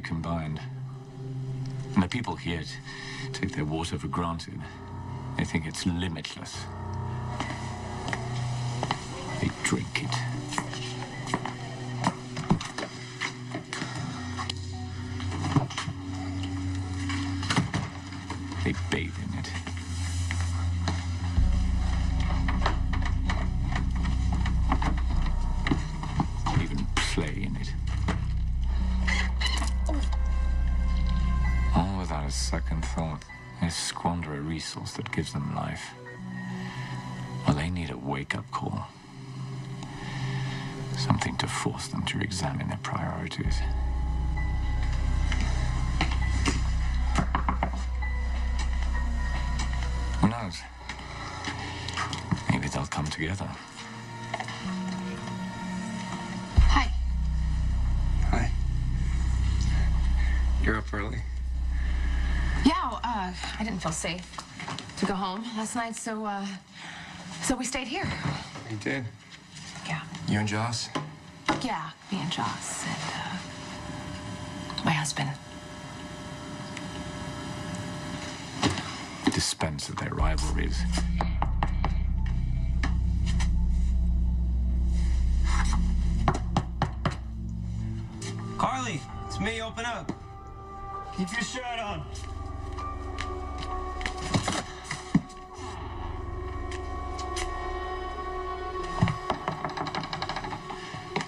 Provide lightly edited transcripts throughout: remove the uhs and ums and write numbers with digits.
combined. And the people here take their water for granted. They think it's limitless. They drink it. They bathe in it. Even play in it. All without a second thought. They squander a resource that gives them life. Well, they need a wake-up call. Something to force them to examine their priorities. Who knows? Maybe they'll come together. Hi. Hi. You're up early. Yeah, I didn't feel safe to go home last night, so we stayed here. You did? Yeah. You and Joss? Yeah, me and Joss and my husband. Dispense of their rivalries. Carly, it's me. Open up. Keep your shirt on.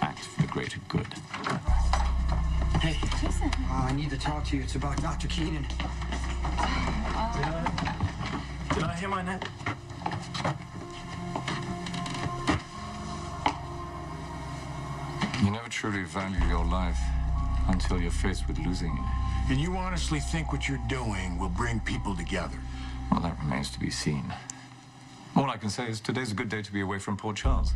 Act for the greater good. Hey, I need to talk to you. It's about Dr. Keenan. Did I hear my net? You never truly value your life until you're faced with losing it. And you honestly think what you're doing will bring people together? Well, that remains to be seen. All I can say is today's a good day to be away from Port Charles.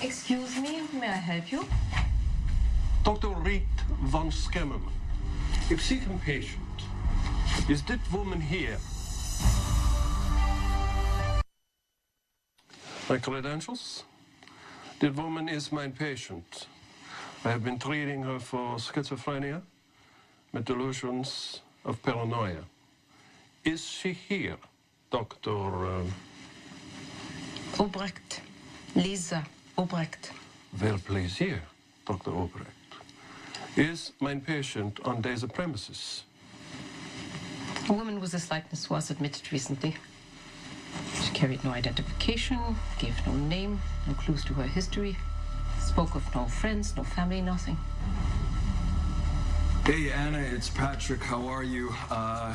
Excuse me, may I help you? Dr. Riet van Schemmerman. Ik zie een patient. Is dit woman here? My credentials? This woman is my patient. I have been treating her for schizophrenia with delusions of paranoia. Is she here, Dr. Obrecht. Lisa Obrecht. Veel plezier, Dr. Obrecht. Is my patient on deze premises? A woman with this likeness was admitted recently. She carried no identification, gave no name, no clues to her history, spoke of no friends, no family, nothing. Hey, Anna, it's Patrick. How are you?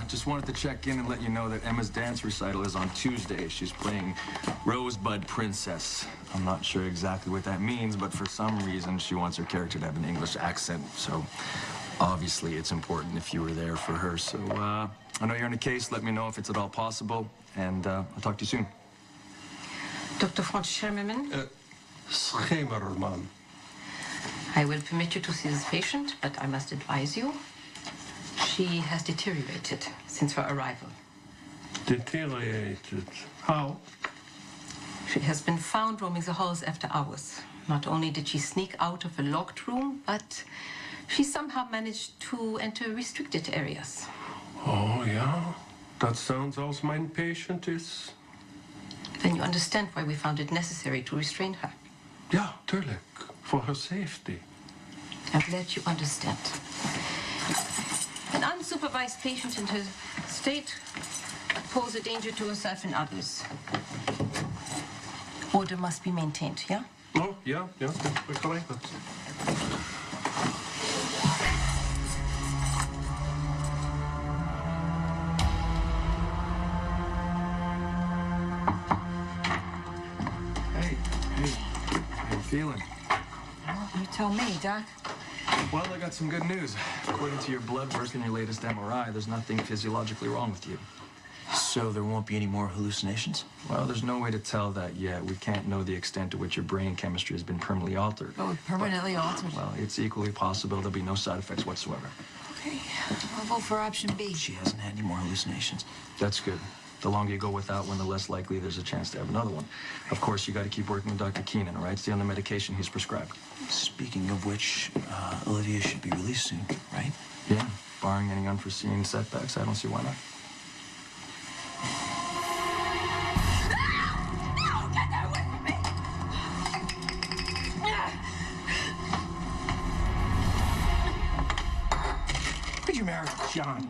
Just wanted to check in and let you know that Emma's dance recital is on Tuesday. She's playing Rosebud Princess. I'm not sure exactly what that means, but for some reason, she wants her character to have an English accent. So, obviously, it's important if you were there for her. So, I know you're in a case. Let me know if it's at all possible, and I'll talk to you soon. Dr. Franz Schemmerman? Schemerman. I will permit you to see this patient, but I must advise you, she has deteriorated since her arrival. Deteriorated. How? She has been found roaming the halls after hours. Not only did she sneak out of a locked room, but she somehow managed to enter restricted areas. Oh, yeah? Dat sounds als mijn patient is. Then you understand why we found it necessary to restrain her. Ja, tuurlijk. For her safety. I'm glad you understand. An unsupervised patient in her state poses a danger to herself and others. Order must be maintained, yeah? Oh, ja, begrijp het. Hey, how you feeling? You tell me, Doc. Well, I got some good news. According to your blood work and your latest MRI, there's nothing physiologically wrong with you. So there won't be any more hallucinations? Well, there's no way to tell that yet. We can't know the extent to which your brain chemistry has been permanently altered. Oh, permanently altered? Well, it's equally possible there'll be no side effects whatsoever. Okay, I'll vote for option B. She hasn't had any more hallucinations. That's good. The longer you go without one, the less likely there's a chance to have another one. Of course, you got to keep working with Dr. Keenan, all right? Stay on the medication he's prescribed. Speaking of which, Olivia should be released soon, right? Yeah, barring any unforeseen setbacks, I don't see why not. No, get that away from me! Did you marry John?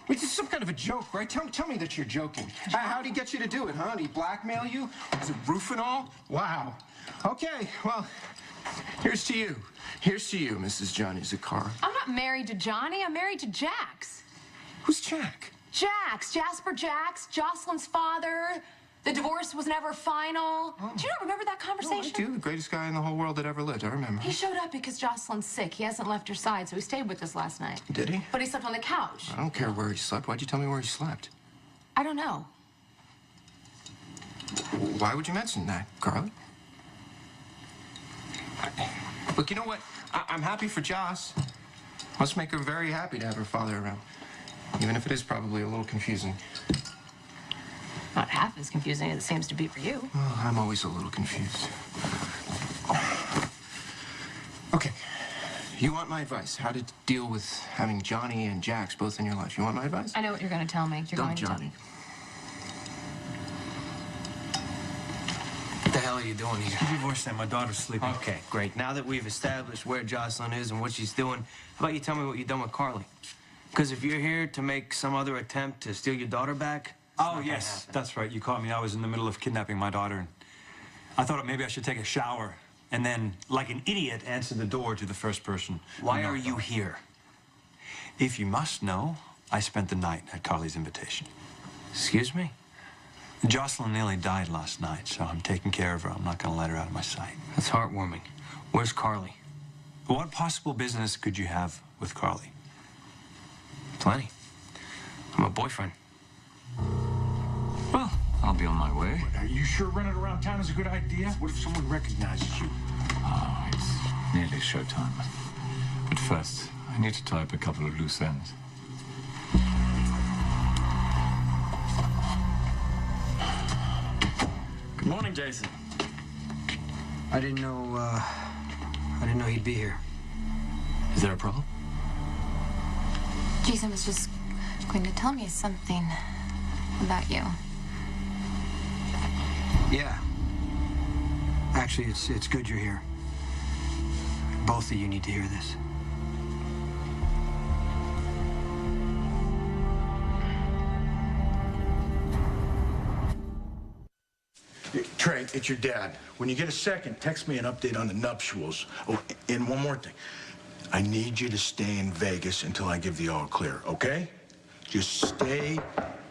Wait, this is some kind of a joke, right? Tell me that you're joking. How'd he get you to do it, huh? Did he blackmail you? Was it roof and all? Wow. Okay, well, here's to you. Here's to you, Mrs. Johnny Zakar. I'm not married to Johnny. I'm married to Jax. Who's Jack? Jax, Jasper Jax, Jocelyn's father. The divorce was never final. Do you not remember that conversation? Oh, I do. The greatest guy in the whole world that ever lived. I remember. He showed up because Jocelyn's sick. He hasn't left her side, so he stayed with us last night. Did he? But he slept on the couch. I don't care where he slept. Why'd you tell me where he slept? I don't know. Why would you mention that, Carly? Look, you know what? I'm happy for Joss. Must make her very happy to have her father around. Even if it is probably a little confusing. Not half as confusing as it seems to be for you. Well, I'm always a little confused. Okay. You want my advice? How to deal with having Johnny and Jax both in your life? You want my advice? I know what you're going to tell me. You're Dump going to tell Johnny. me. What the hell are you doing here? Keep your voice down. My daughter's sleeping. Okay, great. Now that we've established where Jocelyn is and what she's doing, how about you tell me what you've done with Carly? Because if you're here to make some other attempt to steal your daughter back... Oh, yes, that's right. You caught me. I was in the middle of kidnapping my daughter, and I thought maybe I should take a shower and then, like an idiot, answer the door to the first person. Why are you here? If you must know, I spent the night at Carly's invitation. Excuse me? Jocelyn nearly died last night, so I'm taking care of her. I'm not going to let her out of my sight. That's heartwarming. Where's Carly? What possible business could you have with Carly? Plenty. I'm a boyfriend. Well, I'll be on my way. Are you sure running around town is a good idea? What if someone recognizes you? Oh, it's nearly showtime. But first, I need to tie up a couple of loose ends. Good morning, Jason. I didn't know he'd be here. Is there a problem? Jason was just going to tell me something about you. Yeah. Actually, it's good you're here. Both of you need to hear this. Trey, it's your dad. When you get a second, text me an update on the nuptials. Oh, and one more thing. I need you to stay in Vegas until I give the all clear, okay? Just stay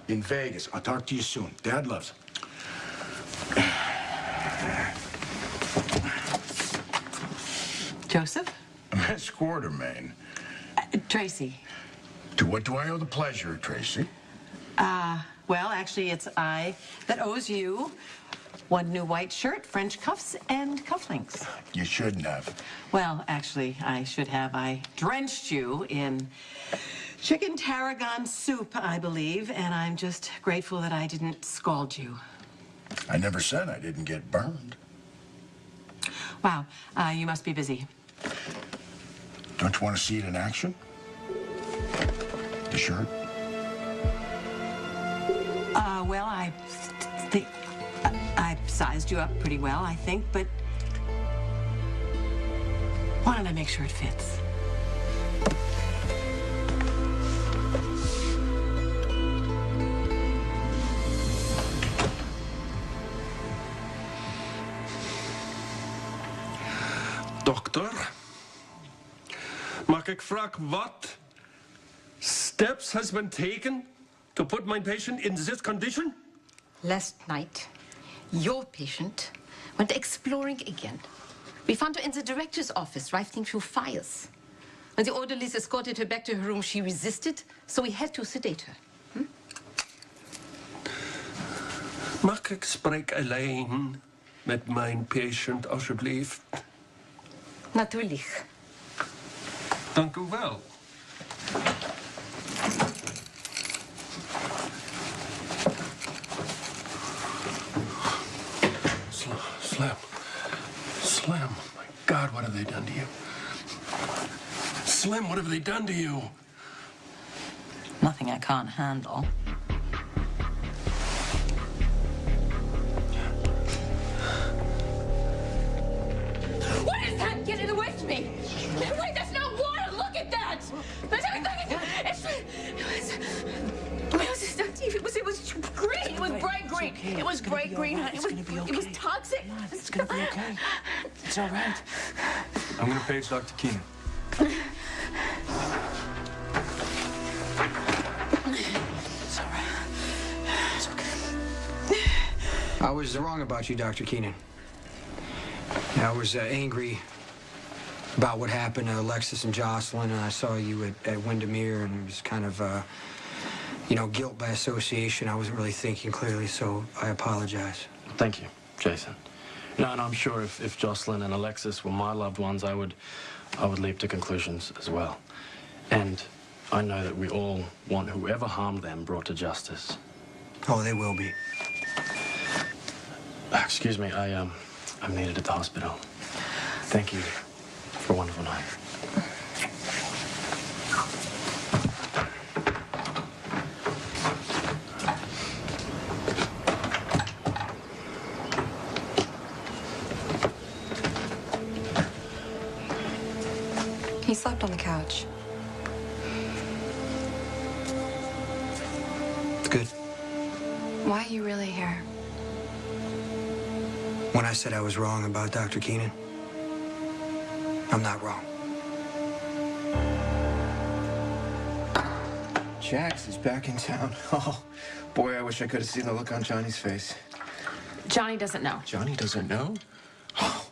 in Vegas. I'll talk to you soon. Dad loves. Joseph? Miss Quartermain. Tracy. To what do I owe the pleasure, Tracy? Well, actually, it's I that owes you one new white shirt, French cuffs, and cufflinks. You shouldn't have. Well, actually, I should have. I drenched you in chicken tarragon soup, I believe, and I'm just grateful that I didn't scald you. I never said I didn't get burned. Wow, you must be busy. Don't you want to see it in action? The shirt? Well, I think I sized you up pretty well, I think, but why don't I make sure it fits? Dokter, mag ik vragen what steps has been taken to put my patient in this condition? Last night, your patient went exploring again. We found her in the director's office, rifling through files. When the orderlies escorted her back to her room, she resisted, so we had to sedate her. Mag ik spreek alleen met mijn patiënt, alsjeblieft? Natuurlijk. Dank u wel. Slim. Slim. My God, what have they done to you? Slim, what have they done to you? Nothing I can't handle. What is that? Get it away from me! Wait, that's not water! Look at that! That's everything! It was green! It was bright green! Okay. It was bright green, honey. It was toxic! It's gonna be okay. It's all right. I'm gonna page Dr. Keenan. It's all right. It's okay. I was wrong about you, Dr. Keenan. I was angry about what happened to Alexis and Jocelyn, and I saw you at Windermere, and it was kind of, guilt by association. I wasn't really thinking clearly, so I apologize. Thank you, Jason. No, and I'm sure if Jocelyn and Alexis were my loved ones, I would leap to conclusions as well. And I know that we all want whoever harmed them brought to justice. Oh, they will be. Excuse me, I'm needed at the hospital. Thank you for a wonderful night. He slept on the couch. Good. Why are you really here? When I said I was wrong about Dr. Keenan, I'm not wrong. Jax is back in town. Oh, boy, I wish I could have seen the look on Johnny's face. Johnny doesn't know. Johnny doesn't know? Oh,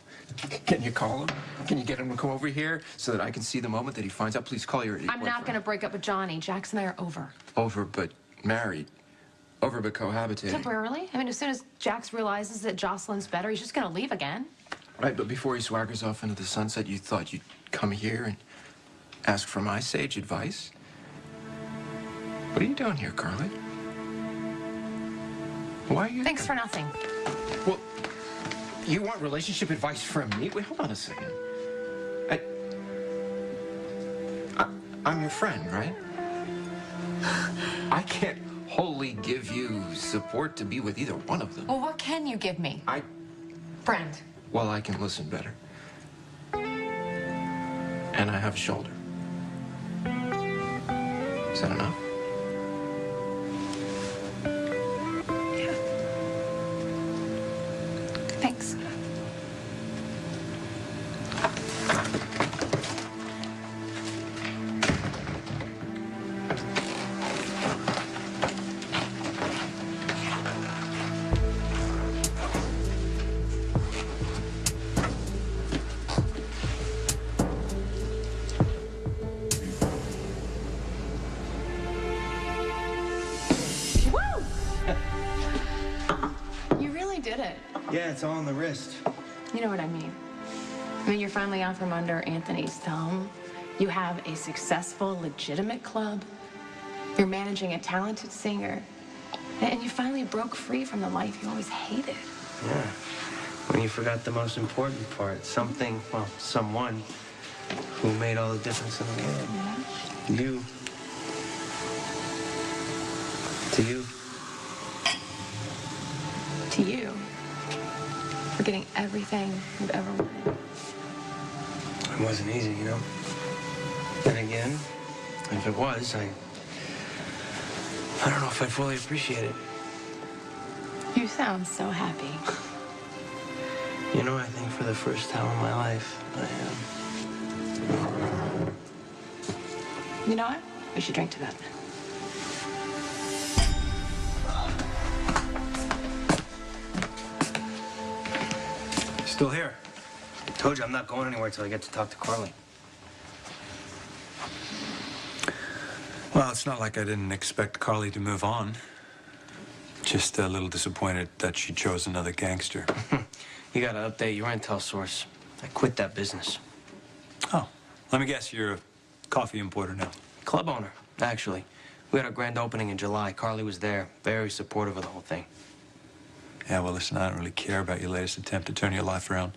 can you call him? Can you get him to come over here so that I can see the moment that he finds out? Please call your I'm not going to break up with Johnny. Jax and I are over. Over but married. Over but cohabitating. Temporarily? I mean, as soon as Jax realizes that Jocelyn's better, he's just going to leave again. Right, but before he swaggers off into the sunset, you thought you'd come here and ask for my sage advice? What are you doing here, Carly? Why are you... Thanks for nothing. Well, you want relationship advice from me? Wait, hold on a second. I'm your friend, right? I can't wholly give you support to be with either one of them. Well, what can you give me? Friend. Well, I can listen better. And I have a shoulder. Is that enough? Yeah. Thanks. Did it. Yeah, it's all on the wrist. You know what I mean. I mean, you're finally out from under Anthony's thumb. You have a successful, legitimate club. You're managing a talented singer. And you finally broke free from the life you always hated. Yeah. When you forgot the most important part, something, well, someone who made all the difference in the world. Yeah. You. To you. To you. For getting everything you've ever wanted. It wasn't easy, you know? Then again, if it was, I don't know if I fully appreciate it. You sound so happy. You know, I think for the first time in my life, I am. You know what? We should drink to that. Still here. Told you I'm not going anywhere till I get to talk to Carly. Well, it's not like I didn't expect Carly to move on. Just a little disappointed that she chose another gangster. You gotta update your intel source. I quit that business. Oh, let me guess, you're a coffee importer now. Club owner, actually. We had our grand opening in July. Carly was there, very supportive of the whole thing. Yeah, well, listen, I don't really care about your latest attempt to turn your life around.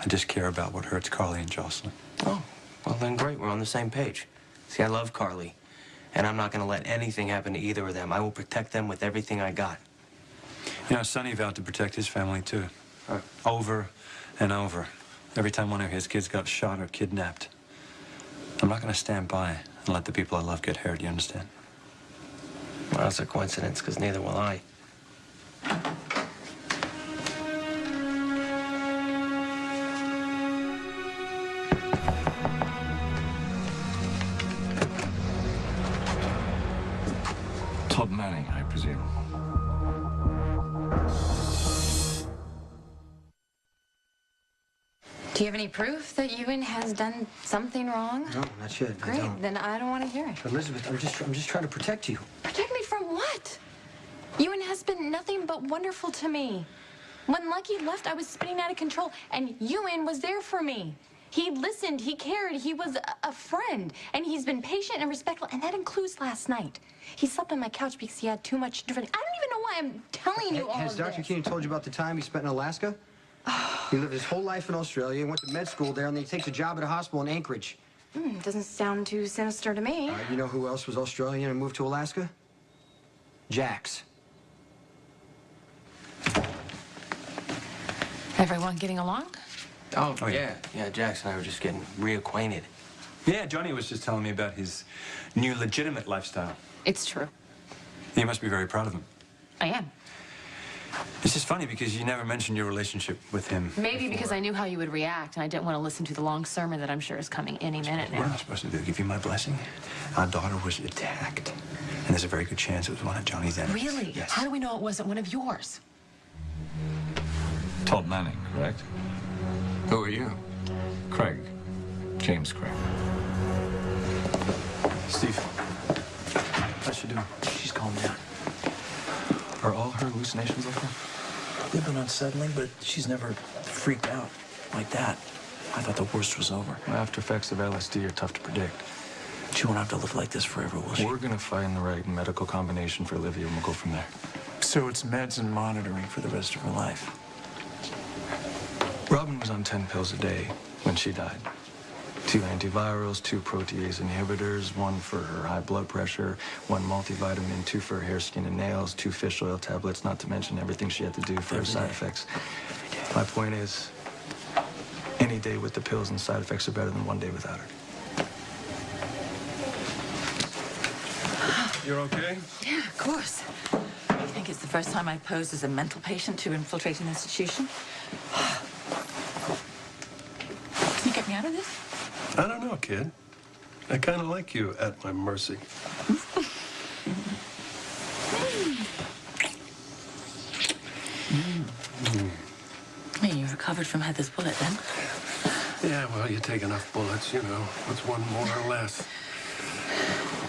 I just care about what hurts Carly and Jocelyn. Oh, well then great, we're on the same page. See, I love Carly, and I'm not gonna let anything happen to either of them. I will protect them with everything I got. You know, Sonny vowed to protect his family, too. Over and over. Every time one of his kids got shot or kidnapped. I'm not gonna stand by and let the people I love get hurt, you understand? Well, that's a coincidence, because neither will I. Todd Manning, I presume. Do you have any proof that Ewan has done something wrong? No, not yet. Great, I don't. then I don't want to hear it. Elizabeth, I'm just trying to protect you. Protect me from what? Ewan has been nothing but wonderful to me. When Lucky left, I was spinning out of control, and Ewan was there for me. He listened, he cared, he was a friend, and he's been patient and respectful, and that includes last night. He slept on my couch because he had too much different. I don't even know why I'm telling you all of Has this. Dr. Keenan told you about the time he spent in Alaska? He lived his whole life in Australia, went to med school there, and then he takes a job at a hospital in Anchorage. Doesn't sound too sinister to me. You know who else was Australian and moved to Alaska? Jax. Everyone getting along? Oh, yeah. Yeah, Jax and I were just getting reacquainted. Yeah, Johnny was just telling me about his new legitimate lifestyle. It's true. You must be very proud of him. I am. It's just funny because you never mentioned your relationship with him. Maybe because I knew how you would react, and I didn't want to listen to the long sermon that I'm sure is coming any minute What am now. I supposed to do? Give you my blessing? Our daughter was attacked. And there's a very good chance it was one of Johnny's enemies. Really? Yes. How do we know it wasn't one of yours? Todd Manning, correct? Who are you? Craig. James Craig. Steve, how's she doing? She's calmed down. Are all her hallucinations okay? They've been unsettling, but she's never freaked out like that. I thought the worst was over. After effects of LSD are tough to predict. She won't have to live like this forever, will she? We're gonna find the right medical combination for Olivia, and we'll go from there. So it's meds and monitoring for the rest of her life. Robin was on 10 pills a day when she died. 2 antivirals, 2 protease inhibitors, 1 for her high blood pressure, 1 multivitamin, 2 for her hair, skin, and nails, 2 fish oil tablets, not to mention everything she had to do for her side effects. My point is, any day with the pills and side effects are better than 1 day without her. You're okay? Yeah, of course. I think it's the first time I've posed as a mental patient to infiltrate an institution. Can you get me out of this? I don't know, kid. I kind of like you at my mercy. Hey, you recovered from Heather's bullet then? Yeah, well, you take enough bullets, you know. What's one more or less?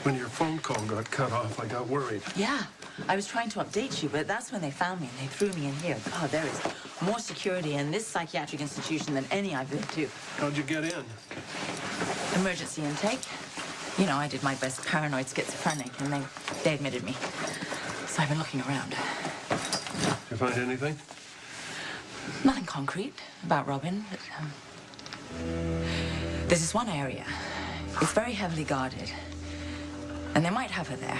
When your phone call got cut off, I got worried. Yeah. I was trying to update you, but that's when they found me and they threw me in here. God, there is more security in this psychiatric institution than any I've been to. How'd you get in? Emergency intake. You know, I did my best paranoid schizophrenic, and they admitted me. So I've been looking around. Did you find anything? Nothing concrete about Robin, but there's this one area. It's very heavily guarded, and they might have her there.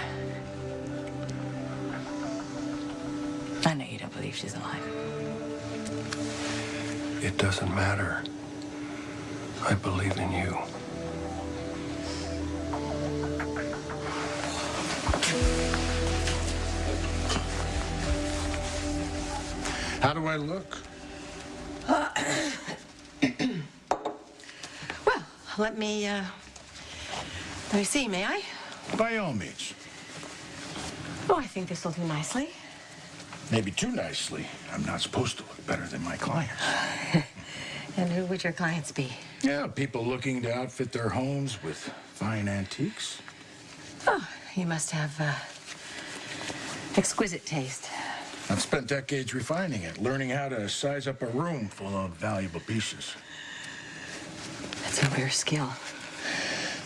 I know you don't believe she's alive. It doesn't matter. I believe in you. How do I look? Well, let me see, may I? By all means. Oh, I think this will do nicely. Maybe too nicely. I'm not supposed to look better than my clients. And who would your clients be? Yeah, people looking to outfit their homes with fine antiques. Oh, you must have exquisite taste. I've spent decades refining it, learning how to size up a room full of valuable pieces. That's a rare skill.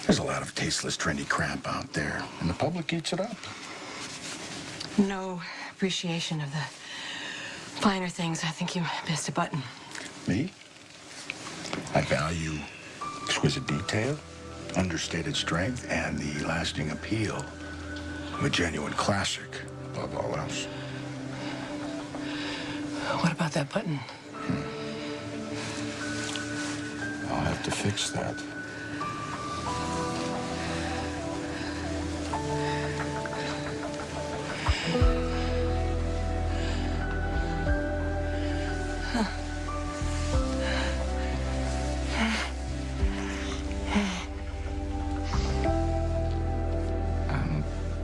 There's a lot of tasteless, trendy crap out there, and the public eats it up. No appreciation of the finer things. I think you missed a button. Me? I value exquisite detail, understated strength, and the lasting appeal of a genuine classic, above all else. What about that button? I'll have to fix that.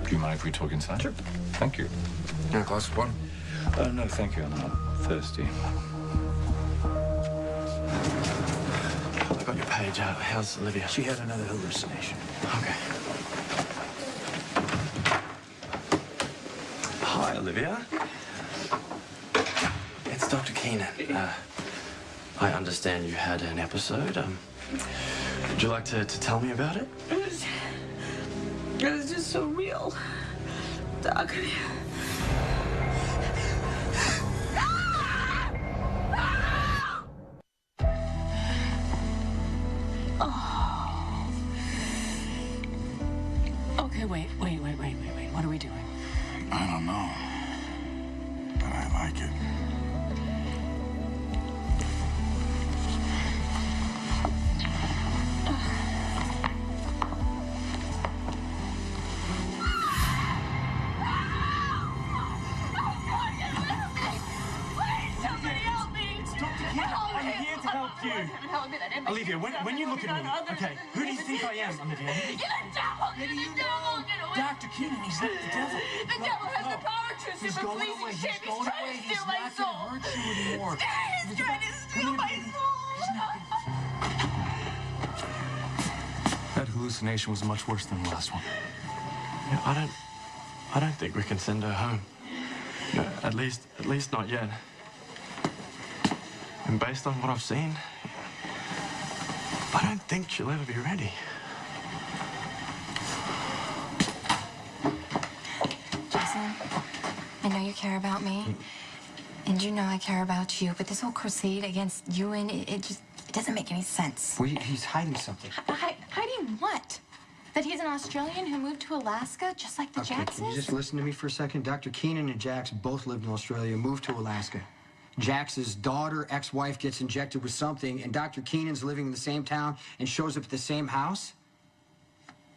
Do you mind if we talk inside? Sure. Thank you. Yeah, glass of water? No, thank you. I'm not thirsty. I got your page. How's Olivia? She had another hallucination. Okay. Hi, Olivia. It's Dr. Keenan. I understand you had an episode. Would you like to tell me about it? It was just so real. Doc. Oh. Okay, wait. What are we doing? I don't know, but I like it. Olivia, when you look at me, okay, who do you think I am, Olivia? You're the devil! Maybe You're you the devil! know. Get away! Dr. Keenan, he's not the devil. The devil has the power to He's super going pleasing away. shape. He's He's going trying away. to He's steal my not soul. gonna hurt you anymore. He's trying to steal my soul. That hallucination was much worse than the last one. Yeah, I don't think we can send her home. No, at least not yet. And based on what I've seen, I don't think she'll ever be ready. Jason, I know you care about me, and you know I care about you, but this whole crusade against Ewan, it doesn't make any sense. Well, he's hiding something. Hiding what? That he's an Australian who moved to Alaska, just like the Okay, Jacksons? can you just listen to me for a second? Dr. Keenan and Jax both lived in Australia, moved to Alaska. Jax's daughter, ex-wife, gets injected with something, and Dr. Keenan's living in the same town and shows up at the same house?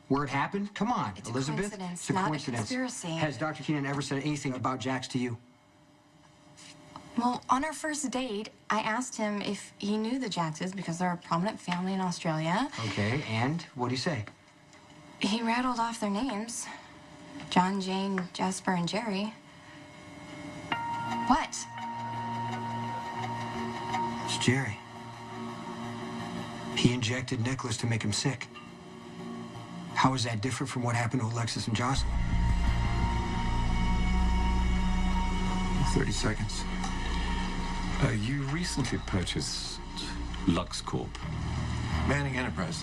Where it happened? Come on, It's a Elizabeth. coincidence, It's a not a coincidence. conspiracy. Has Dr. Keenan ever said anything about Jax to you? Well, on our first date, I asked him if he knew the Jackses because they're a prominent family in Australia. Okay, and what'd he say? He rattled off their names. John, Jane, Jasper, and Jerry. What? It's Jerry. He injected Nicholas to make him sick. How is that different from what happened to Alexis and Jocelyn? 30 seconds. You recently purchased LuxCorp. Manning Enterprises.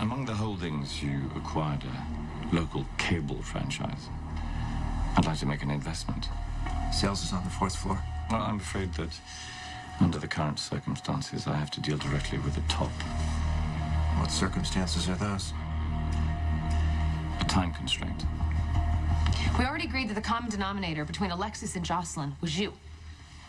Among the holdings, you acquired a local cable franchise. I'd like to make an investment. Sales is on the 4th floor. Well, I'm afraid that under the current circumstances, I have to deal directly with the top. What circumstances are those? A time constraint. We already agreed that the common denominator between Alexis and Jocelyn was you.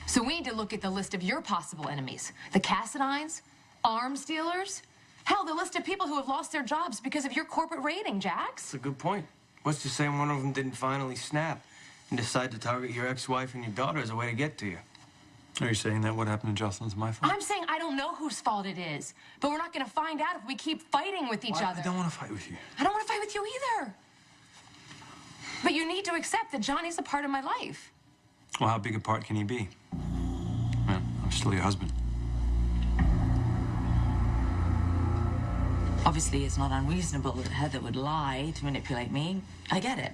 So we need to look at the list of your possible enemies. The Cassidines, arms dealers, hell, the list of people who have lost their jobs because of your corporate raiding, Jax. That's a good point. What's to say one of them didn't finally snap and decide to target your ex-wife and your daughter as a way to get to you? Are you saying that what happened to Jocelyn's my fault? I'm saying I don't know whose fault it is, but we're not going to find out if we keep fighting with each other. I don't want to fight with you. I don't want to fight with you either. But you need to accept that Johnny's a part of my life. Well, how big a part can he be? Well, I'm still your husband. Obviously, it's not unreasonable that Heather would lie to manipulate me. I get it.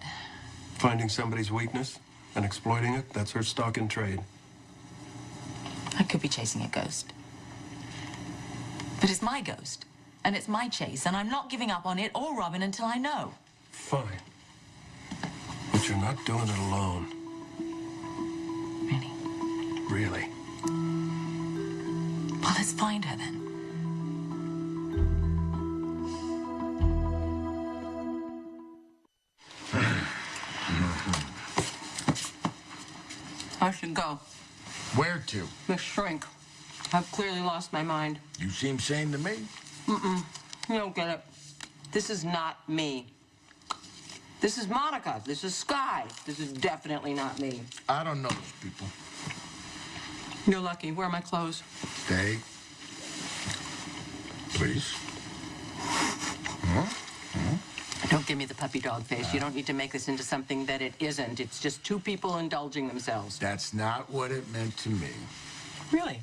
Finding somebody's weakness, and exploiting it. That's her stock in trade. I could be chasing a ghost. But it's my ghost, and it's my chase, and I'm not giving up on it or Robin until I know. Fine. But you're not doing it alone. Really? Really. Well, let's find her then. I should go. Where to? The shrink. I've clearly lost my mind. You seem sane to me. Mm-mm. You don't get it. This is not me. This is Monica. This is Sky. This is definitely not me. I don't know those people. You're lucky. Where are my clothes? Stay. Please. Huh? Huh? Don't give me the puppy dog face. You don't need to make this into something that it isn't. It's just two people indulging themselves. That's not what it meant to me. Really?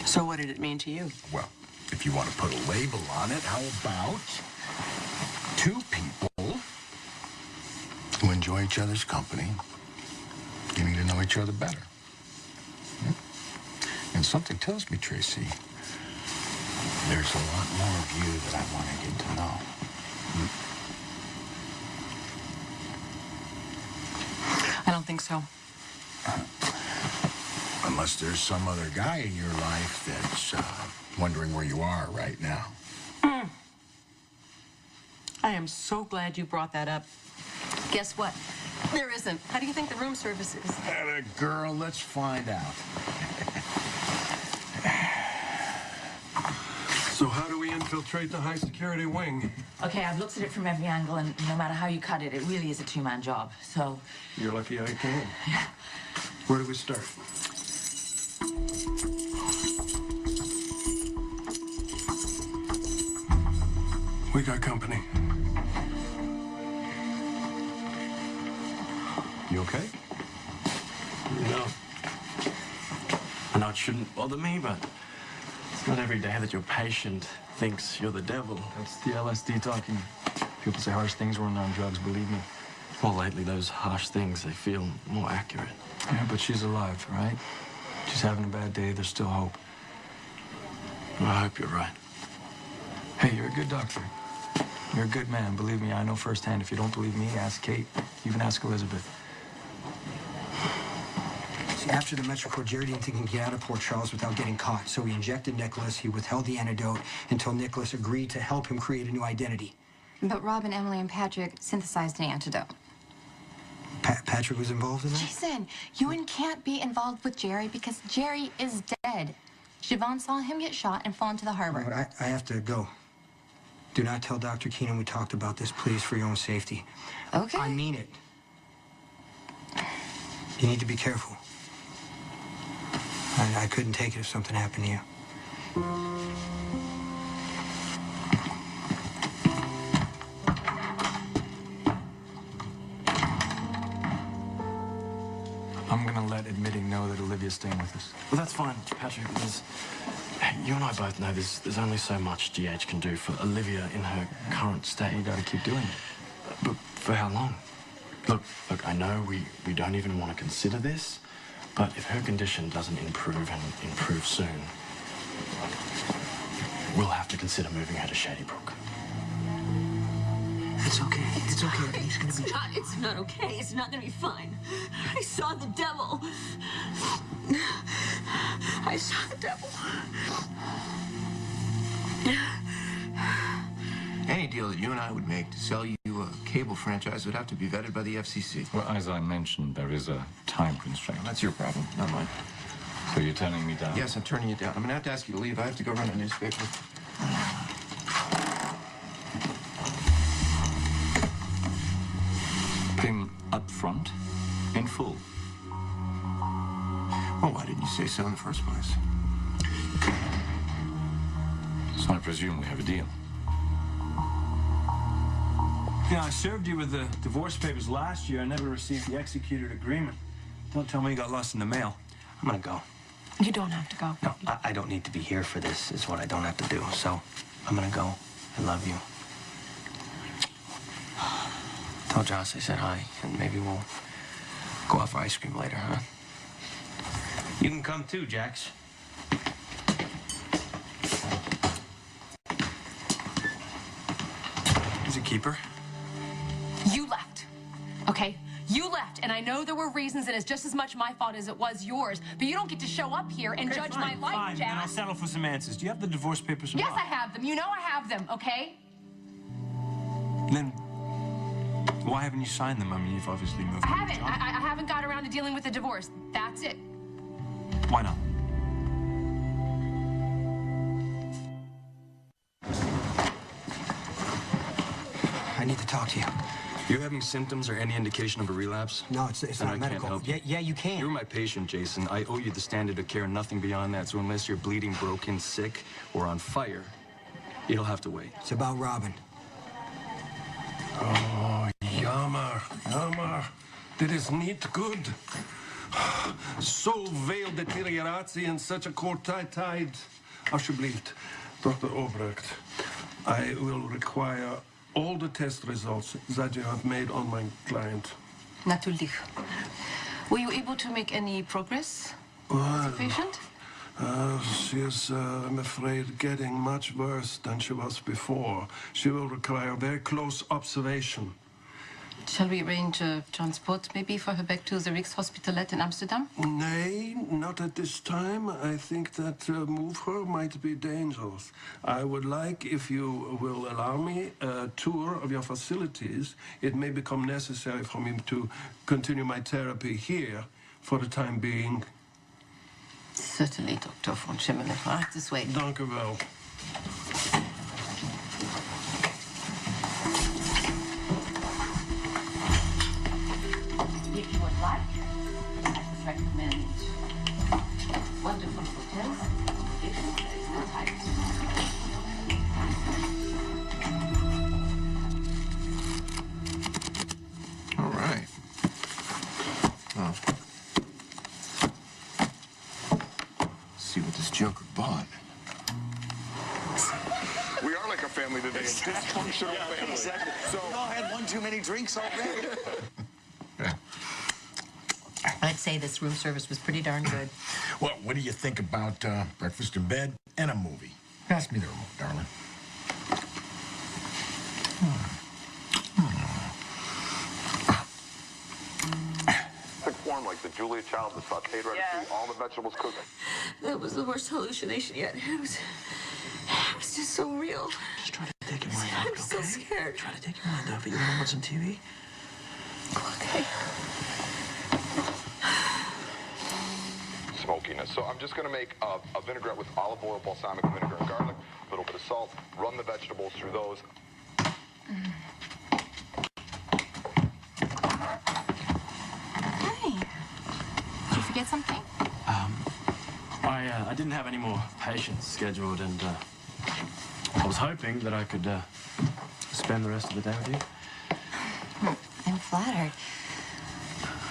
So what did it mean to you? Well, if you want to put a label on it, how about two people who enjoy each other's company, getting to know each other better? And something tells me, Tracy, there's a lot more of you that I want to get to know. I don't think so. Unless there's some other guy in your life that's wondering where you are right now. I am so glad you brought that up. Guess what? There isn't. How do you think the room service is? Girl, let's find out. So how do we infiltrate the high-security wing? Okay, I've looked at it from every angle, and no matter how you cut it, it really is a two-man job, so... You're lucky I came. Yeah. Where do we start? We got company. You okay? No. I know it shouldn't bother me, but it's not every day that your patient thinks you're the devil. That's the LSD talking. People say harsh things when they're on drugs, believe me. Well, lately, those harsh things, they feel more accurate. Yeah, but she's alive, right? She's having a bad day. There's still hope. Well, I hope you're right. Hey, you're a good doctor. You're a good man. Believe me, I know firsthand. If you don't believe me, ask Kate. Even ask Elizabeth. See, after the MetroCorps, Jerry didn't think he could get out of Port Charles without getting caught. So he injected Nicholas. He withheld the antidote until Nicholas agreed to help him create a new identity. But Robin, Emily, and Patrick synthesized an antidote. Patrick was involved in that? Jason, Ewan can't be involved with Jerry because Jerry is dead. Siobhan saw him get shot and fall into the harbor. But I have to go. Do not tell Dr. Keenan we talked about this, please, for your own safety. Okay. I mean it. You need to be careful. I couldn't take it if something happened to you. I'm gonna let admitting know that Olivia's staying with us. Well, that's fine, Patrick, because you and I both know there's only so much GH can do for Olivia in her current state. You gotta keep doing it. But for how long? Look, I know we don't even want to consider this, but if her condition doesn't improve and improve soon, we'll have to consider moving her to Shady Brook. It's okay. It's okay. He's gonna be... It's not okay. It's not gonna be fine. I saw the devil. I saw the devil. Any deal that you and I would make to sell you a cable franchise would have to be vetted by the FCC. Well, as I mentioned, there is a time constraint. That's your problem, not mine. So you're turning me down? Yes, I'm turning you down. I'm gonna have to ask you to leave. I have to go run a newspaper. Pim up front, in full. Well, why didn't you say so in the first place? So I presume we have a deal. Yeah, I served you with the divorce papers last year. I never received the executed agreement. Don't tell me you got lost in the mail. I'm gonna go. You don't have to go. No, I don't need to be here for this, is what I don't have to do. So, I'm gonna go. I love you. Tell Joss I said hi, and maybe we'll go out for ice cream later, huh? You can come too, Jax. He's a keeper. You left, okay? You left, and I know there were reasons, and it's just as much my fault as it was yours, but you don't get to show up here and judge my life, Fine, then I'll Jax. settle for some answers. Do you have the divorce papers? Yes, I have them. You know I have them, okay? Then why haven't you signed them? I mean, you've obviously moved I on. haven't. I haven't got around to dealing with the divorce. That's it. Why not? I need to talk to you. You having symptoms or any indication of a relapse? No, it's Then not I medical. can't help you. Yeah, you can. You're my patient, Jason. I owe you the standard of care and nothing beyond that. So unless you're bleeding, broken, sick, or on fire, it'll have to wait. It's about Robin. Oh, jammer, jammer. Dit is niet good. Zoveel deterioratie in such a korte tijd. Alsjeblieft, Dr. Obrecht. I will require all the test results that you have made on my client. Natürlich. Were you able to make any progress with the patient? She is, I'm afraid, getting much worse than she was before. She will require very close observation. Shall we arrange a transport maybe for her back to the Rijkshospitalet in Amsterdam? Nay, not at this time. I think that move her might be dangerous. I would like, if you will allow me, a tour of your facilities. It may become necessary for me to continue my therapy here for the time being. Certainly, Dr. von Schimmel. Right this way. Dank u wel. If you would like, I would recommend wonderful hotels. There is no time. All right. Oh. See what this joker bought. We are like a family today, a dysfunctional family. Exactly. So we've all had one too many drinks already. I'd say this room service was pretty darn good. Well, what do you think about breakfast in bed and a movie? Pass me the remote, darling. Thick form like the Julia Child, the sauteed ready to eat, all the vegetables cooked. That was the worst hallucination yet. It was just so real. Just try to take your mind off it, I'm so okay? scared. Try to take your mind off it. You want to watch some TV? Okay. Smokiness. So I'm just going to make a vinaigrette with olive oil, balsamic vinegar, and garlic, a little bit of salt, run the vegetables through those. Hey, did you forget something? I didn't have any more patients scheduled, and I was hoping that I could spend the rest of the day with you. I'm flattered.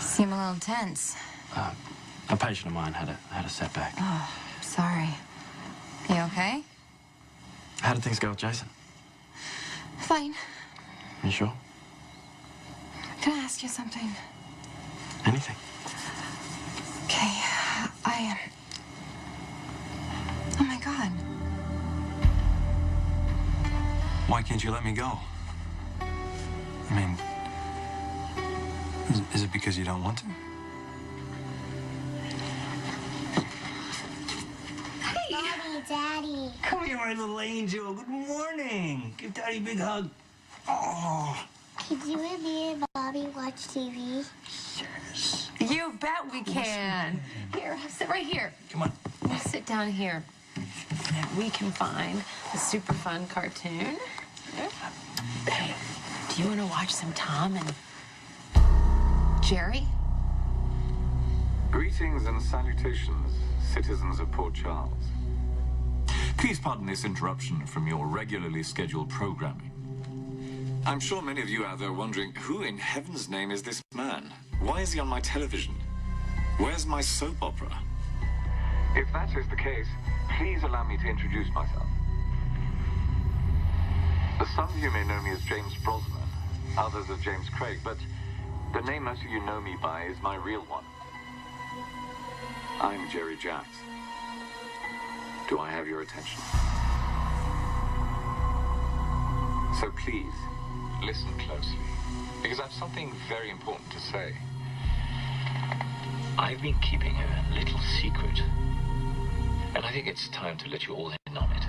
Seem a little tense. A patient of mine had a setback. Oh, sorry. You okay? How did things go with Jason? Fine. You sure? Can I ask you something? Anything? Okay, Oh my God. Why can't you let me go? I mean, is it because you don't want to? Mommy, Daddy. Come here, my little angel. Good morning. Give Daddy a big hug. Oh. Could you and me and Mommy watch TV? Yes. You bet we can. Here, sit right here. Come on. You sit down here. And we can find a super fun cartoon. Hey, do you want to watch some Tom and Jerry? Greetings and salutations, citizens of Port Charles. Please pardon this interruption from your regularly scheduled programming. I'm sure many of you out there are wondering, who in heaven's name is this man? Why is he on my television? Where's my soap opera? If that is the case, please allow me to introduce myself. Some of you may know me as James Brosnan, Others are James Craig, but the name most of you know me by is my real one. I'm Jerry Jacks. Do I have your attention? So please, listen closely, because I have something very important to say. I've been keeping a little secret, and I think it's time to let you all in on it.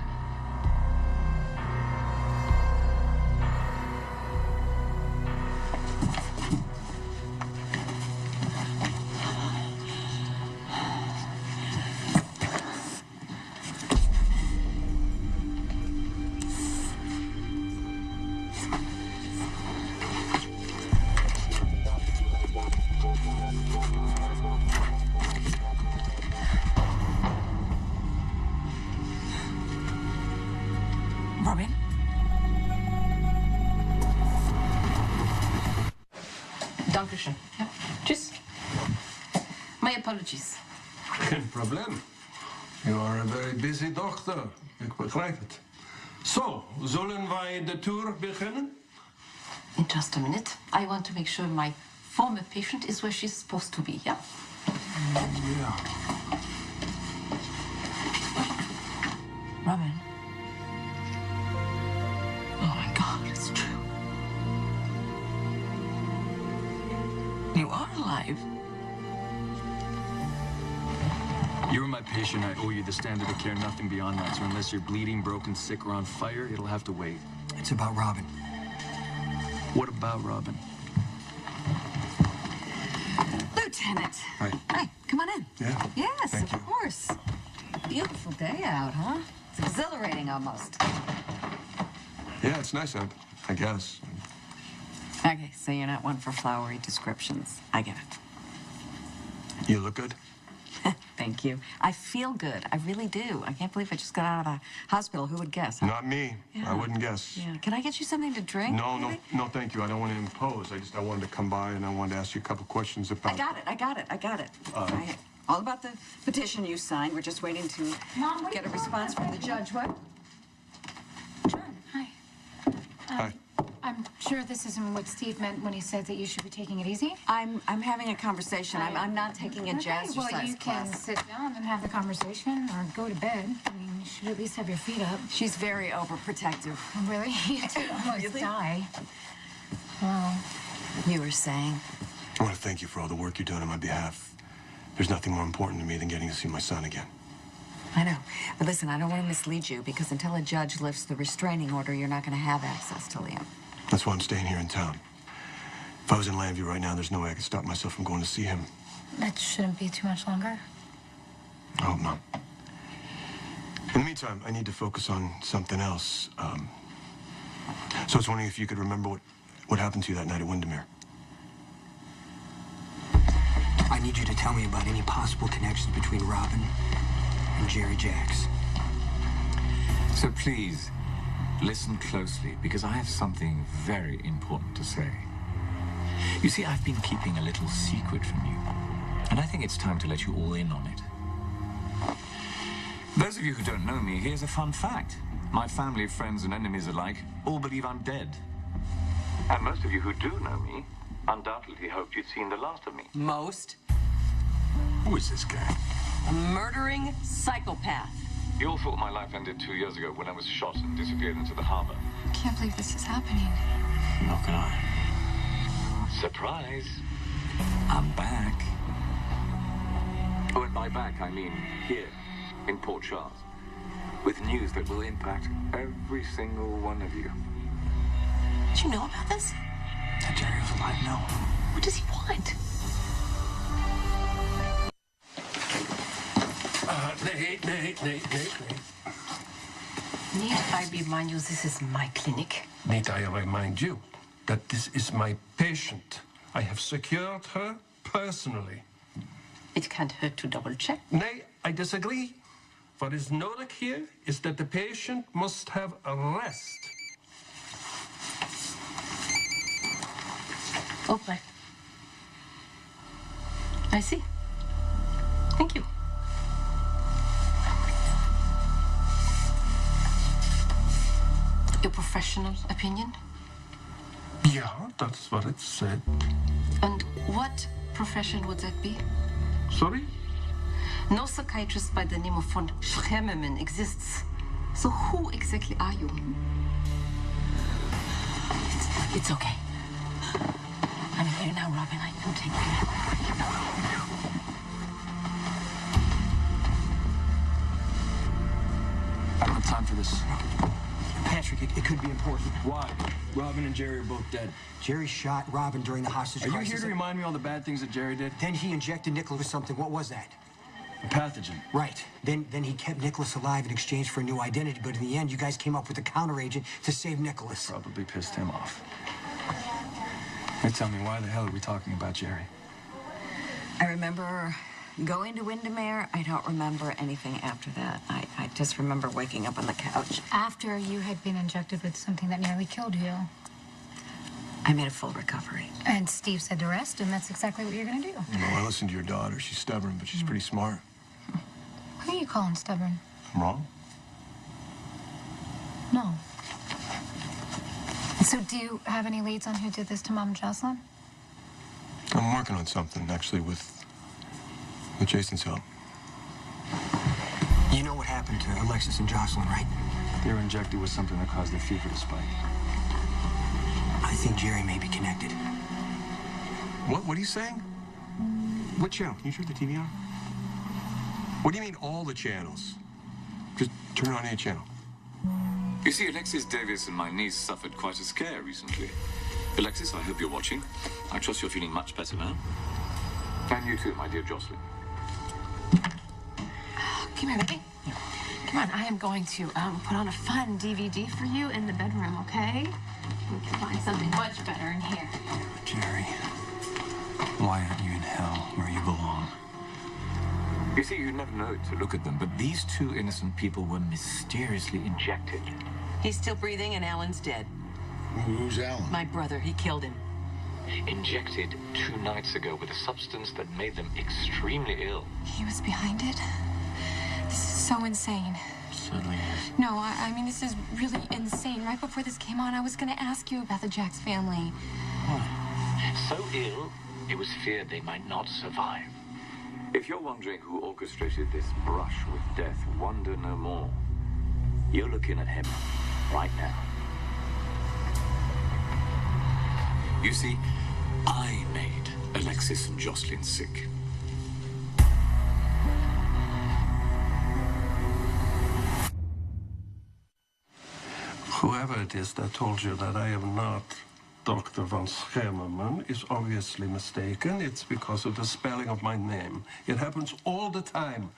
Robin? Dankeschön. Ja. Tschüss. My apologies. Geen probleem. You are a very busy doctor. Ik begrijp het. Zo, zullen wij de tour beginnen? In just a minute. I want to make sure my former patient is where she's supposed to be, yeah? Ja. Robin? Oh my God, it's true. You are alive. You were my patient. I owe you the standard of care, nothing beyond that. So unless you're bleeding, broken, sick, or on fire, it'll have to wait. It's about Robin. What about Robin? Lieutenant. Hi. Hi, come on in. Yeah. Yes, Thank of you. course. Beautiful day out, huh? It's exhilarating almost. Yeah, it's nice out, I guess. Okay, so you're not one for flowery descriptions. I get it. You look good. Thank you. I feel good. I really do. I can't believe I just got out of a hospital. Who would guess? Huh? Not me. Yeah. I wouldn't guess. Yeah. Can I get you something to drink? No, maybe? no, thank you. I don't want to impose. I wanted to come by and I wanted to ask you a couple questions about. I got it. All about the petition you signed. We're just waiting to get a response from the judge. What? Hi. Hi. I'm sure this isn't what Steve meant when he said that you should be taking it easy. I'm having a conversation. I'm not taking a jazzercise well, you class. can sit down and have the conversation or go to bed. I mean, you should at least have your feet up. She's very overprotective. Oh, really? You did almost Really? die. Wow. You were saying? I want to thank you for all the work you're doing on my behalf. There's nothing more important to me than getting to see my son again. I know. But listen, I don't want to mislead you because until a judge lifts the restraining order, you're not going to have access to Liam. That's why I'm staying here in town. If I was in Landview right now, there's no way I could stop myself from going to see him. That shouldn't be too much longer. I hope not. In the meantime, I need to focus on something else. So I was wondering if you could remember what happened to you that night at Windermere. I need you to tell me about any possible connections between Robin and Jerry Jacks. So please, listen closely, because I have something very important to say. You see, I've been keeping a little secret from you, and I think it's time to let you all in on it. Those of you who don't know me, here's a fun fact. My family, friends, and enemies alike all believe I'm dead. And most of you who do know me undoubtedly hoped you'd seen the last of me. Most? Who is this guy? A murdering psychopath. You all thought my life ended 2 years ago when I was shot and disappeared into the harbor. I can't believe this is happening. Not can I. Surprise. I'm back. Oh, and by back, I mean here, in Port Charles, with news that will impact every single one of you. Did you know about this? That Jerry was alive, no. What does he want? Nate. Need I remind you this is my clinic? Need I remind you that this is my patient? I have secured her personally. It can't hurt to double check. Nay, I disagree. What is noted here is that the patient must have a rest. Okay. I see. Thank you. Your professional opinion? Yeah, that's what it said. And what profession would that be? Sorry? No psychiatrist by the name of von Schremerman exists. So who exactly are you? It's okay. I'm here now, Robin. I can take care. I don't have time for this. Patrick, it could be important. Why? Robin and Jerry are both dead. Jerry shot Robin during the hostage Are you crisis. here to remind me all the bad things that Jerry did? Then he injected Nicholas with something. What was that? A pathogen. Right. Then he kept Nicholas alive in exchange for a new identity, but in the end, you guys came up with a counteragent to save Nicholas. Probably pissed him off. Now tell me, why the hell are we talking about Jerry? I remember going to Windermere. I don't remember anything after that. I just remember waking up on the couch. After you had been injected with something that nearly killed you. I made a full recovery. And Steve said to rest, and that's exactly what you're going to do. You know, I listened to your daughter. She's stubborn, but she's pretty smart. Who are you calling stubborn? I'm wrong? No. So do you have any leads on who did this to Mom and Jocelyn? I'm working on something, actually, with Jason's help. You know what happened to Alexis and Jocelyn, right? They were injected with something that caused their fever to spike. I think Jerry may be connected. What are you saying? What channel? Can you turn the TV on? What do you mean, all the channels? Just turn it on any channel. You see, Alexis Davis and my niece suffered quite a scare recently. Alexis, I hope you're watching. I trust you're feeling much better now. And you too, my dear Jocelyn. Come here, baby. Come on, I am going to put on a fun DVD for you in the bedroom, okay? We can find something much better in here. Jerry, why aren't you in hell where you belong? You see, you never know to look at them, but these two innocent people were mysteriously injected. He's still breathing and Alan's dead. Who's Alan? My brother, he killed him. Injected 2 nights ago with a substance that made them extremely ill. He was behind it? This is so insane. Certainly is. No, I mean, this is really insane. Right before this came on, I was going to ask you about the Jacks family. So ill, it was feared they might not survive. If you're wondering who orchestrated this brush with death, wonder no more. You're looking at him right now. You see, I made Alexis and Jocelyn sick. Whoever it is that told you that I am not Dr. von Schermerman is obviously mistaken. It's because of the spelling of my name. It happens all the time.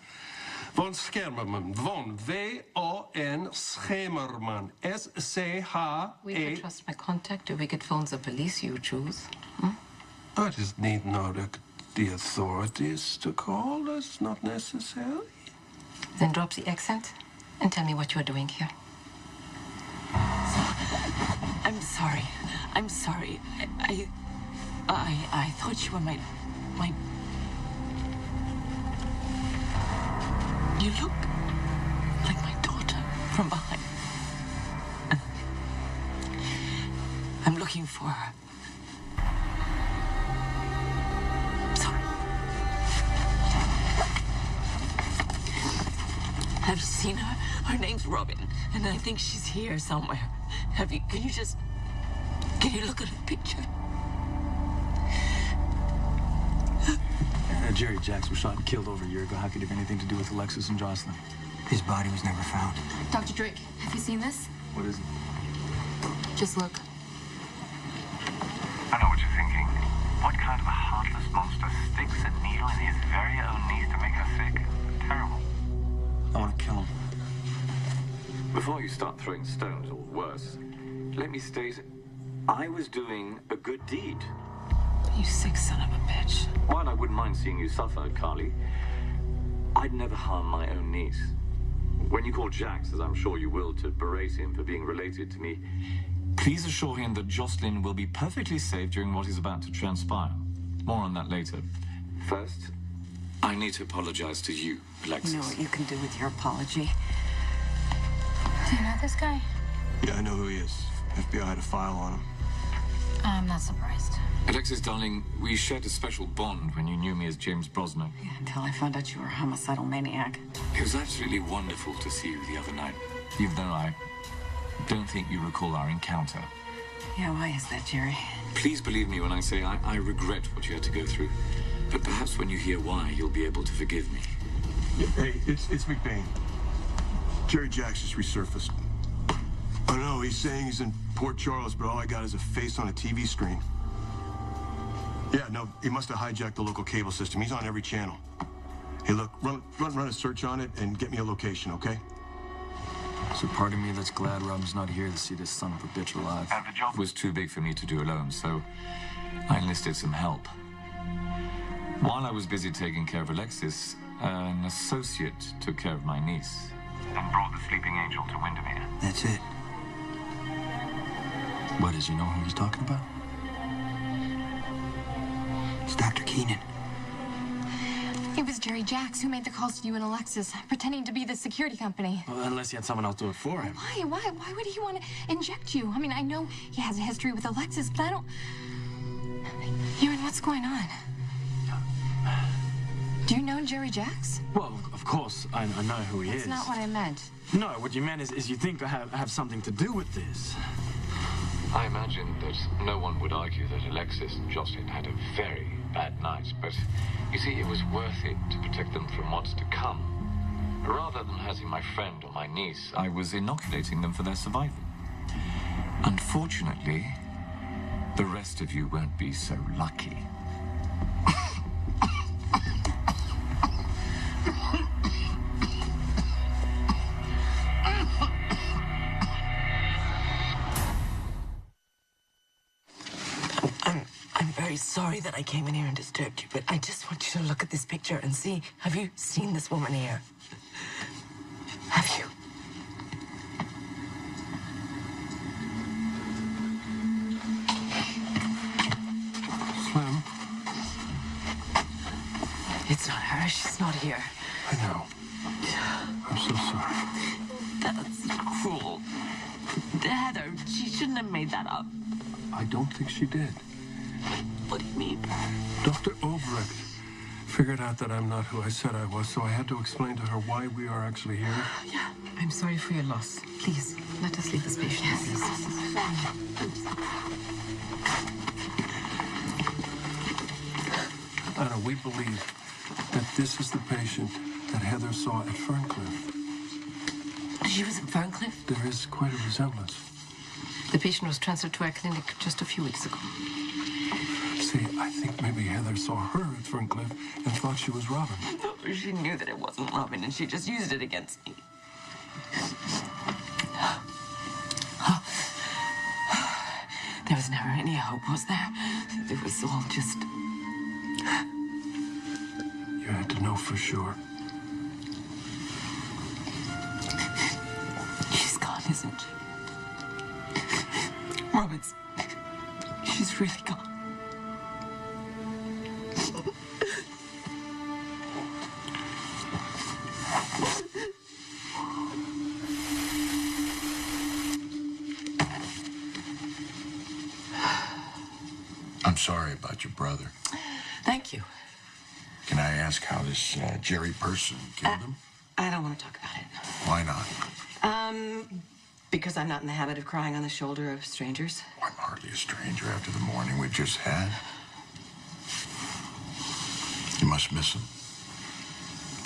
Von Schermerman. Von. V-O-N. Schermerman. S-C-H-A... We can trust my contact, or we could phone the police, you choose. But it need not the authorities to call. That's not necessary. Then drop the accent and tell me what you're doing here. I'm sorry. I'm sorry. I thought you were my... You look like my daughter from behind. I'm looking for her. Sorry. Have you seen her? Her name's Robin, and I think she's here somewhere. Have you... Can you look at her picture? Jerry Jacks was shot and killed over a year ago. How could it have anything to do with Alexis and Jocelyn? His body was never found. Dr. Drake, have you seen this? What is it? Just look. I know what you're thinking. What kind of a heartless monster sticks a needle in his very own niece to make her sick? Terrible. I want to kill him. Before you start throwing stones, or worse, let me state, I was doing a good deed. You sick son of a bitch. While I wouldn't mind seeing you suffer, Carly, I'd never harm my own niece. When you call Jax, as I'm sure you will, to berate him for being related to me, please assure him that Jocelyn will be perfectly safe during what is about to transpire. More on that later. First, I need to apologize to you, Alexis. You know what you can do with your apology? Do you know this guy? Yeah, I know who he is. FBI had a file on him. I'm not surprised. Alexis, darling, we shared a special bond when you knew me as James Brosnan. Yeah, until I found out you were a homicidal maniac. It was absolutely wonderful to see you the other night, even though I don't think you recall our encounter. Yeah, why is that, Jerry? Please believe me when I say I regret what you had to go through. But perhaps when you hear why, you'll be able to forgive me. Hey, it's McBain. Jerry Jacks just resurfaced. I know, he's saying he's in Port Charles, but all I got is a face on a TV screen. Yeah, no, he must have hijacked the local cable system. He's on every channel. Hey, look, run a search on it and get me a location, okay? So part of me that's glad Robin's not here to see this son of a bitch alive. The job was too big for me to do alone, so I enlisted some help. While I was busy taking care of Alexis, an associate took care of my niece. And brought the sleeping angel to Windermere. That's it. What, does he know who he's talking about? It's Dr. Keenan. It was Jerry Jacks who made the calls to you and Alexis, pretending to be the security company. Well, unless he had someone else do it for him. Why would he want to inject you? I mean, I know he has a history with Alexis, but I don't... Ewan, what's going on? Do you know Jerry Jacks? Well, of course, I know who he is. That's not what I meant. No, what you meant is you think I have something to do with this. I imagine that no one would argue that Alexis and Jocelyn had a very bad night, but you see, it was worth it to protect them from what's to come. Rather than hurting my friend or my niece, I was inoculating them for their survival. Unfortunately, the rest of you won't be so lucky. I'm very sorry that I came in here and disturbed you, but I just want you to look at this picture and see, have you seen this woman here? Have you? Slim? It's not her. She's not here. I know. I'm so sorry. That's cruel. Heather, she shouldn't have made that up. I don't think she did. What do you mean? Dr. Obrecht figured out that I'm not who I said I was, so I had to explain to her why we are actually here. Yeah, I'm sorry for your loss. Please, let us leave this patient. Yes. Anna, we believe that this is the patient that Heather saw at Ferncliff. She was at Ferncliff? There is quite a resemblance. The patient was transferred to our clinic just a few weeks ago. See, I think maybe Heather saw her at Ferncliff and thought she was Robin. No, she knew that it wasn't Robin, and she just used it against me. There was never any hope, was there? It was all just... You had to know for sure. She's gone, isn't she? Robin's... She's really gone. I'm sorry about your brother. Thank you. Can I ask how this Jerry person killed him? I don't want to talk about it. Why not? Because I'm not in the habit of crying on the shoulder of strangers. I'm hardly a stranger after the morning we just had. You must miss him.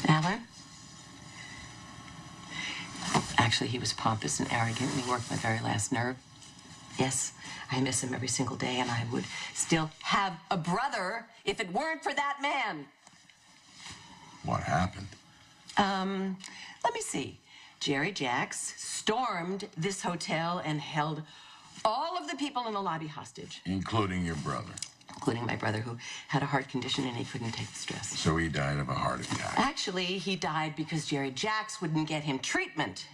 Alan? Actually, he was pompous and arrogant, and he worked my very last nerve. Yes, I miss him every single day, and I would still have a brother if it weren't for that man. What happened? Let me see. Jerry Jacks stormed this hotel and held all of the people in the lobby hostage. Including your brother. Including my brother, who had a heart condition and he couldn't take the stress. So he died of a heart attack. Actually, he died because Jerry Jacks wouldn't get him treatment.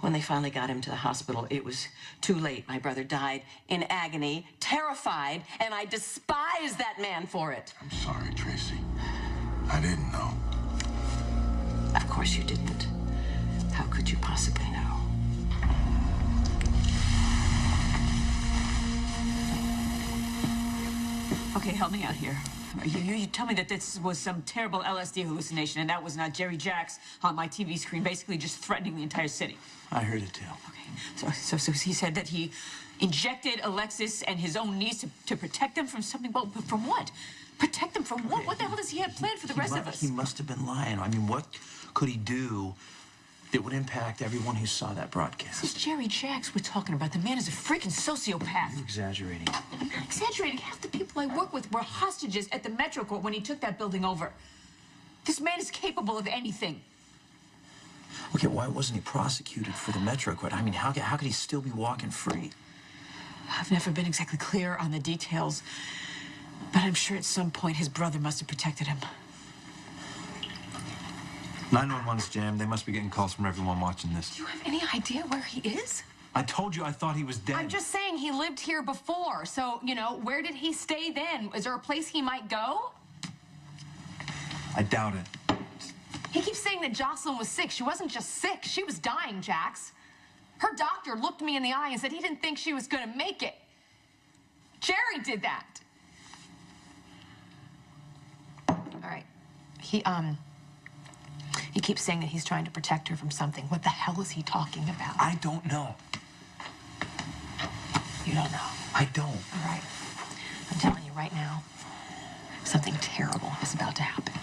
When they finally got him to the hospital, it was too late. My brother died in agony, terrified, and I despise that man for it. I'm sorry, Tracy. I didn't know. Of course you didn't. How could you possibly know? Okay, help me out here. You tell me that this was some terrible LSD hallucination and that was not Jerry Jacks on my TV screen basically just threatening the entire city. I heard it too. Okay, so he said that he injected Alexis and his own niece to protect them from something. Well, from what? Protect them from what? What the hell does he have planned for the rest of us? He must have been lying. I mean, what could he do that would impact everyone who saw that broadcast? This Jerry Jacks we're talking about, the man is a freaking sociopath. You're exaggerating. I'm not exaggerating. Half the people I work with were hostages at the Metro Court when he took that building over. This man is capable of anything. Okay, why wasn't he prosecuted for the Metro Court? I mean, how could he still be walking free? I've never been exactly clear on the details, but I'm sure at some point his brother must have protected him. 911's jammed. They must be getting calls from everyone watching this. Do you have any idea where he is? I told you I thought he was dead. I'm just saying he lived here before, so, you know, where did he stay then? Is there a place he might go? I doubt it. He keeps saying that Jocelyn was sick. She wasn't just sick. She was dying, Jax. Her doctor looked me in the eye and said he didn't think she was going to make it. Jerry did that. All right. He keeps saying that he's trying to protect her from something. What the hell is he talking about? I don't know. You don't know? I don't. All right. I'm telling you right now, something terrible is about to happen.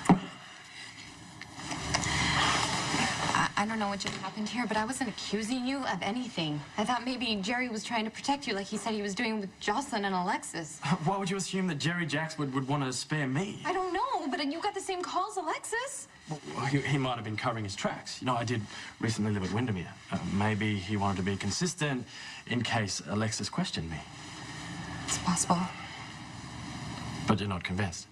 I don't know what just happened here, but I wasn't accusing you of anything. I thought maybe Jerry was trying to protect you like he said he was doing with Jocelyn and Alexis. Why would you assume that Jerry Jacks would want to spare me? I don't know, but you got the same call as Alexis. Well, he might have been covering his tracks. You know, I did recently live at Windermere. Maybe he wanted to be consistent in case Alexis questioned me. It's possible. But you're not convinced?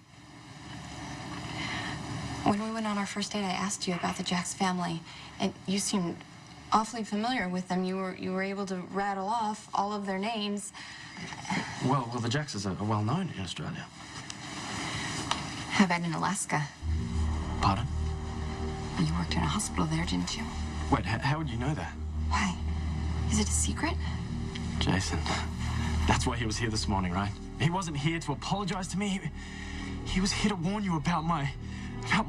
When we went on our first date, I asked you about the Jacks family, and you seemed awfully familiar with them. You were able to rattle off all of their names. Well, the Jackses are well known in Australia. How about in Alaska? Pardon? You worked in a hospital there, didn't you? Wait, how would you know that? Why? Is it a secret? Jason, that's why he was here this morning, right? He wasn't here to apologize to me. He was here to warn you about my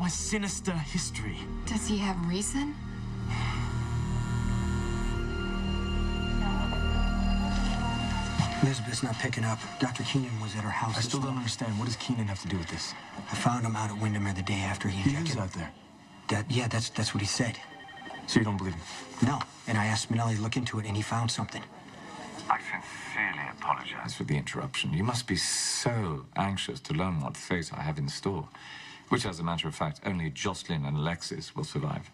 sinister history. Does he have reason? Elizabeth's not picking up. Dr. Keenan was at her house. I still don't understand. What does Keenan have to do with this? I found him out at Windermere the day after he injected. He is out there? Yeah, that's what he said. So you don't believe him? No. And I asked Spinelli to look into it, and he found something. I sincerely apologize for the interruption. You must be so anxious to learn what fate I have in store, which, as a matter of fact, only Jocelyn and Alexis will survive.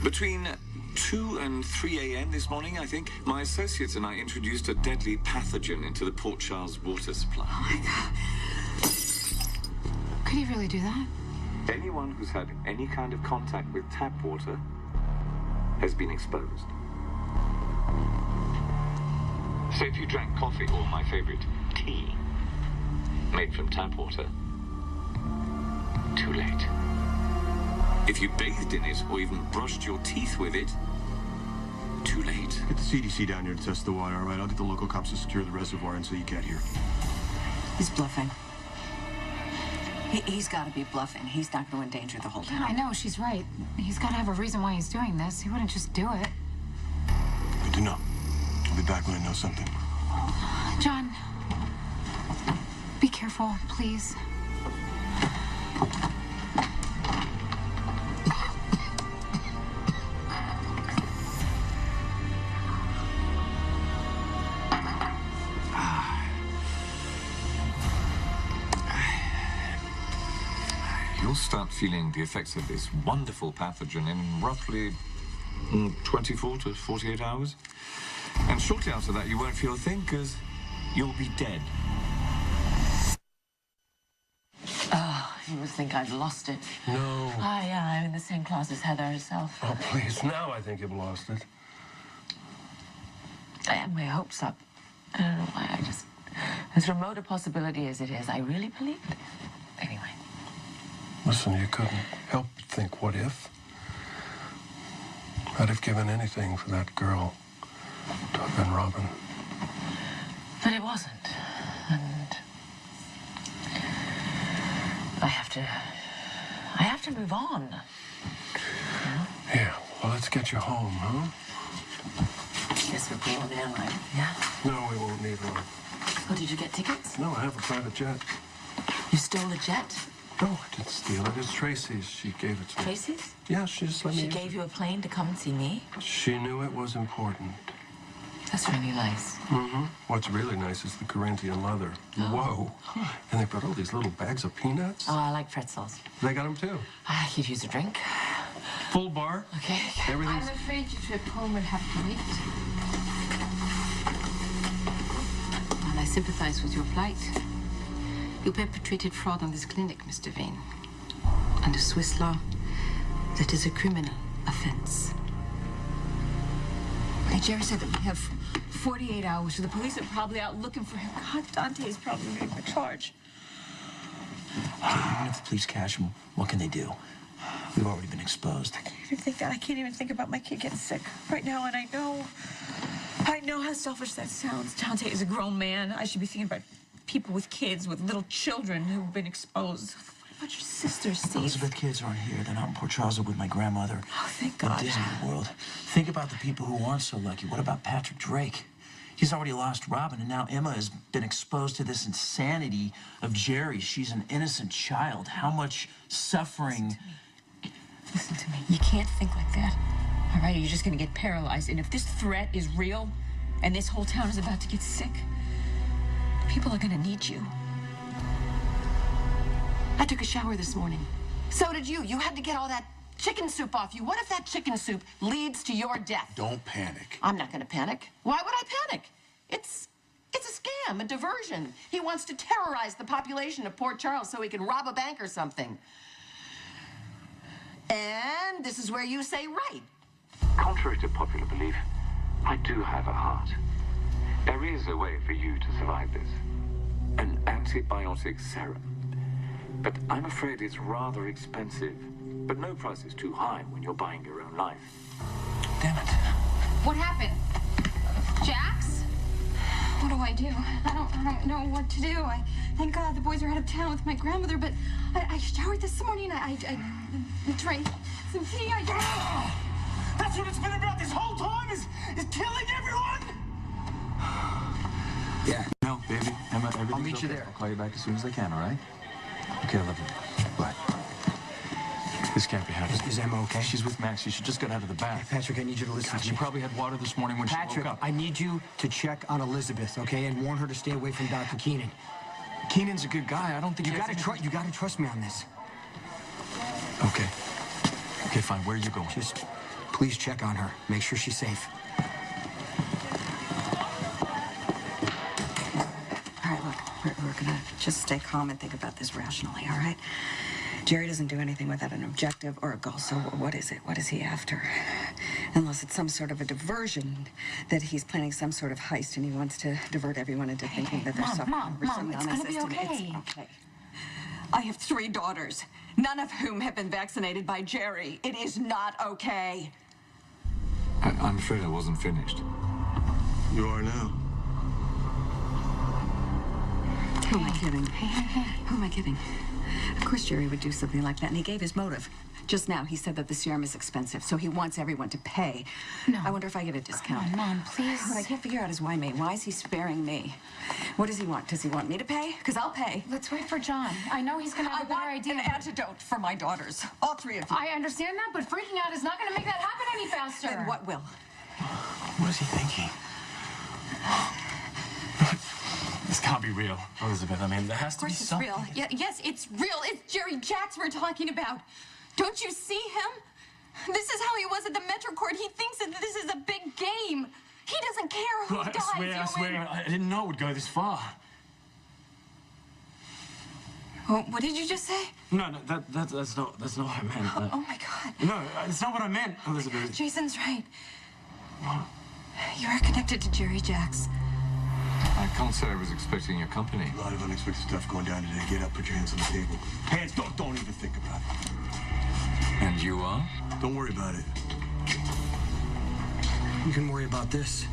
Between 2 and 3 a.m. this morning, I think, my associates and I introduced a deadly pathogen into the Port Charles water supply. Oh, my God. Could he really do that? Anyone who's had any kind of contact with tap water has been exposed. So if you drank coffee or my favorite, tea, made from tap water, too late. If you bathed in it or even brushed your teeth with it, too late. Get the CDC down here to test the water, all right? I'll get the local cops to secure the reservoir until you get here. He's bluffing. He's got to be bluffing. He's not going to endanger the whole town. Yeah, I know, she's right. He's got to have a reason why he's doing this. He wouldn't just do it. Good to know. I'll be back when I know something. John, be careful, please. You'll start feeling the effects of this wonderful pathogen in roughly 24 to 48 hours. And shortly after that, you won't feel a thing because you'll be dead. Oh, you must think I've lost it. No. Ah, yeah, I'm in the same class as Heather herself. Oh, please, now I think you've lost it. I had my hopes up. I don't know why, I just... As remote a possibility as it is, I really believed it. Anyway. Listen, you couldn't help but think, what if? I'd have given anything for that girl to have been Robin. But it wasn't. And have to move on. Yeah, well, let's get you home, huh? Guess we're going in, right? Yeah? No, we won't need one. Oh, did you get tickets? No, I have a private jet. You stole a jet? No, I didn't steal it. It's Tracy's. She gave it to me. Tracy's? Yeah, she just let me She use gave you a plane to come and see me? it. She knew it was important. That's really nice. Mm-hmm. What's really nice is the Corinthian leather. Whoa. And they brought all these little bags of peanuts. Oh, I like pretzels. They got them, too. I could use a drink. Full bar. Okay. Everything's... I'm afraid your trip home will have to wait. And I sympathize with your plight. You perpetrated fraud on this clinic, Mr. Vane. Under Swiss law, that is a criminal offense. Hey, Jerry said that we have 48 hours, so the police are probably out looking for him. God, Dante is probably ready for charge. Even if the police catch him, what can they do? We've already been exposed. I can't even think that. I can't even think about my kid getting sick right now, and I know how selfish that sounds. Dante is a grown man. I should be thinking about people with kids, with little children who've been exposed. What about your sister, Steve? Elizabeth kids aren't here. They're not in Port Charles with my grandmother. Oh, thank God. In Disney World. Think about the people who aren't so lucky. What about Patrick Drake? He's already lost Robin, and now Emma has been exposed to this insanity of Jerry. She's an innocent child. How much suffering... Listen to me. You can't think like that. All right, or you're just going to get paralyzed. And if this threat is real, and this whole town is about to get sick, people are going to need you. I took a shower this morning. So did you. You had to get all that chicken soup off you. What if that chicken soup leads to your death? Don't panic. I'm not going to panic. Why would I panic? It's a scam, a diversion. He wants to terrorize the population of Port Charles so he can rob a bank or something. And this is where you say right. Contrary to popular belief, I do have a heart. There is a way for you to survive this. An antibiotic serum. But I'm afraid it's rather expensive. But no price is too high when you're buying your own life. Damn it. What happened? Jax? What do I do? I don't know what to do. Thank God the boys are out of town with my grandmother, but I showered this morning. I drank some tea. That's what it's been about this whole time, is killing everyone! Yeah. No, baby. Emma, everything's I'll meet you okay. there. I'll call you back as soon as I can, all right? Okay, I love you. Bye. This can't be happening. Is Emma okay? She's with Max. She just got out of the bath. Hey, Patrick, I need you to listen to She me. probably had water this morning when she Patrick, woke up. I need you to check on Elizabeth, okay, and warn her to stay away from Dr. Keenan. Keenan's a good guy. I don't think you gotta trust me on this. Okay. Okay, fine. Where are you going? Just please check on her. Make sure she's safe. All right, look, we're gonna just stay calm and think about this rationally, all right? Jerry doesn't do anything without an objective or a goal, so what is it? What is he after? Unless it's some sort of a diversion, that he's planning some sort of heist and he wants to divert everyone into thinking that there's something Mom, it's gonna be okay. It's okay. I have 3 daughters, none of whom have been vaccinated by Jerry. It is not okay. I'm afraid I wasn't finished. You are now. Who am I kidding? Who am I kidding? Of course Jerry would do something like that, and he gave his motive. Just now, he said that the serum is expensive, so he wants everyone to pay. No. I wonder if I get a discount. Come on, Mom, please. What I can't figure out is why me? Why is he sparing me? What does he want? Does he want me to pay? Because I'll pay. Let's wait for John. I know he's gonna have a better idea. An antidote for my daughters. All 3 of you. I understand that, but freaking out is not gonna make that happen any faster. Then what will? What is he thinking? This can't be real, Elizabeth. I mean, there has to be Of course something. it's real. Yeah, yes, it's real. It's Jerry Jacks we're talking about. Don't you see him? This is how he was at the Metro Court. He thinks that this is a big game. He doesn't care who Look, dies. I swear, I didn't know it would go this far. What did you just say? No, that's not what I meant. Oh my God. No, it's not what I meant, Elizabeth. Jason's right. You are connected to Jerry Jacks. I can't say I was expecting your company. A lot of unexpected stuff going down today. Get up, put your hands on the table. Hands, don't even think about it. And you are? Don't worry about it. You can worry about this.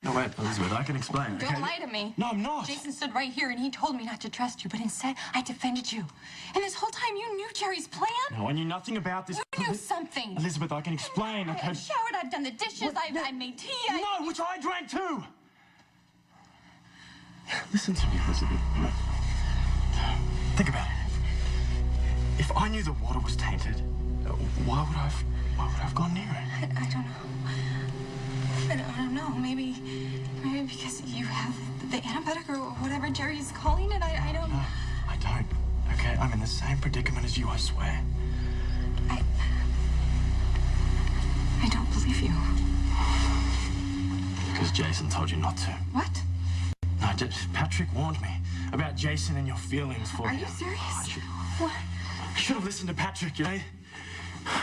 No, wait. Elizabeth, I can explain, okay? Don't lie to me. No, I'm not. Jason stood right here and he told me not to trust you, but instead I defended you. And this whole time you knew Jerry's plan? No, I knew nothing about this. You knew something. Elizabeth, I can explain, okay? I've showered, I've done the dishes, I made tea. No, which I drank too. Listen to me, Elizabeth. Think about it. If I knew the water was tainted, why would I have gone near it? I don't know. I don't know. Maybe because you have the antibiotic or whatever Jerry's calling it. I don't. No, I don't. Okay, I'm in the same predicament as you, I swear. I don't believe you. Because Jason told you not to. What? No, Patrick warned me about Jason and your feelings for him. Are you serious? What? I should have listened to Patrick, you know?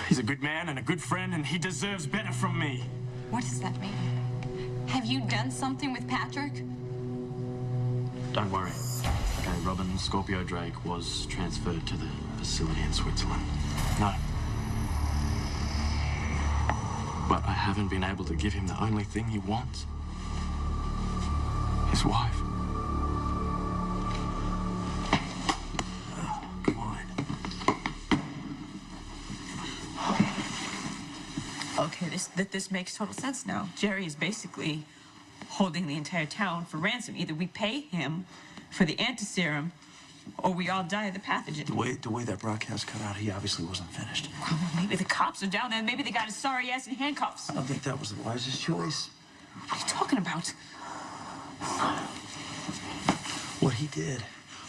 He's a good man and a good friend, and he deserves better from me. What does that mean? Have you done something with Patrick? Don't worry. Okay, Robin Scorpio Drake was transferred to the facility in Switzerland. No. But I haven't been able to give him the only thing he wants. His wife. Come on. Okay, this makes total sense now. Jerry is basically holding the entire town for ransom. Either we pay him for the antiserum, or we all die of the pathogen. The way that broadcast cut out, he obviously wasn't finished. Well, maybe the cops are down there. Maybe they got his sorry ass in handcuffs. I don't think that was the wisest choice. What are you talking about? What he did,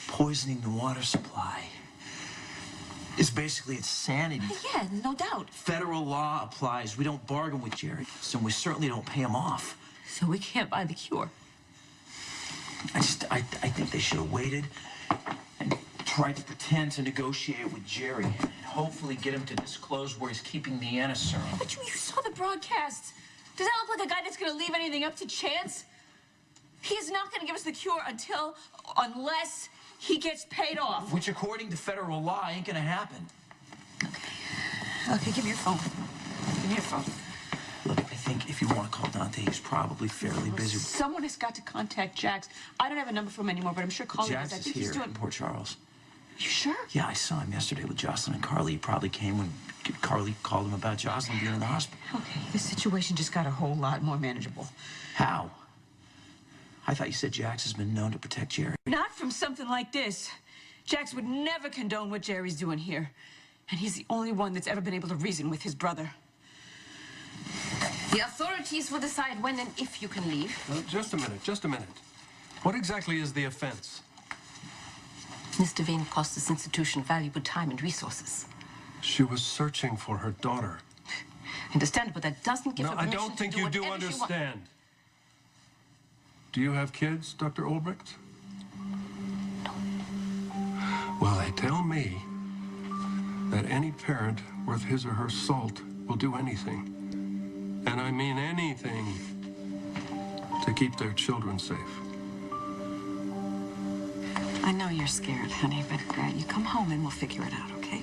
poisoning the water supply, is basically insanity. Yeah, no doubt. Federal law applies. We don't bargain with Jerry, so we certainly don't pay him off. So we can't buy the cure. I think they should have waited and tried to pretend to negotiate with Jerry and hopefully get him to disclose where he's keeping the antiserum. But you saw the broadcast. Does that look like a guy that's going to leave anything up to chance? He's not going to give us the cure unless he gets paid off. Which, according to federal law, ain't going to happen. Okay, give me your phone. Give me your phone. Look, I think if you want to call Dante, he's probably fairly busy. Someone has got to contact Jax. I don't have a number for him anymore, but I'm sure Carly does. Jax is here in Port Charles. You sure? Yeah, I saw him yesterday with Jocelyn and Carly. He probably came when Carly called him about Jocelyn being in the hospital. Okay, this situation just got a whole lot more manageable. How? I thought you said Jax has been known to protect Jerry. Not from something like this. Jax would never condone what Jerry's doing here. And he's the only one that's ever been able to reason with his brother. The authorities will decide when and if you can leave. Just a minute. What exactly is the offense? Miss Devane cost this institution valuable time and resources. She was searching for her daughter. I understand, but that doesn't give her No, I permission don't think to do you do whatever she wants. understand. Do you have kids, Dr. Ulbricht? No. Well, they tell me that any parent worth his or her salt will do anything, and I mean anything, to keep their children safe. I know you're scared, honey, but you come home and we'll figure it out, okay?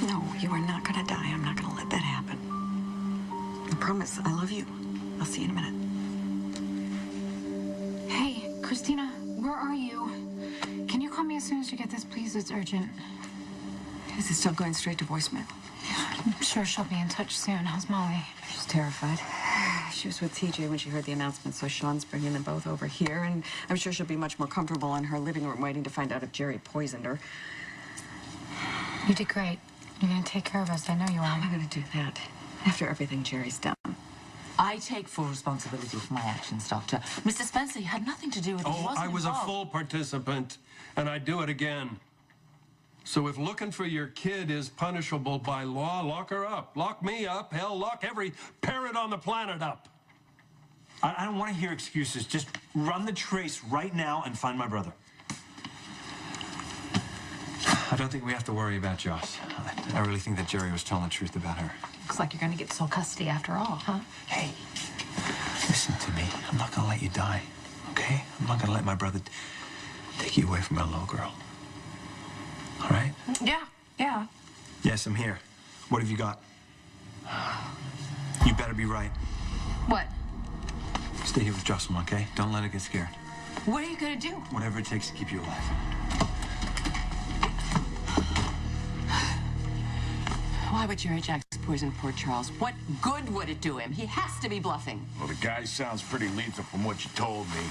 No, you are not gonna die. I'm not gonna let that happen. I promise. I love you. I'll see you in a minute. Hey, Christina, where are you? Can you call me as soon as you get this, please? It's urgent. Is it still going straight to voicemail? I'm sure she'll be in touch soon. How's Molly? She's terrified. She was with TJ when she heard the announcement, so Sean's bringing them both over here, and I'm sure she'll be much more comfortable in her living room waiting to find out if Jerry poisoned her. You did great. You're gonna take care of us. I know you are. How am I gonna do that after everything Jerry's done? I take full responsibility for my actions, Doctor. Mr. Spencer had nothing to do with it. He Oh, wasn't I was a involved. full participant, and I'd do it again. So if looking for your kid is punishable by law, lock her up. Lock me up. Hell, lock every parent on the planet up. I don't want to hear excuses. Just run the trace right now and find my brother. I don't think we have to worry about Joss. I really think that Jerry was telling the truth about her. Looks like you're gonna get sole custody after all, huh? Hey, listen to me. I'm not gonna let you die, okay? I'm not gonna let my brother take you away from a little girl. All right? Yeah. Yes, I'm here. What have you got? You better be right. What? Stay here with Jocelyn, okay? Don't let her get scared. What are you gonna do? Whatever it takes to keep you alive. Why would Jerry Jacks poison poor Charles? What good would it do him? He has to be bluffing. Well, the guy sounds pretty lethal from what you told me.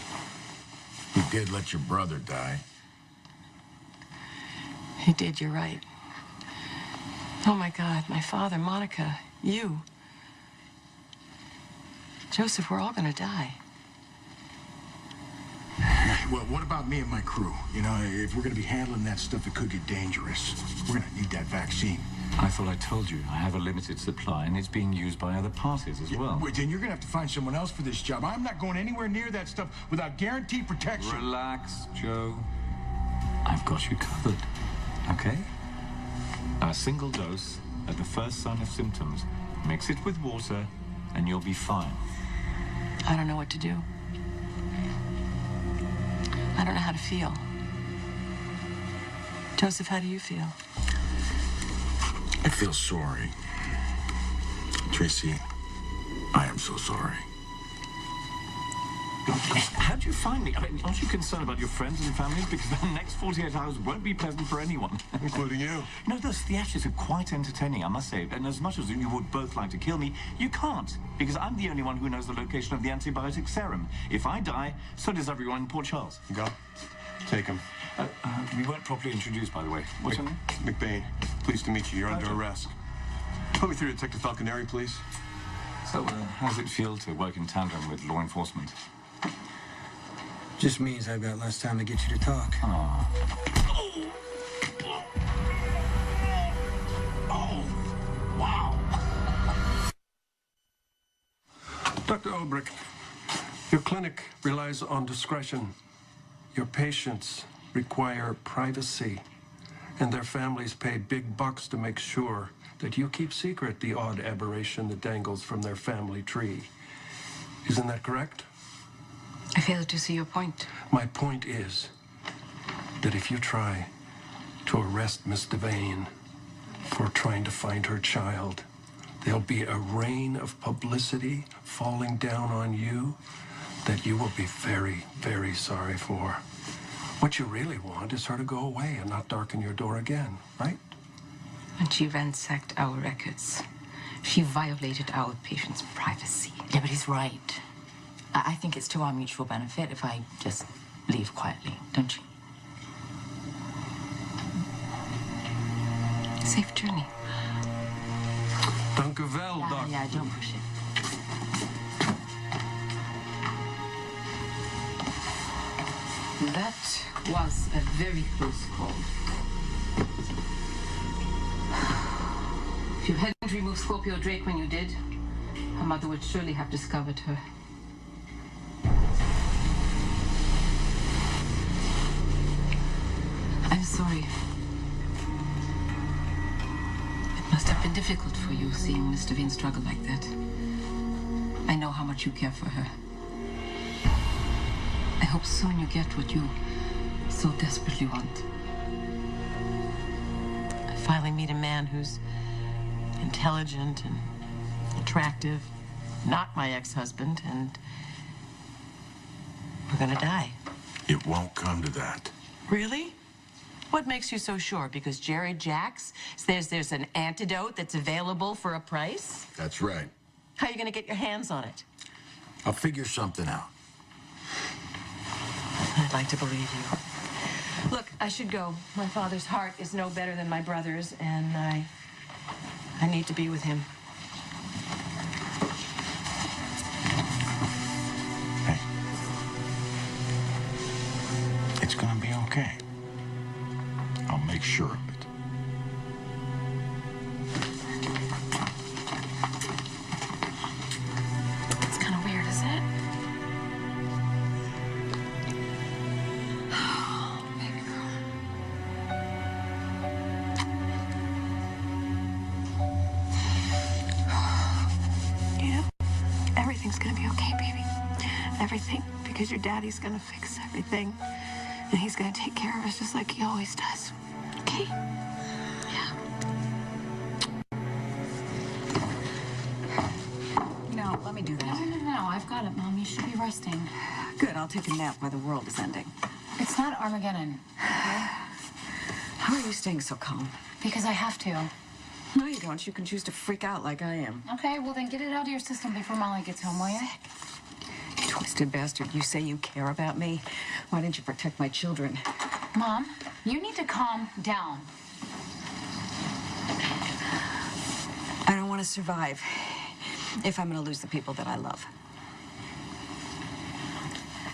He did let your brother die. He did, you're right. Oh, my God, my father, Monica, you. Joseph, we're all gonna die. Well, what about me and my crew? You know, if we're gonna be handling that stuff, it could get dangerous. We're gonna need that vaccine. I thought I told you. I have a limited supply, and it's being used by other parties as well. Wait, then you're gonna have to find someone else for this job. I'm not going anywhere near that stuff without guaranteed protection. Relax, Joe. I've got you covered, okay? A single dose at the first sign of symptoms. Mix it with water, and you'll be fine. I don't know what to do. I don't know how to feel. Joseph, how do you feel? I feel sorry. Tracy, I am so sorry. How'd you find me? I mean, aren't you concerned about your friends and families? Because the next 48 hours won't be pleasant for anyone. Including you. No, those theatrics are quite entertaining, I must say. And as much as you would both like to kill me, you can't. Because I'm the only one who knows the location of the antibiotic serum. If I die, so does everyone in Port Charles. You go. Take him. We weren't properly introduced, by the way. What's your name? McBain. Pleased to meet you. You're under arrest. Put me through to Detective Falconeri, please. So, how does it feel to work in tandem with law enforcement? Just means I've got less time to get you to talk. Oh, wow. Dr. Obrick, your clinic relies on discretion. Your patients require privacy, and their families pay big bucks to make sure that you keep secret the odd aberration that dangles from their family tree. Isn't that correct? I fail to see your point. My point is that if you try to arrest Miss Devane for trying to find her child, there'll be a rain of publicity falling down on you that you will be very, very sorry for. What you really want is her to go away and not darken your door again, right? And she ransacked our records. She violated our patient's privacy. Yeah, but he's right. I think it's to our mutual benefit if I just leave quietly, don't you? Safe journey. Dank u wel, Doc. Yeah, don't push it. That was a very close call. If you hadn't removed Scorpio Drake when you did, her mother would surely have discovered her. I'm sorry. It must have been difficult for you seeing Miss Devane struggle like that. I know how much you care for her. I hope soon you get what you so desperately want. I finally meet a man who's intelligent and attractive, not my ex-husband, and we're gonna die. It won't come to that. Really? What makes you so sure? Because Jerry Jacks says there's an antidote that's available for a price? That's right. How are you gonna get your hands on it? I'll figure something out. I'd like to believe you. Look, I should go. My father's heart is no better than my brother's, and I need to be with him. Hey. It's gonna be okay. I'll make sure of it. It's kind of weird, isn't it? Baby girl. Yeah, everything's gonna be okay, baby. Everything, because your daddy's gonna fix everything. And he's gonna take care of us just like he always does. Okay? Yeah. No. Let me do that. No, I've got it, Mom. You should be resting. Good, I'll take a nap while the world is ending. It's not Armageddon. How are you staying so calm? Because I have to. No, you don't. You can choose to freak out like I am. Okay, well then get it out of your system before Molly gets home, will you? You twisted bastard. You say you care about me. Why didn't you protect my children? Mom, you need to calm down. I don't want to survive if I'm going to lose the people that I love.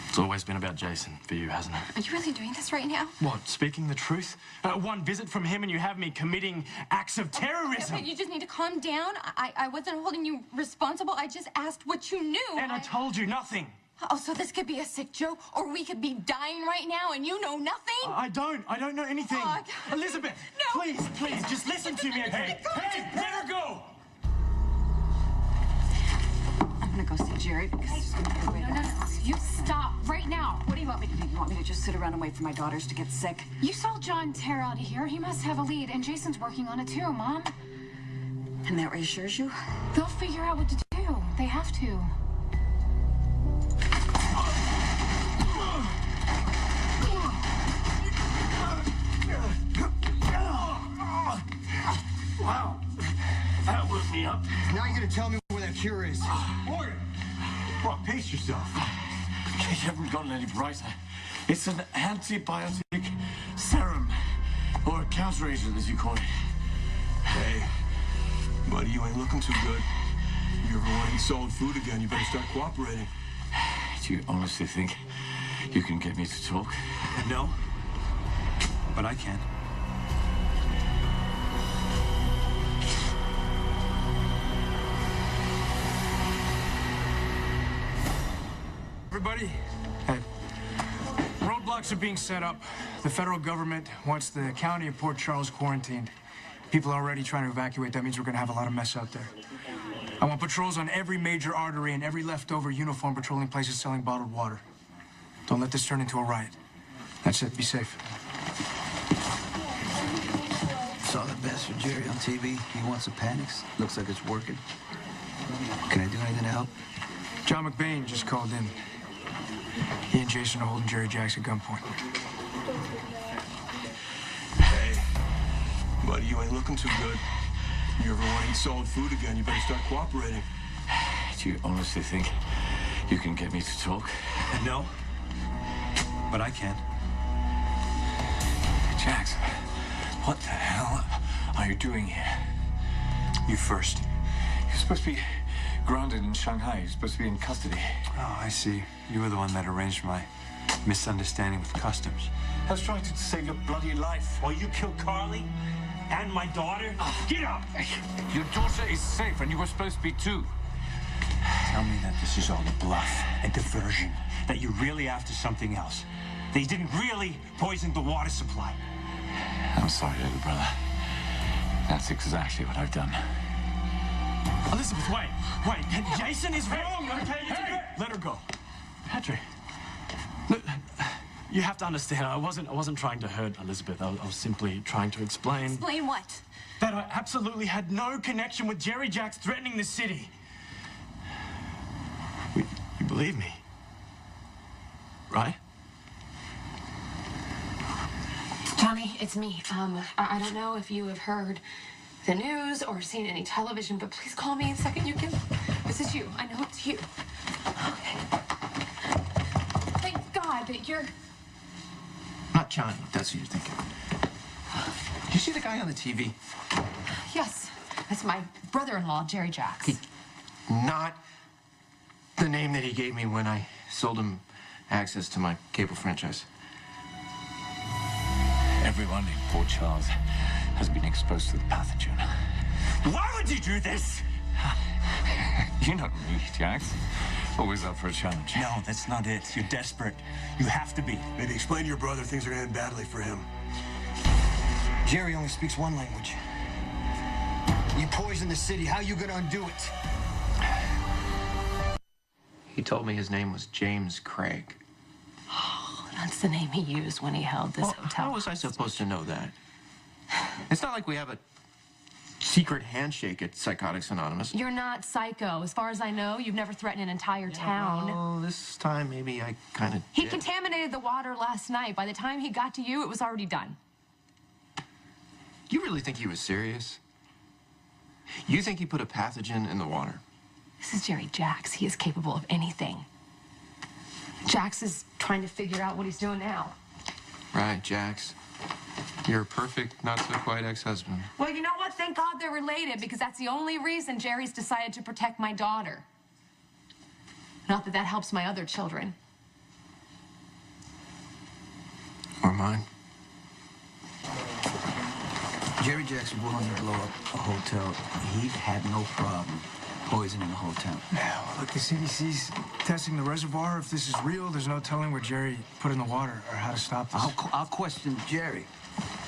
It's always been about Jason for you, hasn't it? Are you really doing this right now? What, speaking the truth? One visit from him and you have me committing acts of terrorism. Okay, you just need to calm down. I wasn't holding you responsible. I just asked what you knew. And I told you nothing. Oh, so this could be a sick joke, or we could be dying right now and you know nothing? I don't know anything. Oh, Elizabeth, no. please, just listen to me, okay? Hey, let her go! I'm going to go see Jerry because he's going to be way No. You stop right now. What do you want me to do? You want me to just sit around and wait for my daughters to get sick? You saw John tear out of here. He must have a lead, and Jason's working on it too, Mom. And that reassures you? They'll figure out what to do. They have to. Wow. That woke me up. Now you're gonna tell me where that cure is. Morgan! Bro, pace yourself. You haven't gotten any brighter. It's an antibiotic serum, or a counteragent, as you call it. Hey, buddy, you ain't looking too good. You ever want to eat solid food again, you better start cooperating. Do you honestly think you can get me to talk? No, but I can. Everybody, hey. Roadblocks are being set up. The federal government wants the county of Port Charles quarantined. People are already trying to evacuate. That means we're gonna have a lot of mess out there. I want patrols on every major artery and every leftover uniform patrolling places selling bottled water. Don't let this turn into a riot. That's it. Be safe. Saw that bastard Jerry on TV. He wants a panics. Looks like it's working. Can I do anything to help? John McBain just called in. He and Jason are holding Jerry Jacks at gunpoint. Hey, buddy, you ain't looking too good. You ever want to eat solid food again, you better start cooperating. Do you honestly think you can get me to talk? No, but I can. Jax, what the hell are you doing here? You first. You're supposed to be grounded in Shanghai. You're supposed to be in custody. Oh, I see. You were the one that arranged my misunderstanding with customs. I was trying to save your bloody life while you killed Carly and my daughter. Get up! Your daughter is safe, and you were supposed to be too. Tell me that this is all a bluff, a diversion, that you're really after something else. That you didn't really poison the water supply. I'm sorry, little brother. That's exactly what I've done. Elizabeth, wait. Jason is wrong, okay? Hey, let her go. Patrick, look, you have to understand, I wasn't trying to hurt Elizabeth. I was simply trying to explain... Explain what? That I absolutely had no connection with Jerry Jacks threatening the city. You believe me? Right? Johnny, it's me. I don't know if you have heard the news or seen any television, but please call me the second you can. This is you. I know it's you. Okay. Thank God that you're... Not Johnny, that's who you're thinking. You see the guy on the TV? Yes, that's my brother-in-law, Jerry Jacks. Not the name that he gave me when I sold him access to my cable franchise. Everyone in Port Charles has been exposed to the pathogen. Why would you do this? You're not me, Jax. Always up for a challenge. No, that's not it. You're desperate. You have to be. Maybe explain to your brother things are going to end badly for him. Jerry only speaks one language. You poisoned the city. How are you gonna undo it? He told me his name was James Craig. Oh, that's the name he used when he held this hotel. How was I supposed to know that? It's not like we have a secret handshake at Psychotics Anonymous. You're not psycho. As far as I know, you've never threatened an entire town. Well, this time maybe I kind of He contaminated the water last night. By the time he got to you, it was already done. You really think he was serious? You think he put a pathogen in the water? This is Jerry Jacks. He is capable of anything. Jax is trying to figure out what he's doing now. Right, Jax. You're a perfect, not-so-quite ex-husband. Well, you know what? Thank God they're related, because that's the only reason Jerry's decided to protect my daughter. Not that that helps my other children. Or mine. Jerry Jackson wanted to blow up a hotel. He had no problem poisoning a hotel. Look, the CDC's testing the reservoir. If this is real, there's no telling what Jerry put in the water or how to stop this. I'll question Jerry.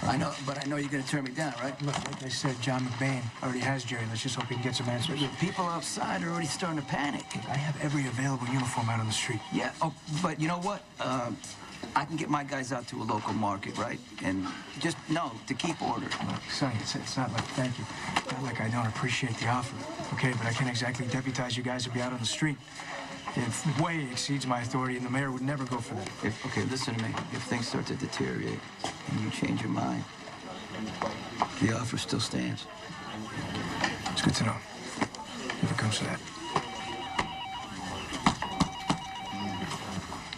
I know, but I know you're going to turn me down, right? Look, like I said, John McBain already has Jerry. Let's just hope he can get some answers. The people outside are already starting to panic. I have every available uniform out on the street. Yeah, but you know what? I can get my guys out to a local market, right? And just, to keep order. Look, Sonny, it's not like, thank you. Not like I don't appreciate the offer, okay? But I can't exactly deputize you guys to be out on the street. It way exceeds my authority, and the mayor would never go for that. Okay, listen to me. If things start to deteriorate and you change your mind, the offer still stands. It's good to know, if it comes to that.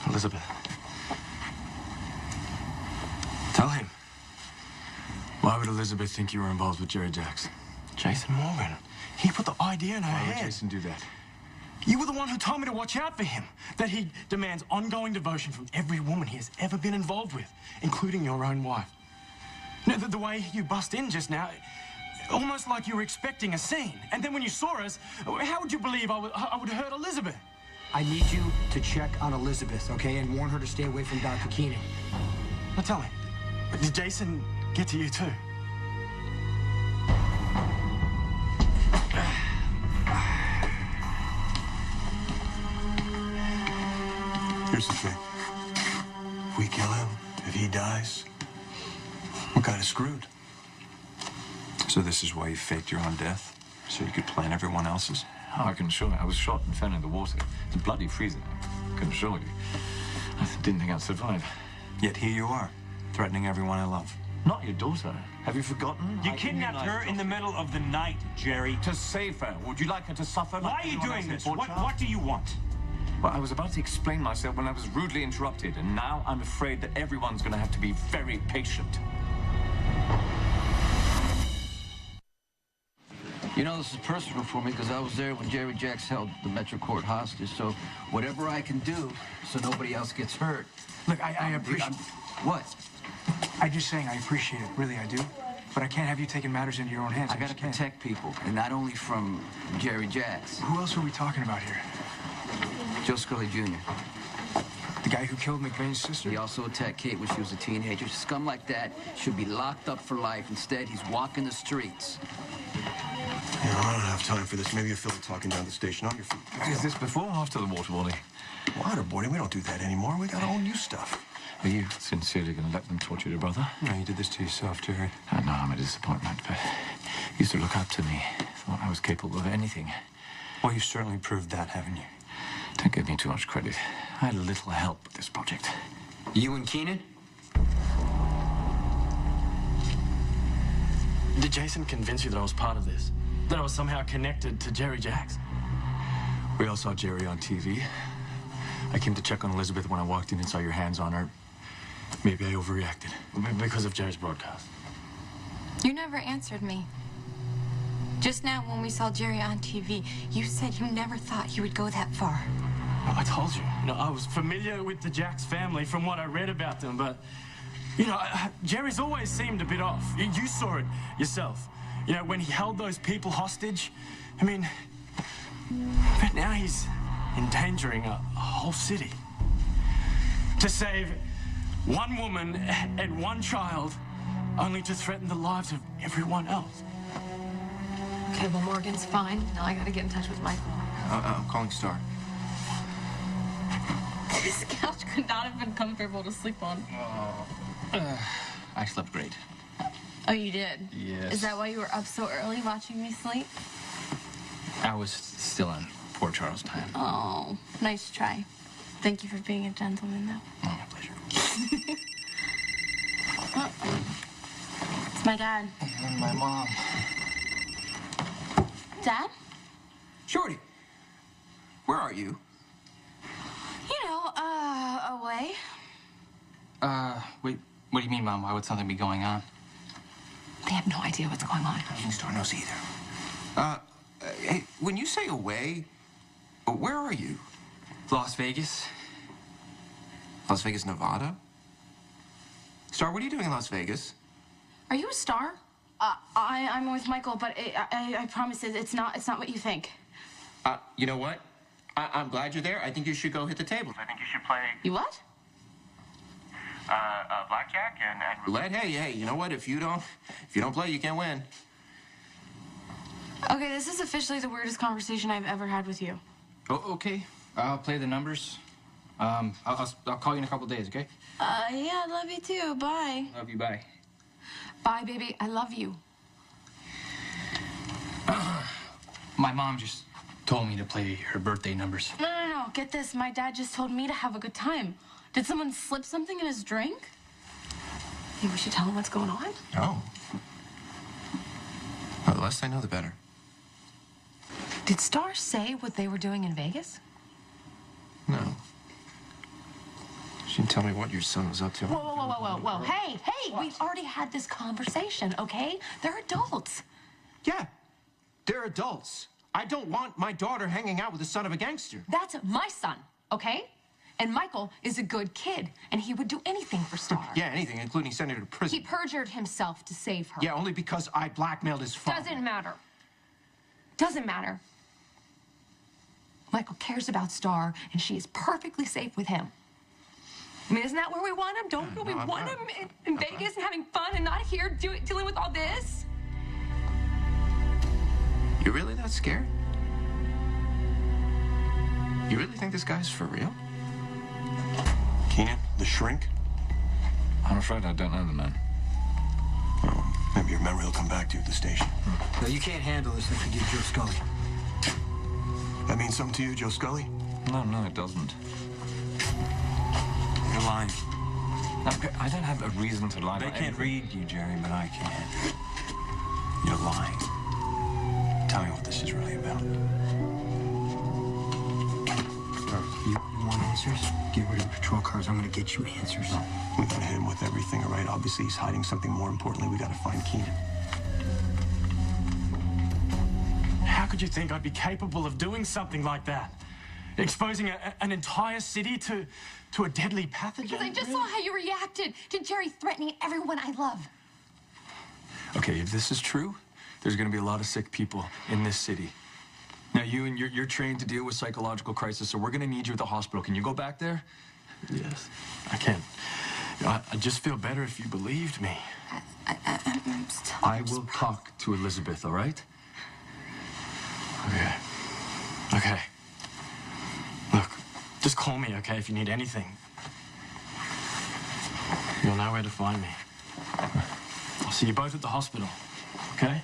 Elizabeth. Tell him. Why would Elizabeth think you were involved with Jerry Jacks? Jason Morgan. He put the idea in her head. Why would Jason do that? You were the one who told me to watch out for him. That he demands ongoing devotion from every woman he has ever been involved with, including your own wife. You know, the way you bust in just now, almost like you were expecting a scene. And then when you saw us, how would you believe I would hurt Elizabeth? I need you to check on Elizabeth, okay? And warn her to stay away from Dr. Keenan. Now tell me, did Jason get to you too? Here's the thing. If we kill him, if he dies, we're kind of screwed. So this is why you faked your own death? So you could plan everyone else's? Oh, I can assure you, I was shot and fell in the water. It's bloody freezing, I can assure you. I didn't think I'd survive. Yet here you are, threatening everyone I love. Not your daughter. Have you forgotten? You kidnapped her in the middle of the night, Jerry. To save her. Would you like her to suffer? Why are you doing this? What do you want? Well, I was about to explain myself when I was rudely interrupted, and now I'm afraid that everyone's going to have to be very patient. You know, this is personal for me because I was there when Jerry Jacks held the Metro Court hostage, so whatever I can do so nobody else gets hurt. Look, I appreciate... What? I'm just saying I appreciate it. Really, I do. But I can't have you taking matters into your own hands. I gotta protect people, and not only from Jerry Jacks. Who else are we talking about here? Joe Scully Jr. The guy who killed McBain's sister? He also attacked Kate when she was a teenager. Scum like that should be locked up for life. Instead, he's walking the streets. You know, I don't have time for this. Maybe you feel like talking down the station on your feet. Is this before or after the waterboarding? Waterboarding? We don't do that anymore. We got all new stuff. Are you sincerely going to let them torture your brother? No, you did this to yourself, Jerry. I know I'm a disappointment, but you used to look up to me. Thought I was capable of anything. Well, you certainly proved that, haven't you? Don't give me too much credit. I had a little help with this project. You and Keenan? Did Jason convince you that I was part of this? That I was somehow connected to Jerry Jacks? We all saw Jerry on TV. I came to check on Elizabeth when I walked in and saw your hands on her. Maybe I overreacted because of Jerry's broadcast. You never answered me. Just now, when we saw Jerry on TV, you said you never thought he would go that far. I told you. I was familiar with the Jacks family from what I read about them, but, Jerry's always seemed a bit off. You saw it yourself. When he held those people hostage. But now he's endangering a whole city. To save one woman and one child, only to threaten the lives of everyone else. Okay, well, Morgan's fine. Now I gotta get in touch with Michael. I'm calling Star. This couch could not have been comfortable to sleep on. I slept great. Oh, you did? Yes. Is that why you were up so early watching me sleep? I was still on Port Charles time. Oh, nice try. Thank you for being a gentleman, though. Oh, my pleasure. It's my dad. And my mom. Dad? Shorty, where are you? You know, away. Wait, what do you mean, Mom? Why would something be going on? They have no idea what's going on. Star knows either. Hey, when you say away, where are you? Las Vegas. Las Vegas, Nevada? Star, what are you doing in Las Vegas? Are you a star? I'm with Michael, but I promise it's not what you think. You know what? I'm glad you're there. I think you should go hit the tables. I think you should play You what? blackjack and roulette. Hey, you know what? If you don't play, you can't win. Okay, this is officially the weirdest conversation I've ever had with you. Oh, okay. I'll play the numbers. I'll call you in a couple days, okay? Yeah, love you too. Bye. Love you, bye. Bye, baby. I love you. My mom just told me to play her birthday numbers. No. Get this. My dad just told me to have a good time. Did someone slip something in his drink? Maybe we should tell him what's going on? Oh. Well, the less I know, the better. Did Star say what they were doing in Vegas? No. She didn't tell me what your son was up to. Whoa. Hey, we've already had this conversation, okay? They're adults. Yeah, they're adults. I don't want my daughter hanging out with the son of a gangster. That's my son, okay? And Michael is a good kid, and he would do anything for Star. Yeah, anything, including sending her to prison. He perjured himself to save her. Yeah, only because I blackmailed his father. Doesn't matter. Doesn't matter. Michael cares about Star, and she is perfectly safe with him. I mean, isn't that where we want him? Don't we want him in Vegas and having fun and not here dealing with all this? You really that scared? You really think this guy's for real? Keenan, the shrink? I'm afraid I don't know the man. Well, maybe your memory will come back to you at the station. No, you can't handle this if you give Joe Scully. That means something to you, Joe Scully? No, it doesn't. You're lying. I don't have a reason to lie. They can't read you, Jerry, but I can. You're lying. Tell me what this is really about. You want answers? Get rid of the patrol cars. I'm gonna get you answers. We gotta hit him with everything, all right? Obviously, he's hiding something more importantly. We gotta find Keenan. How could you think I'd be capable of doing something like that? Exposing an entire city to a deadly pathogen? Because I just saw how you reacted to Jerry threatening everyone I love. Okay, if this is true, there's going to be a lot of sick people in this city. Now, you're trained to deal with psychological crisis, so we're going to need you at the hospital. Can you go back there? Yes, I can. I just feel better if you believed me. I will talk to Elizabeth, all right? Okay. Look, just call me, okay, if you need anything. You'll know where to find me. I'll see you both at the hospital, okay?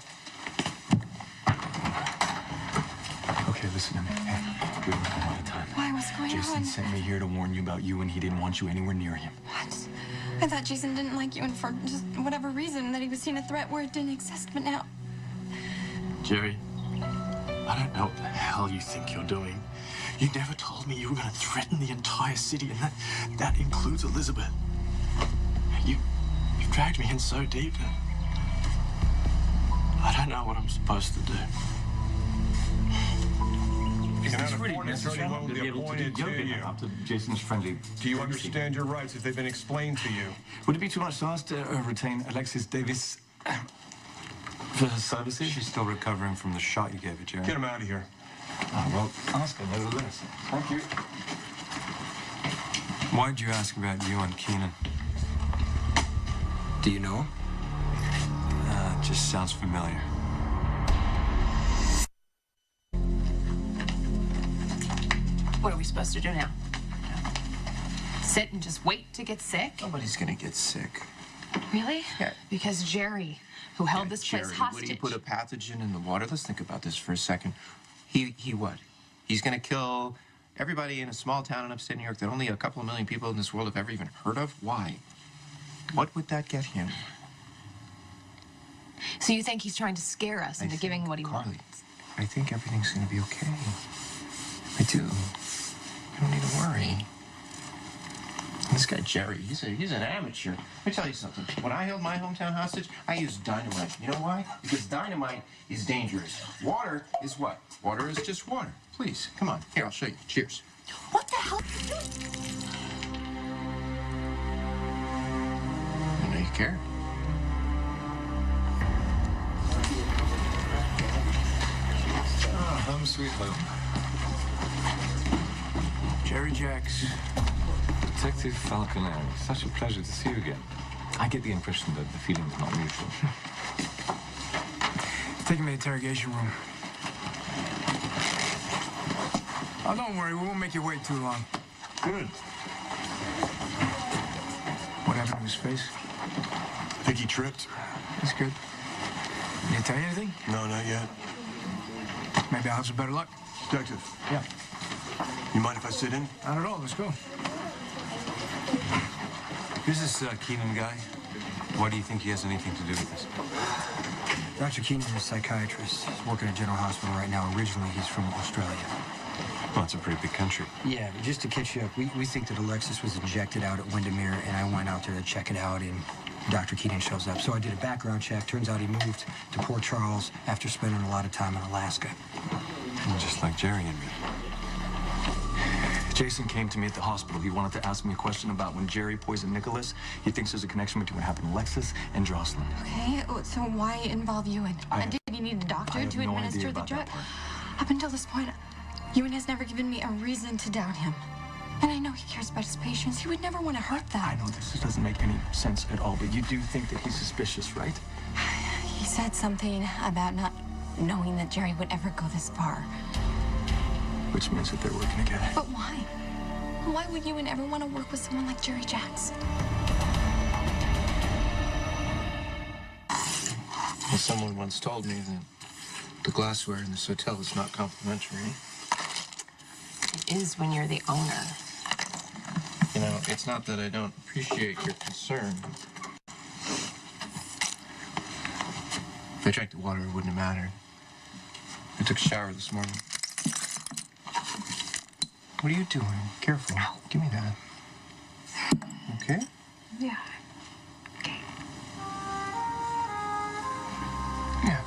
Okay, listen to me. Hey, we don't have a lot of time. Why? What's going on? Jason sent me here to warn you about you, and he didn't want you anywhere near him. What? I thought Jason didn't like you, and for just whatever reason, that he was seeing a threat where it didn't exist, but now... Jerry, I don't know what the hell you think you're doing. You never told me you were going to threaten the entire city, and that includes Elizabeth. You've dragged me in so deep, and I don't know what I'm supposed to do. You can have a court attorney who will be appointed to you. Up to Jason's friendly. Do you understand your rights if they've been explained to you? Would it be too much to ask to retain Alexis Davis for her services? She's still recovering from the shot you gave her, Jerry. Get him out of here. Oh, well, ask her nevertheless. Thank you. Why'd you ask about you and Keenan? Do you know him? It just sounds familiar. What are we supposed to do now? Sit and just wait to get sick? Nobody's gonna get sick. Really? Yeah. Because Jerry, who held this place Jerry, hostage. would he put a pathogen in the water? Let's think about this for a second. He what? He's gonna kill everybody in a small town in upstate New York that only a couple of million people in this world have ever even heard of? Why? What would that get him? So you think he's trying to scare us into giving what he wants? I think everything's gonna be okay. I do. You don't need to worry. This guy, Jerry, he's an amateur. Let me tell you something. When I held my hometown hostage, I used dynamite. You know why? Because dynamite is dangerous. Water is what? Water is just water. Please, come on. Here, I'll show you. Cheers. What the hell? I know you care. Home sweet home. Jerry Jacks. Detective Falconeri, such a pleasure to see you again. I get the impression that the feeling's not mutual. Take him to the interrogation room. Oh, don't worry, we won't make you wait too long. Good. What happened to his face? I think he tripped. That's good. Did he tell you anything? No, not yet. Maybe I'll have some better luck. Detective. Yeah. You mind if I sit in? Not at all. Let's go. Who's this Keenan guy? Why do you think he has anything to do with this? Dr. Keenan is a psychiatrist. He's working at General Hospital right now. Originally, he's from Australia. Well, it's a pretty big country. Yeah, but just to catch you up, we think that Alexis was injected out at Windermere, and I went out there to check it out, and Dr. Keenan shows up. So I did a background check. Turns out he moved to Port Charles after spending a lot of time in Alaska. Just like Jerry and me. Jason came to me at the hospital. He wanted to ask me a question about when Jerry poisoned Nicholas. He thinks there's a connection between what happened to Alexis and Jocelyn. Okay, so why involve Ewan? And did you need a doctor to administer the drug? Up until this point, Ewan has never given me a reason to doubt him. And I know he cares about his patients. He would never want to hurt them. I know this doesn't make any sense at all, but you do think that he's suspicious, right? He said something about not knowing that Jerry would ever go this far. Which means that they're working together. But why? Why would Ewan ever want to work with someone like Jerry Jacks? Well, someone once told me that the glassware in this hotel is not complimentary. It is when you're the owner. You know, it's not that I don't appreciate your concern. If I drank the water, it wouldn't have mattered. I took a shower this morning. What are you doing? Careful. Ow. Give me that. Okay? Yeah. Yeah.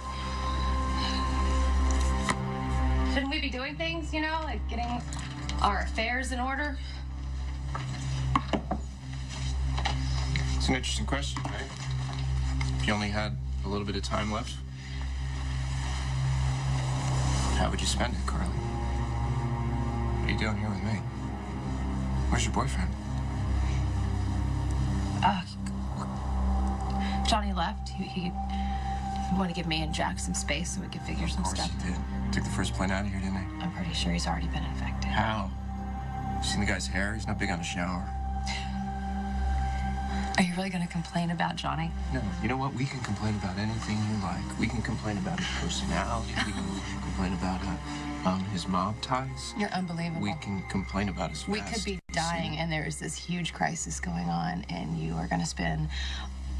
Shouldn't we be doing things, you know, like getting our affairs in order? It's an interesting question, right? If you only had a little bit of time left, how would you spend it, Carly? What are you doing here with me? Where's your boyfriend? Johnny left. He wanted to give me and Jack some space so we could figure some stuff. Of course he did. Took the first plane out of here, didn't he? I'm pretty sure he's already been infected. How? You seen the guy's hair? He's not big on a shower. Are you really going to complain about Johnny? No. You know what? We can complain about anything you like. We can complain about his personality. We can complain about his mob ties. You're unbelievable. We can complain about his We past. could be dying, and there is this huge crisis going on, and you are going to spend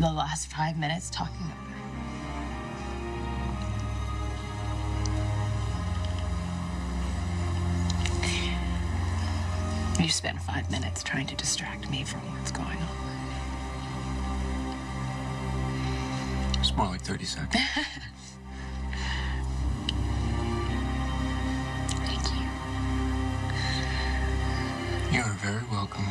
the last 5 minutes talking about it. You spent 5 minutes trying to distract me from what's going on. It's more like 30 seconds. Thank you. You are very welcome.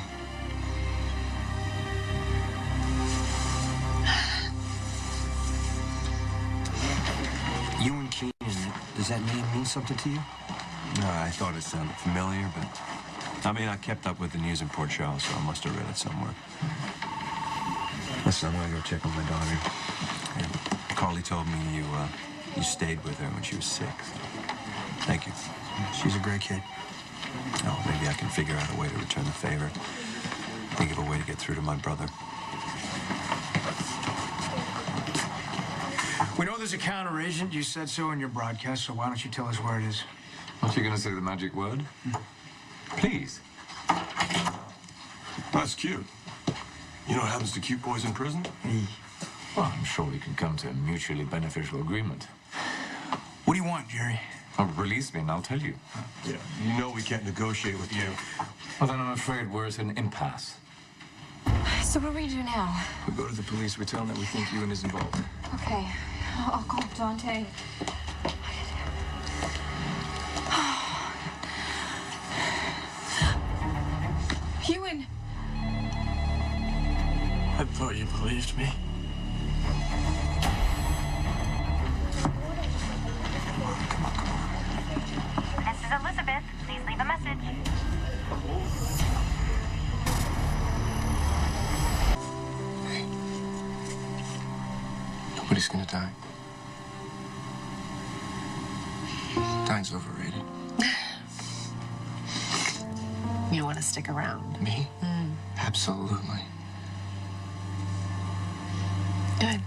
Ewan Keenan, does that name mean something to you? No, I thought it sounded familiar, but... I mean, I kept up with the news in Port Charles, so I must have read it somewhere. Listen, I'm gonna go check on my daughter. And Carly told me you stayed with her when she was sick. Thank you. She's a great kid. Oh, maybe I can figure out a way to return the favor. Think of a way to get through to my brother. We know there's a counter-agent. You said so in your broadcast, so why don't you tell us where it is? Aren't you going to say the magic word? Please. That's cute. You know what happens to cute boys in prison? Well, I'm sure we can come to a mutually beneficial agreement. What do you want, Jerry? Oh, release me and I'll tell you. Yeah, you know we can't negotiate with you. Well, then I'm afraid we're at an impasse. So what do we do now? We go to the police, we tell them that we think Ewan is involved. Okay, I'll call Dante. Ewan! I thought you believed me. This is Elizabeth. Please leave a message. Nobody's gonna die. Dying's overrated. You want to stick around? Me? Absolutely. Good.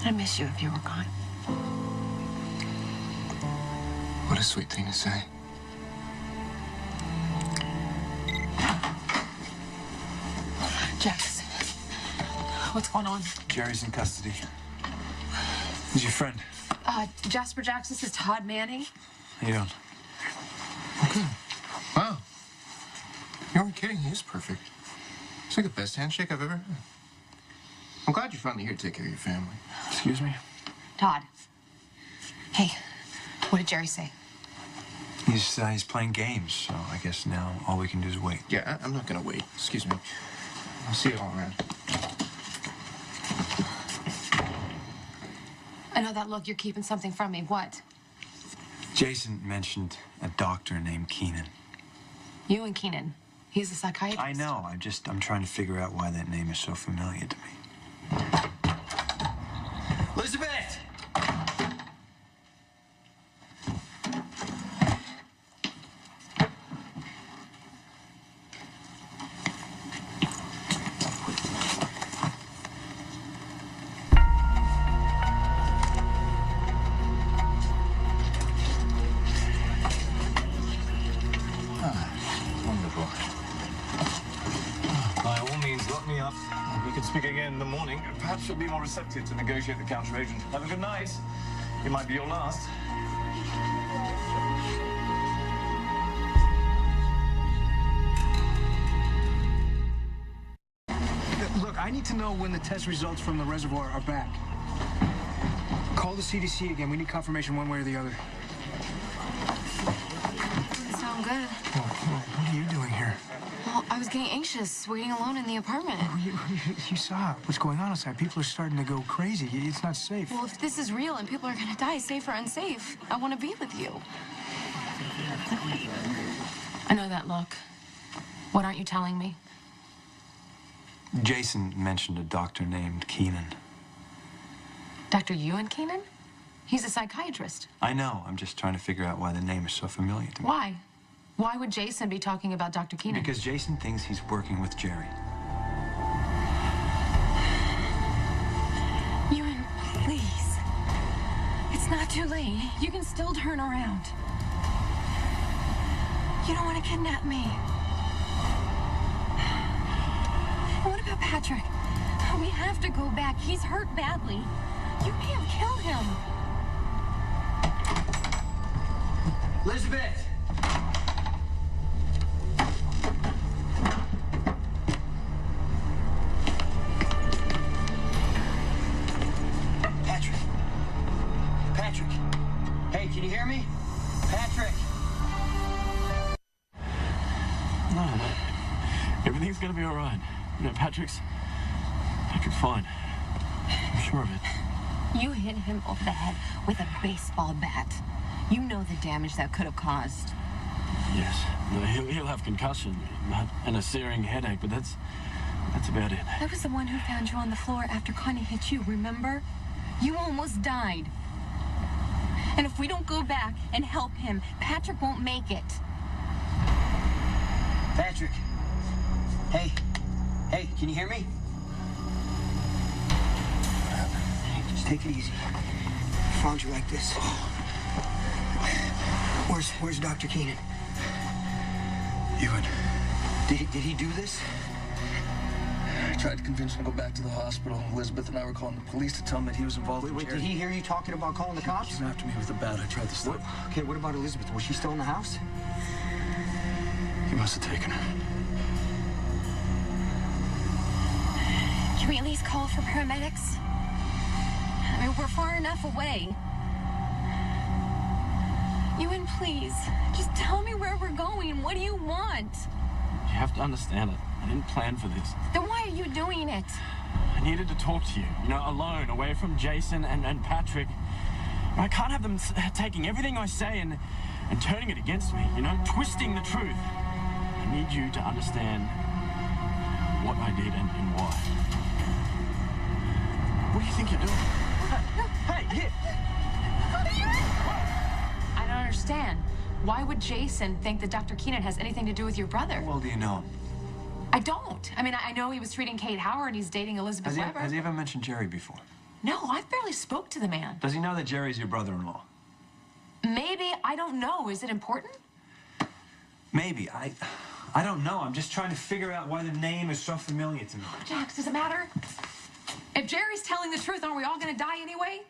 I'd miss you if you were gone. What a sweet thing to say. Jax, what's going on? Jerry's in custody. Who's your friend? Jasper Jax, this is Todd Manning. How you doing? Okay. Wow. You weren't kidding. He is perfect. It's like the best handshake I've ever had. I'm glad you're finally here to take care of your family. Excuse me? Todd. Hey, what did Jerry say? He's playing games, so I guess now all we can do is wait. Yeah, I'm not gonna wait. Excuse me. I'll see you all around. I know that look. You're keeping something from me. What? Jason mentioned a doctor named Keenan. You and Keenan. He's a psychiatrist. I know. I'm trying to figure out why that name is so familiar to me. Elizabeth! Wonderful. By all means, lock me up. We can speak again in the morning. Perhaps you'll be more receptive to negotiate the counter-agent. Have a good night. It might be your last. Look, I need to know when the test results from the reservoir are back. Call the CDC again. We need confirmation one way or the other. Doesn't sound good. What are you doing here? Well, I was getting anxious, waiting alone in the apartment. You saw what's going on outside. People are starting to go crazy. It's not safe. Well, if this is real and people are gonna die, safe or unsafe, I want to be with you. I know that look. What aren't you telling me? Jason mentioned a doctor named Keenan. Dr. Ewan Keenan? He's a psychiatrist. I know. I'm just trying to figure out why the name is so familiar to me. Why? Why would Jason be talking about Dr. Keenan? Because Jason thinks he's working with Jerry. Ewan, please. It's not too late. You can still turn around. You don't want to kidnap me. What about Patrick? We have to go back. He's hurt badly. You can't kill him. Elizabeth! Patrick. Patrick. Hey, can you hear me? Patrick. No. Everything's gonna be all right. You know, Patrick's fine. I'm sure of it. You hit him over the head with a baseball bat. You know the damage that could have caused. Yes. No, he'll have concussion and a searing headache, but that's about it. I was the one who found you on the floor after Connie hit you, remember? You almost died. And if we don't go back and help him, Patrick won't make it. Patrick. Hey. Hey, can you hear me? Hey, Just take it easy. I found you like this. Where's Dr. Keenan? Ewan. Did he do this? I tried to convince him to go back to the hospital. Elizabeth and I were calling the police to tell him that he was involved in Wait, Jerry. did he hear you talking about calling the cops? He came after me with a bat. I tried to stop. Okay, what about Elizabeth? Was she still in the house? He must have taken her. Can we at least call for paramedics? I mean, we're far enough away. Ewan, please, just tell me where we're going. What do you want? You have to understand it. I didn't plan for this. Then why are you doing it? I needed to talk to you, alone, away from Jason and Patrick. I can't have them taking everything I say and turning it against me, twisting the truth. I need you to understand what I did and why. What do you think you're doing? Hey, here! I don't understand. Why would Jason think that Dr. Keenan has anything to do with your brother? Well, do you know him? I don't. I mean, I know he was treating Kate Howard and he's dating Elizabeth Weber. Has he ever mentioned Jerry before? No, I've barely spoke to the man. Does he know that Jerry's your brother-in-law? Maybe. I don't know. Is it important? Maybe. I don't know. I'm just trying to figure out why the name is so familiar to me. Jax, does it matter? If Jerry's telling the truth, aren't we all gonna die anyway?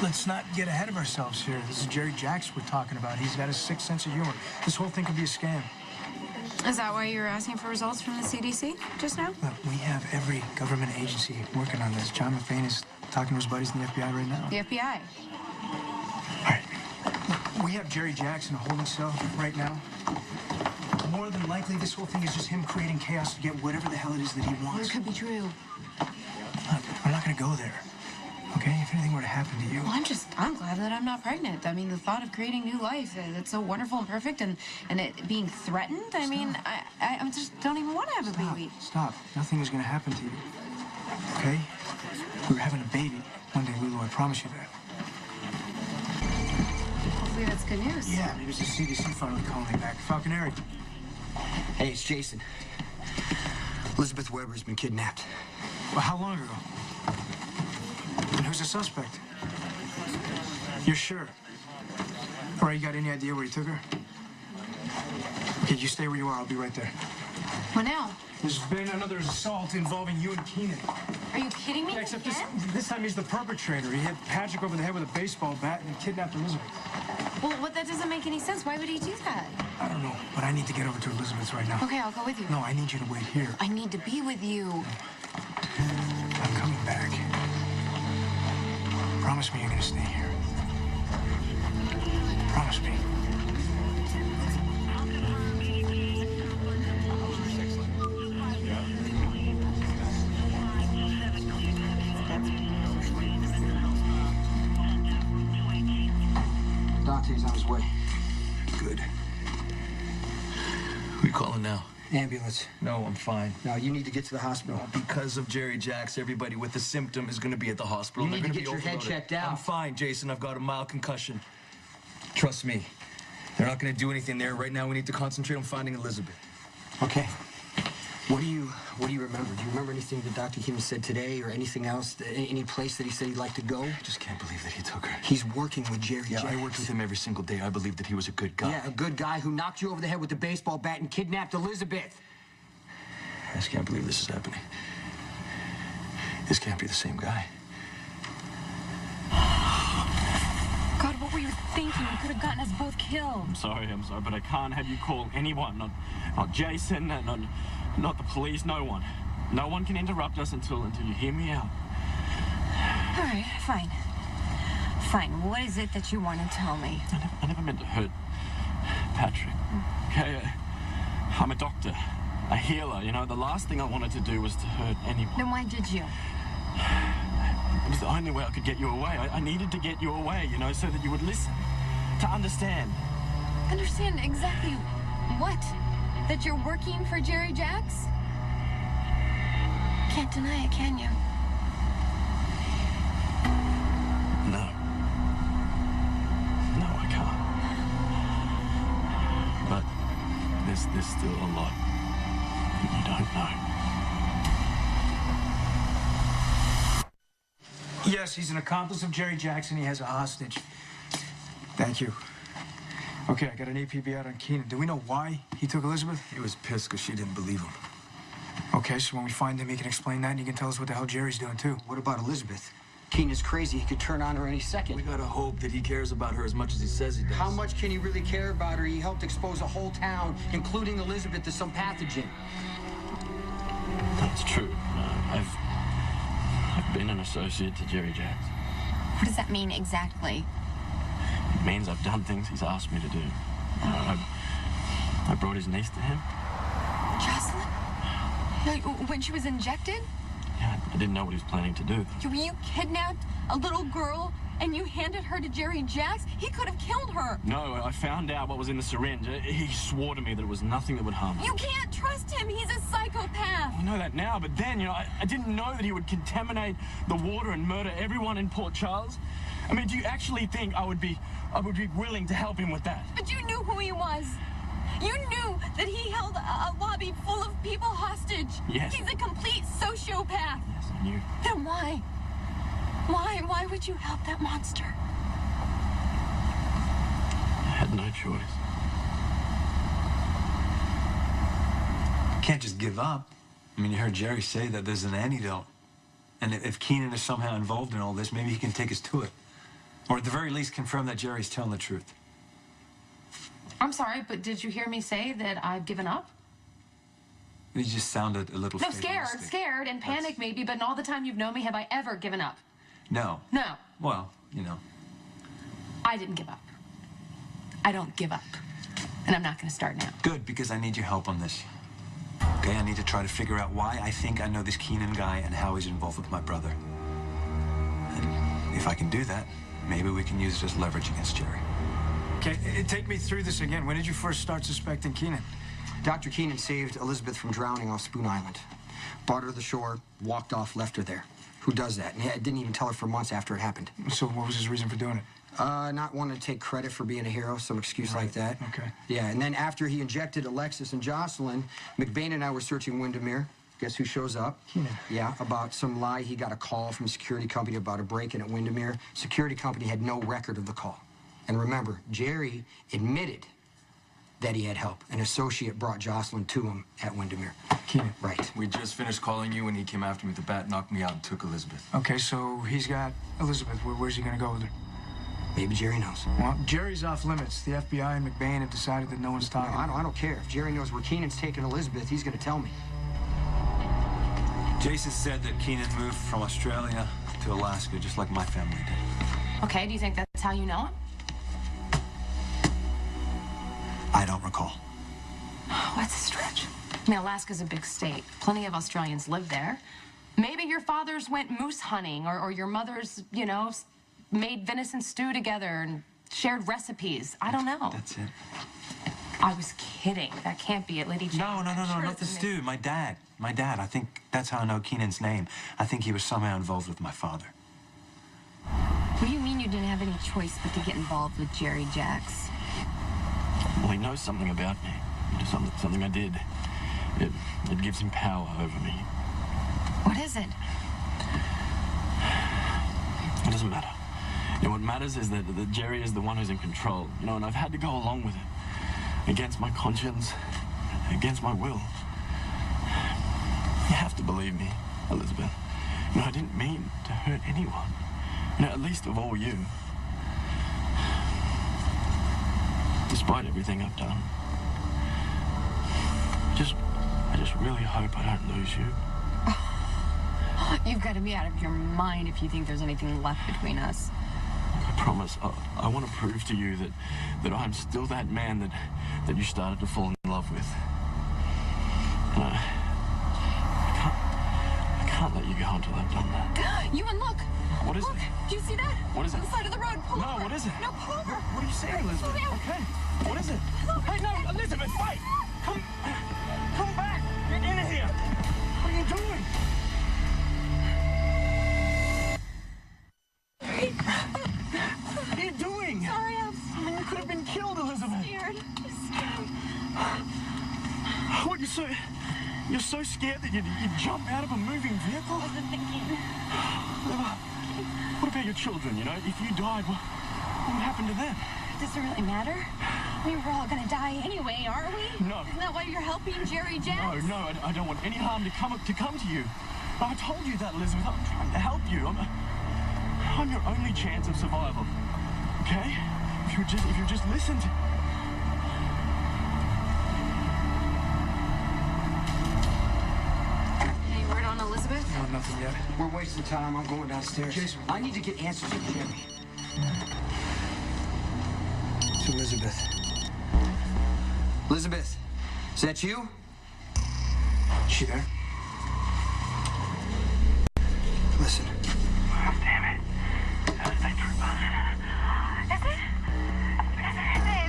Let's not get ahead of ourselves here. This is Jerry Jacks we're talking about. He's got a sick sense of humor. This whole thing could be a scam. Is that why you were asking for results from the CDC just now? Look, we have every government agency working on this. John McBain is talking to his buddies in the FBI right now. The FBI. We have Jerry Jacks in a holding cell right now. More than likely, this whole thing is just him creating chaos to get whatever the hell it is that he wants. It could be true. Look, I'm not gonna go there. Okay? If anything were to happen to you. Well, I'm glad that I'm not pregnant. I mean, the thought of creating new life, it's so wonderful and perfect, and it being threatened, I mean, I just don't even want to have a baby. Stop. Nothing is gonna happen to you. Okay? We were having a baby one day, Lulu. I promise you that. Hopefully that's good news. Yeah, maybe it's the CDC finally calling me back. Falconeri. Hey, it's Jason. Elizabeth Weber's been kidnapped. Well, how long ago? And who's the suspect? You're sure? All right, you got any idea where he took her? Okay, you stay where you are. I'll be right there. What now? There's been another assault involving you and Keenan. Are you kidding me? Yeah, except this time he's the perpetrator. He hit Patrick over the head with a baseball bat and kidnapped Elizabeth. Well, that doesn't make any sense. Why would he do that? I don't know, but I need to get over to Elizabeth's right now. Okay, I'll go with you. No, I need you to wait here. I need to be with you. I'm coming back. Promise me you're gonna stay here. Promise me. Dante's on his way. Good. Who you calling now? Ambulance. No, I'm fine. No, you need to get to the hospital. Because of Jerry Jacks, everybody with the symptom is going to be at the hospital. You need They're to gonna get be your head overloaded. checked out. I'm fine, Jason. I've got a mild concussion. Trust me. They're not going to do anything there. Right now, we need to concentrate on finding Elizabeth. Okay. What do you remember? Do you remember anything that Dr. Keenan said today or anything else? Any place that he said he'd like to go? I just can't believe that he took her. He's working with Jerry Yeah, Jacks. I worked with him every single day. I believe that he was a good guy. Yeah, a good guy who knocked you over the head with the baseball bat and kidnapped Elizabeth. I just can't believe this is happening. This can't be the same guy. God, what were you thinking? You could have gotten us both killed. I'm sorry, but I can't have you call anyone. Not Jason, not the police, no one. No one can interrupt us until you hear me out. All right, fine. Fine. What is it that you want to tell me? I never meant to hurt Patrick. Okay, I'm a doctor, a healer. The last thing I wanted to do was to hurt anyone. Then why did you? It was the only way I could get you away. I needed to get you away, so that you would listen, to understand. Understand exactly what? That you're working for Jerry Jacks? Can't deny it, can you? No. No, I can't. But there's still a lot that you don't know. Yes, he's an accomplice of Jerry Jackson. He has a hostage. Thank you. Okay, I got an APB out on Keenan. Do we know why he took Elizabeth? He was pissed because she didn't believe him. Okay, so when we find him, he can explain that, and he can tell us what the hell Jerry's doing, too. What about Elizabeth? Keenan's crazy. He could turn on her any second. We gotta hope that he cares about her as much as he says he does. How much can he really care about her? He helped expose a whole town, including Elizabeth, to some pathogen. That's true. I've been an associate to Jerry Jackson. What does that mean exactly? It means I've done things he's asked me to do. I brought his niece to him. Jocelyn? When she was injected? Yeah, I didn't know what he was planning to do. You kidnapped a little girl and you handed her to Jerry Jacks? He could have killed her. No, I found out what was in the syringe. He swore to me that it was nothing that would harm her. You can't trust him. He's a psychopath. I know that now, but then, I didn't know that he would contaminate the water and murder everyone in Port Charles. I mean, do you actually think I would be willing to help him with that? But you knew who he was. You knew that he held a lobby full of people hostage. Yes. He's a complete sociopath. Yes, I knew. Then why? Why would you help that monster? I had no choice. Can't just give up. I mean, you heard Jerry say that there's an antidote. And if Keenan is somehow involved in all this, maybe he can take us to it. Or at the very least, confirm that Jerry's telling the truth. I'm sorry, but did you hear me say that I've given up? You just sounded a little No, fatalistic. scared and panicked maybe, but in all the time you've known me, have I ever given up? No. No. Well, I didn't give up. I don't give up. And I'm not going to start now. Good, because I need your help on this. Okay, I need to try to figure out why I think I know this Keenan guy and how he's involved with my brother. And if I can do that, maybe we can use it as leverage against Jerry. Okay, take me through this again. When did you first start suspecting Keenan? Dr. Keenan saved Elizabeth from drowning off Spoon Island. Brought her to the shore, walked off, left her there. Who does that? And he didn't even tell her for months after it happened. So what was his reason for doing it? Not wanting to take credit for being a hero, some excuse like that. Okay. Yeah, and then after he injected Alexis and Jocelyn, McBain and I were searching Windermere. Guess who shows up? Keenan. Yeah, about some lie. He got a call from a security company about a break-in at Windermere. Security company had no record of the call. And remember, Jerry admitted that he had help. An associate brought Jocelyn to him at Windermere. Keenan. Right. We just finished calling you when he came after me with the bat, knocked me out, and took Elizabeth. Okay, so he's got Elizabeth. Where's he gonna go with her? Maybe Jerry knows. Well, Jerry's off limits. The FBI and McBain have decided that no one's talking. No, I don't care. If Jerry knows where Keenan's taking Elizabeth, he's gonna tell me. Jason said that Keenan moved from Australia to Alaska, just like my family did. Okay, do you think that's how you know him? I don't recall. Oh, that's a stretch. I mean, Alaska's a big state. Plenty of Australians live there. Maybe your fathers went moose hunting, or your mothers, made venison stew together and shared recipes. I don't know. That's it. I was kidding. That can't be it, Lady Jane. No, not the stew. My dad. I think that's how I know Keenan's name. I think he was somehow involved with my father. What do you mean you didn't have any choice but to get involved with Jerry Jacks? Well, he knows something about me. Something I did. It gives him power over me. What is it? It doesn't matter. What matters is that Jerry is the one who's in control, and I've had to go along with it. Against my conscience, against my will. You have to believe me, Elizabeth. I didn't mean to hurt anyone. At least of all you. Despite everything I've done. I just really hope I don't lose you. You've got to be out of your mind if you think there's anything left between us. I promise, I want to prove to you that I'm still that man that you started to fall in love with. And I can't let you go until I've done that. Ewan, look! What is look. it? Do you see that? What is it? On the side of the road. Pull over. What is it? No, pull over. What are you saying, Elizabeth? Slow down. Okay. What is it? Hey, no, Elizabeth, wait! Come back! Get in here! What are you doing? What are you doing? Sorry, you could have been killed, Elizabeth. Scared. What, you're so scared that you jump out of a moving vehicle? I wasn't thinking. your children, you know? If you died, what would happen to them? Does it really matter? I mean, we're all gonna die anyway, aren't we? No. Isn't that why you're helping Jerry Jax? No, I don't want any harm to come to you. I told you that, Elizabeth. I'm trying to help you. I'm your only chance of survival. Okay? If you just listen to... Hey, word on Elizabeth? No, nothing yet. We're wasting time. I'm going downstairs. Jason. I need to get answers from Jerry. It's Elizabeth. Elizabeth, is that you? Is she there? Listen. Damn it. Is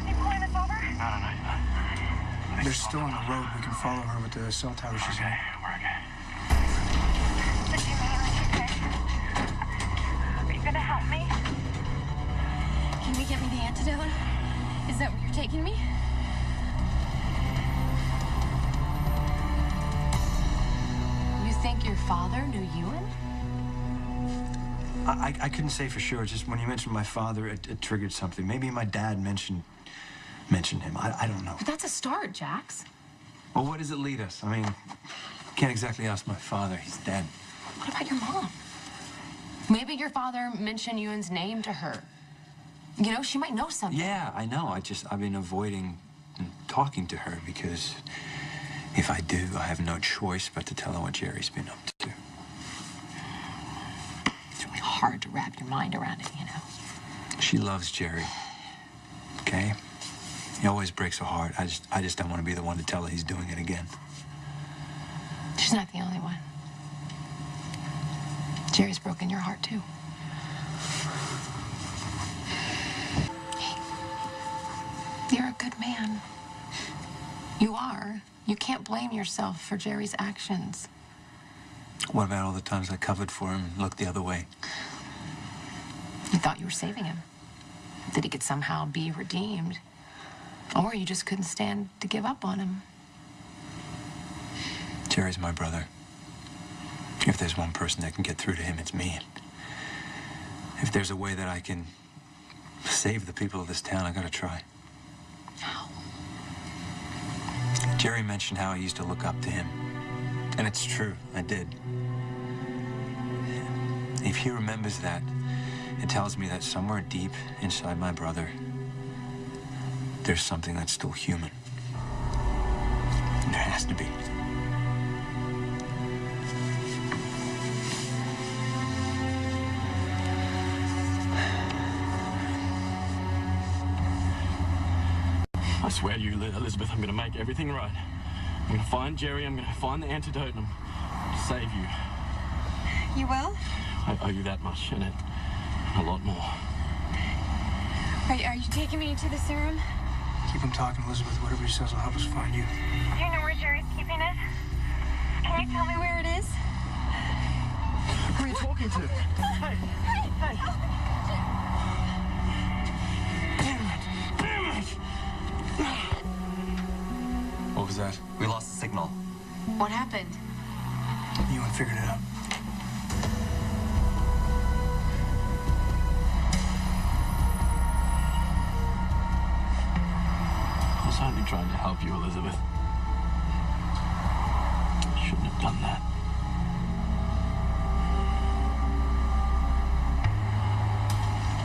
he pulling us over? No. They're still on the road. We can follow her with the cell tower she's in. We're okay. So do you mean okay? Are you gonna help me? Can you get me the antidote? Is that where you're taking me? You think your father knew Ewan? I couldn't say for sure. Just when you mentioned my father, it triggered something. Maybe my dad mentioned him. I don't know. But that's a start, Jax. Well, where does it lead us? I mean, can't exactly ask my father. He's dead. What about your mom? Maybe your father mentioned Ewan's name to her. You know, she might know something. Yeah, I know. I've been avoiding talking to her because if I do, I have no choice but to tell her what Jerry's been up to. It's really hard to wrap your mind around it, you know. She loves Jerry. Okay? He always breaks her heart. I just don't want to be the one to tell her he's doing it again. She's not the only one. Jerry's broken your heart, too. Hey, you're a good man. You are. You can't blame yourself for Jerry's actions. What about all the times I covered for him and looked the other way? You thought you were saving him. That he could somehow be redeemed. Or you just couldn't stand to give up on him. Jerry's my brother. If there's one person that can get through to him, it's me. If there's a way that I can save the people of this town, I gotta try. How? Jerry mentioned how I used to look up to him. And it's true, I did. If he remembers that, it tells me that somewhere deep inside my brother, there's something that's still human. And there has to be. I swear to you, Elizabeth, I'm gonna make everything right. I'm gonna find Jerry, I'm gonna find the antidote, and I'm gonna save you. You will? I owe you that much, and a lot more. Are you taking me to the serum? Keep him talking, Elizabeth. Whatever he says will help us find you. Do you know where Jerry's keeping it? Can you tell me where it is? Who are you talking to? Hey! Hey! Damn it! What was that? We lost the signal. What happened? Ewan figured it out. I was only trying to help you, Elizabeth. I shouldn't have done that.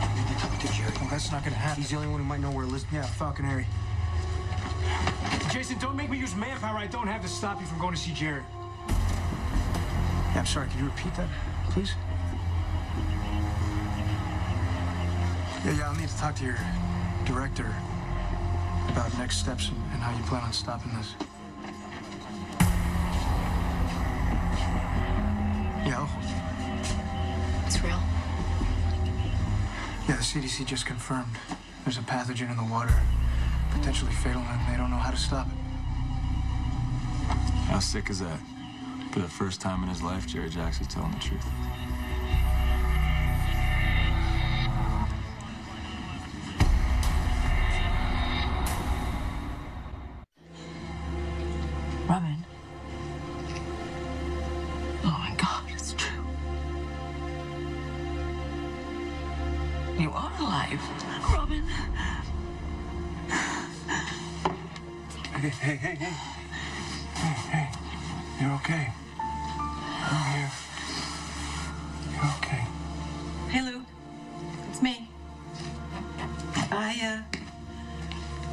I need to talk to Jerry. Well, that's not gonna happen. He's the only one who might know where Elizabeth... Yeah, Falconary. Jason, don't make me use manpower I don't have to stop you from going to see Jerry. Yeah, I'm sorry. Can you repeat that, please? Yeah, I'll need to talk to your director about next steps and how you plan on stopping this. Yeah, I'll hold you. It's real. Yeah, the CDC just confirmed there's a pathogen in the water, potentially fatal, and they don't know how to stop it. How sick is that? For the first time in his life, Jerry Jax is telling the truth. Robin. Oh my God, it's true. Robin. Hey. Hey. You're okay. I'm here. You're okay. Hey, Lou. It's me. I,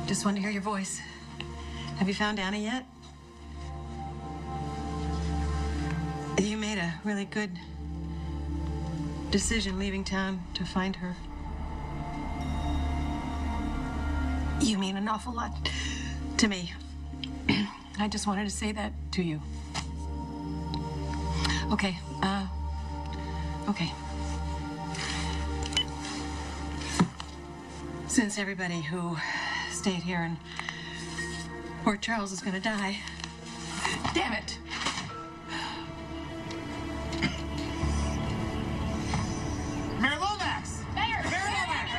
just wanted to hear your voice. Have you found Anna yet? You made a really good decision leaving town to find her. You mean an awful lot to me. I just wanted to say that to you. Okay, okay. Since everybody who stayed here in Port Charles is gonna die, damn it. Mayor Lomax! Mayor Lomax!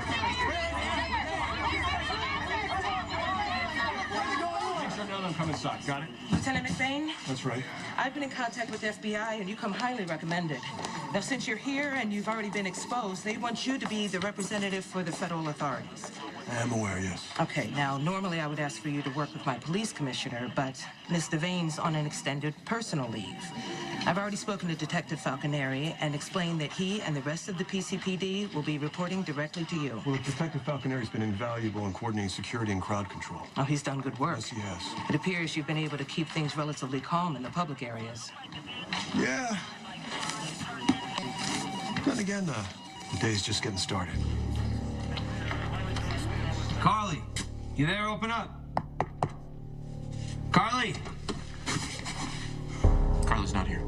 Make sure none of them come inside. Got it? Lieutenant McBain, That's right. I've been in contact with the FBI and you come highly recommended. Now, since you're here and you've already been exposed, they want you to be the representative for the federal authorities. I am aware, yes. Okay, now, normally I would ask for you to work with my police commissioner, but Miss Devane's on an extended personal leave. I've already spoken to Detective Falconeri and explained that he and the rest of the PCPD will be reporting directly to you. Well, Detective Falconeri's been invaluable in coordinating security and crowd control. Oh, he's done good work. Yes, he has. It appears you've been able to keep things relatively calm in the public areas. Yeah. Then again, the day's just getting started. Carly, you there? Open up. Carly! Carly's not here.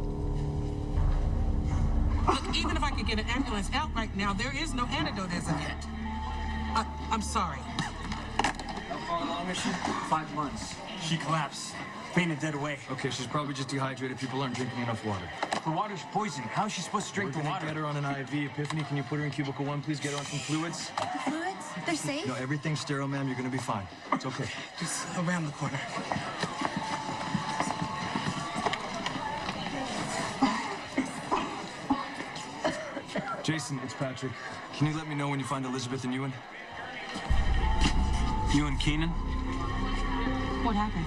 Look, even if I could get an ambulance out right now, there is no antidote as of yet. I'm sorry. How far along is she? 5 months. She collapsed. Fainted dead away. Okay, she's probably just dehydrated. People aren't drinking enough water. The water's poison. How is she supposed to drink the water? Get her on an IV. Epiphany, can you put her in cubicle 1, please? Get her on some fluids. Fluids? They're safe? No, everything's sterile, ma'am. You're gonna be fine. It's okay. Just around the corner. Jason, it's Patrick. Can you let me know when you find Elizabeth and Ewan? Ewan Keenan? What happened?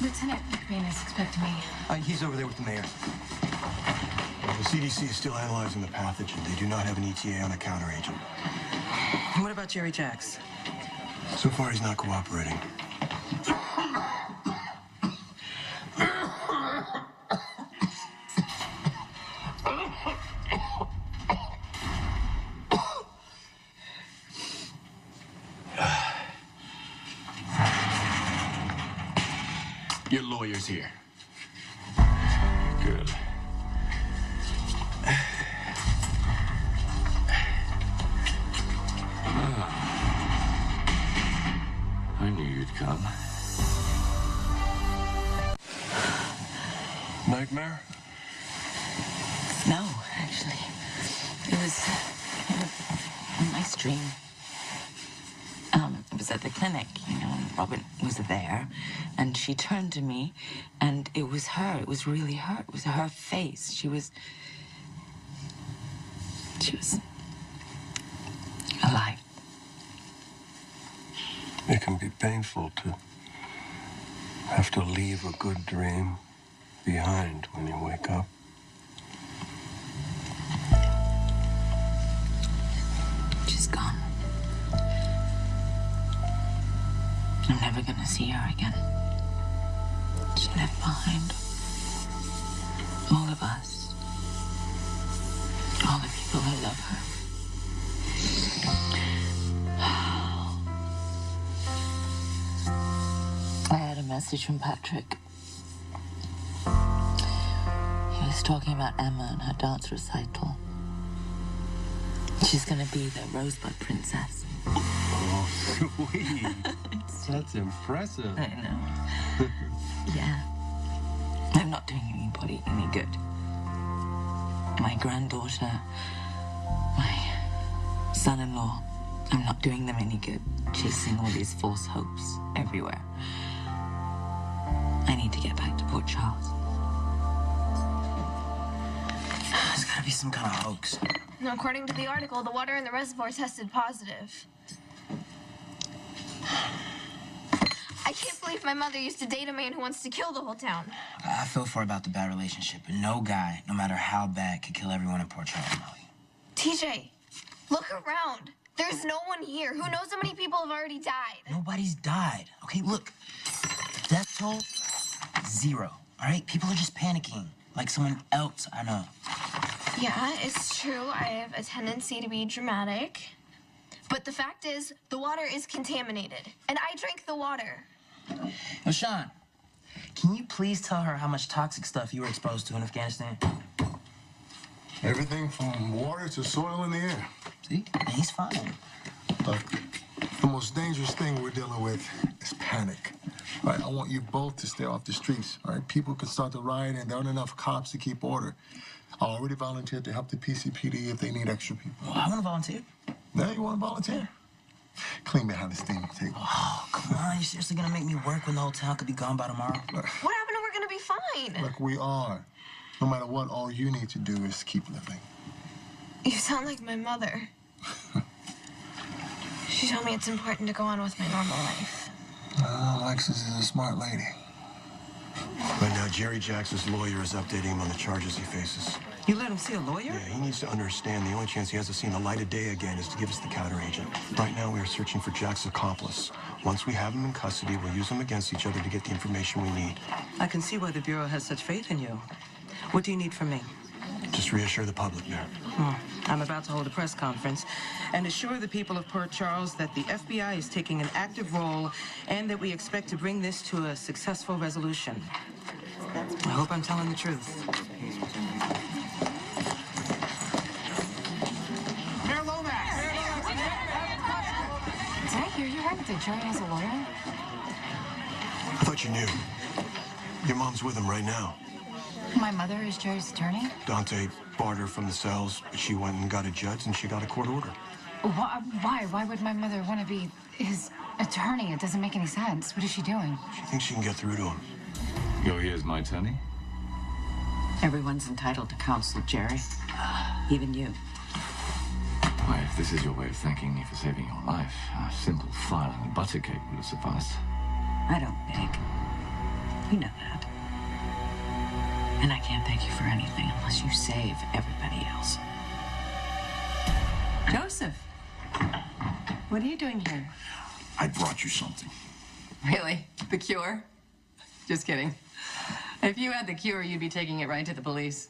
Lieutenant McBain is expecting me. He's over there with the mayor. The CDC is still analyzing the pathogen. They do not have an ETA on a counteragent. What about Jerry Jacks? So far, he's not cooperating. Your lawyer's here. Good. I knew you'd come. Nightmare? No, actually. It was a nice dream. It was at the clinic, you know, and Robin was there, and she turned to me, and it was her. It was really her. It was her face. She was alive. It can be painful to have to leave a good dream behind when you wake up. She's gone. I'm never gonna see her again. She left behind all of us, all the people who love her. I had a message from Patrick. He was talking about Emma and her dance recital. She's gonna be the Rosebud Princess. Oh, sweet. That's impressive. I know. Yeah. I'm not doing anybody any good. My granddaughter, my son-in-law, I'm not doing them any good. Chasing all these false hopes everywhere. I need to get back to Port Charles. gotta be some kind of hoax. No, according to the article, the water in the reservoir tested positive. I can't believe my mother used to date a man who wants to kill the whole town. I feel for her about the bad relationship, but no guy, no matter how bad, could kill everyone in Port Charles, Molly. TJ, look around. There's no one here. Who knows how many people have already died? Nobody's died. Okay, look. Death toll, 0. All right? People are just panicking. Like someone else I know. Yeah, it's true. I have a tendency to be dramatic. But the fact is, the water is contaminated. And I drank the water. Yo, Sean, can you please tell her how much toxic stuff you were exposed to in Afghanistan? Everything from water to soil in the air. See? And he's fine. Look, the most dangerous thing we're dealing with is panic. All right, I want you both to stay off the streets. All right, people could start to riot, and there aren't enough cops to keep order. I already volunteered to help the PCPD if they need extra people. Well, I want to volunteer. Now you want to volunteer? Clean behind the steaming table. Oh, come on. You seriously gonna make me work when the whole town could be gone by tomorrow? What happened to we're gonna be fine? Look, we are. No matter what, all you need to do is keep living. You sound like my mother. She told me it's important to go on with my normal life. Alexis is a smart lady. Right now, Jerry Jackson's lawyer is updating him on the charges he faces. You let him see a lawyer? Yeah, he needs to understand the only chance he has of seeing the light of day again is to give us the counteragent. Right now, we are searching for Jack's accomplice. Once we have him in custody, we'll use them against each other to get the information we need. I can see why the Bureau has such faith in you. What do you need from me? Just reassure the public, Mayor. I'm about to hold a press conference and assure the people of Port Charles that the FBI is taking an active role and that we expect to bring this to a successful resolution. I hope I'm telling the truth. Mayor Lomax! Did I hear you right that Jerry has a lawyer? I thought you knew. Your mom's with him right now. My mother is Jerry's attorney? Dante barred her from the cells, but she went and got a judge, and she got a court order. Why? Why would my mother want to be his attorney? It doesn't make any sense. What is she doing? She thinks she can get through to him. You're here as my attorney? Everyone's entitled to counsel, Jerry. Even you. Why, if this is your way of thanking me for saving your life, a simple file and a butter cake would have sufficed. I don't beg. You know that. And I can't thank you for anything unless you save everybody else. Joseph, what are you doing here? I brought you something. Really? The cure? Just kidding. If you had the cure, you'd be taking it right to the police.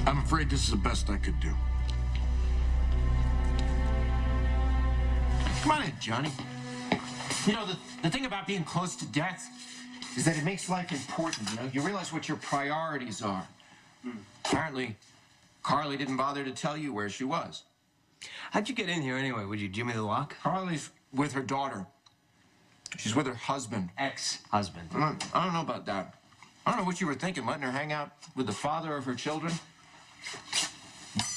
I'm afraid this is the best I could do. Come on in, Johnny. You know, the thing about being close to death is that it makes life important, you know? You realize what your priorities are. Apparently, Carly didn't bother to tell you where she was. How'd you get in here anyway? Would you give me the lock? Carly's with her daughter. She's with her husband. Ex-husband. I don't know about that. I don't know what you were thinking, letting her hang out with the father of her children.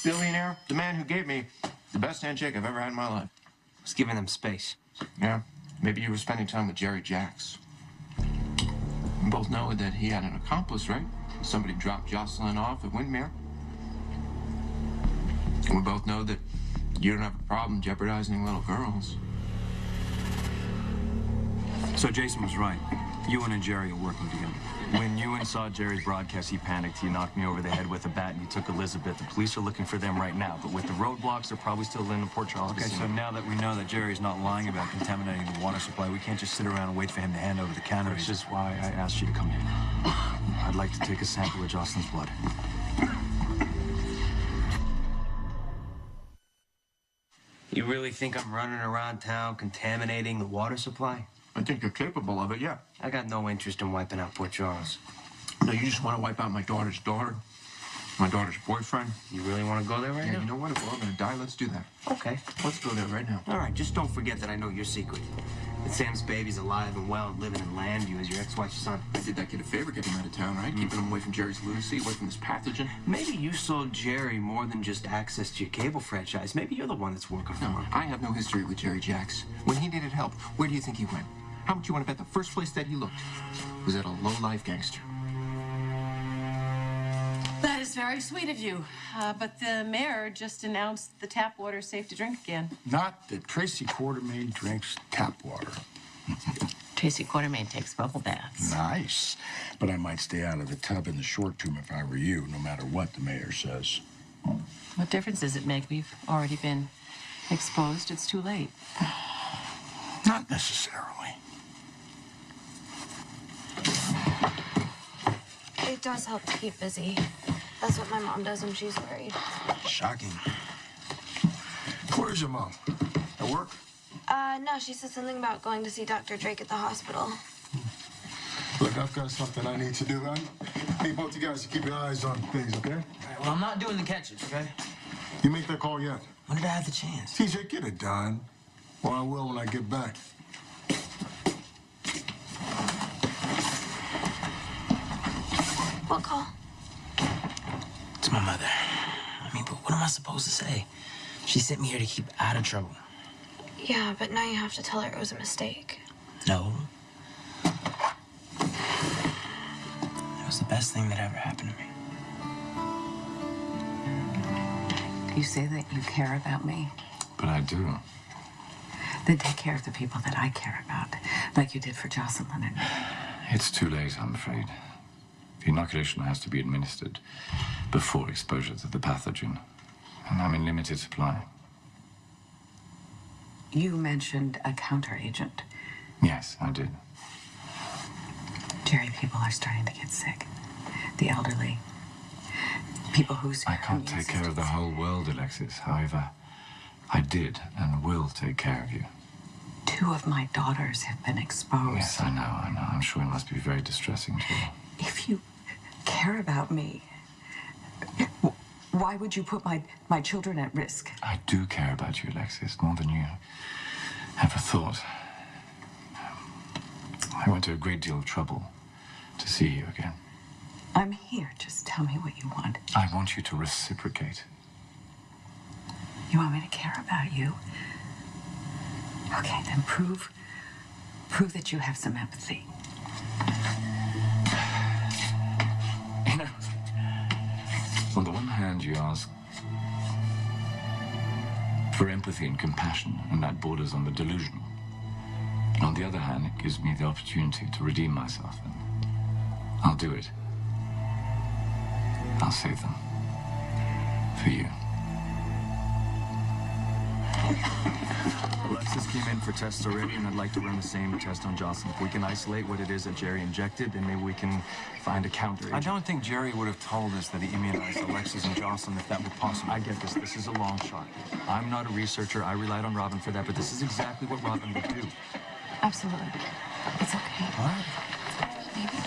Billionaire, the man who gave me the best handshake I've ever had in my life. Was giving them space. Yeah, maybe you were spending time with Jerry Jacks. We both know that he had an accomplice, right? Somebody dropped Jocelyn off at Windmere. And we both know that you don't have a problem jeopardizing little girls. So Jason was right. Ewan and Jerry are working together. When Ewan saw Jerry's broadcast, he panicked. He knocked me over the head with a bat, and he took Elizabeth. The police are looking for them right now, but with the roadblocks, they're probably still in the Port Charles Casino. So now that we know that Jerry's not lying about contaminating the water supply, we can't just sit around and wait for him to hand over the counter. Which is why I asked you to come in. I'd like to take a sample of Jocelyn's blood. You really think I'm running around town contaminating the water supply? I think you're capable of it, yeah. I got no interest in wiping out Port Charles. No, you just want to wipe out my daughter's daughter, my daughter's boyfriend. You really want to go there right now? Yeah, you know what? If we're all going to die, let's do that. Okay. Let's go there right now. All right, just don't forget that I know your secret. That Sam's baby's alive and well and living in Landview as your ex-wife's son. I did that kid a favor getting him out of town, right? Keeping him away from Jerry's lunacy, away from this pathogen. Maybe you sold Jerry more than just access to your cable franchise. Maybe you're the one that's working for him. I have no history with Jerry Jacks. When he needed help, where do you think he went? How much you want to bet the first place that he looked was at a low-life gangster? That is very sweet of you. But the mayor just announced the tap water is safe to drink again. Not that Tracy Quartermain drinks tap water. Tracy Quartermain takes bubble baths. Nice. But I might stay out of the tub in the short term if I were you, no matter what the mayor says. What difference does it make? We've already been exposed. It's too late. Not necessarily. It does help to keep busy. That's what my mom does when she's worried. Shocking. Where's your mom? At work? No, she said something about going to see Dr. Drake at the hospital. Look, I've got something I need to do. I need both you guys to keep your eyes on things, okay? All right, well, I'm not doing the catches, okay? You make that call yet? When did I have the chance? TJ, get it done. Or I will when I get back. What call? It's my mother. I mean, but what am I supposed to say? She sent me here to keep out of trouble. Yeah, but now you have to tell her it was a mistake. No. It was the best thing that ever happened to me. You say that you care about me. But I do. Then take care of the people that I care about, like you did for Jocelyn and me. It's too late, I'm afraid. The inoculation has to be administered before exposure to the pathogen, and I'm in limited supply. You mentioned a counteragent. Yes, I did. Jerry, people are starting to get sick. The elderly. People whose... I can't take care of the whole world, Alexis. However, I did and will take care of you. 2 of my daughters have been exposed. Yes, I know. I'm sure it must be very distressing to you. If you care about me, why would you put my children at risk? I do care about you, Alexis, more than you ever thought. I went to a great deal of trouble to see you again. I'm here. Just tell me what you want. I want you to reciprocate. You want me to care about you? Okay, then prove that you have some empathy. You know, on the one hand, you ask for empathy and compassion, and that borders on the delusional. On the other hand, it gives me the opportunity to redeem myself, and I'll do it. I'll save them. For you. Alexis came in for tests already, and I'd like to run the same test on Jocelyn. If we can isolate what it is that Jerry injected, then maybe we can find a counter agent. I don't think Jerry would have told us that he immunized Alexis and Jocelyn if that were possible. I get this. This is a long shot. I'm not a researcher. I relied on Robin for that, but this is exactly what Robin would do. Absolutely. It's okay. All right. Maybe.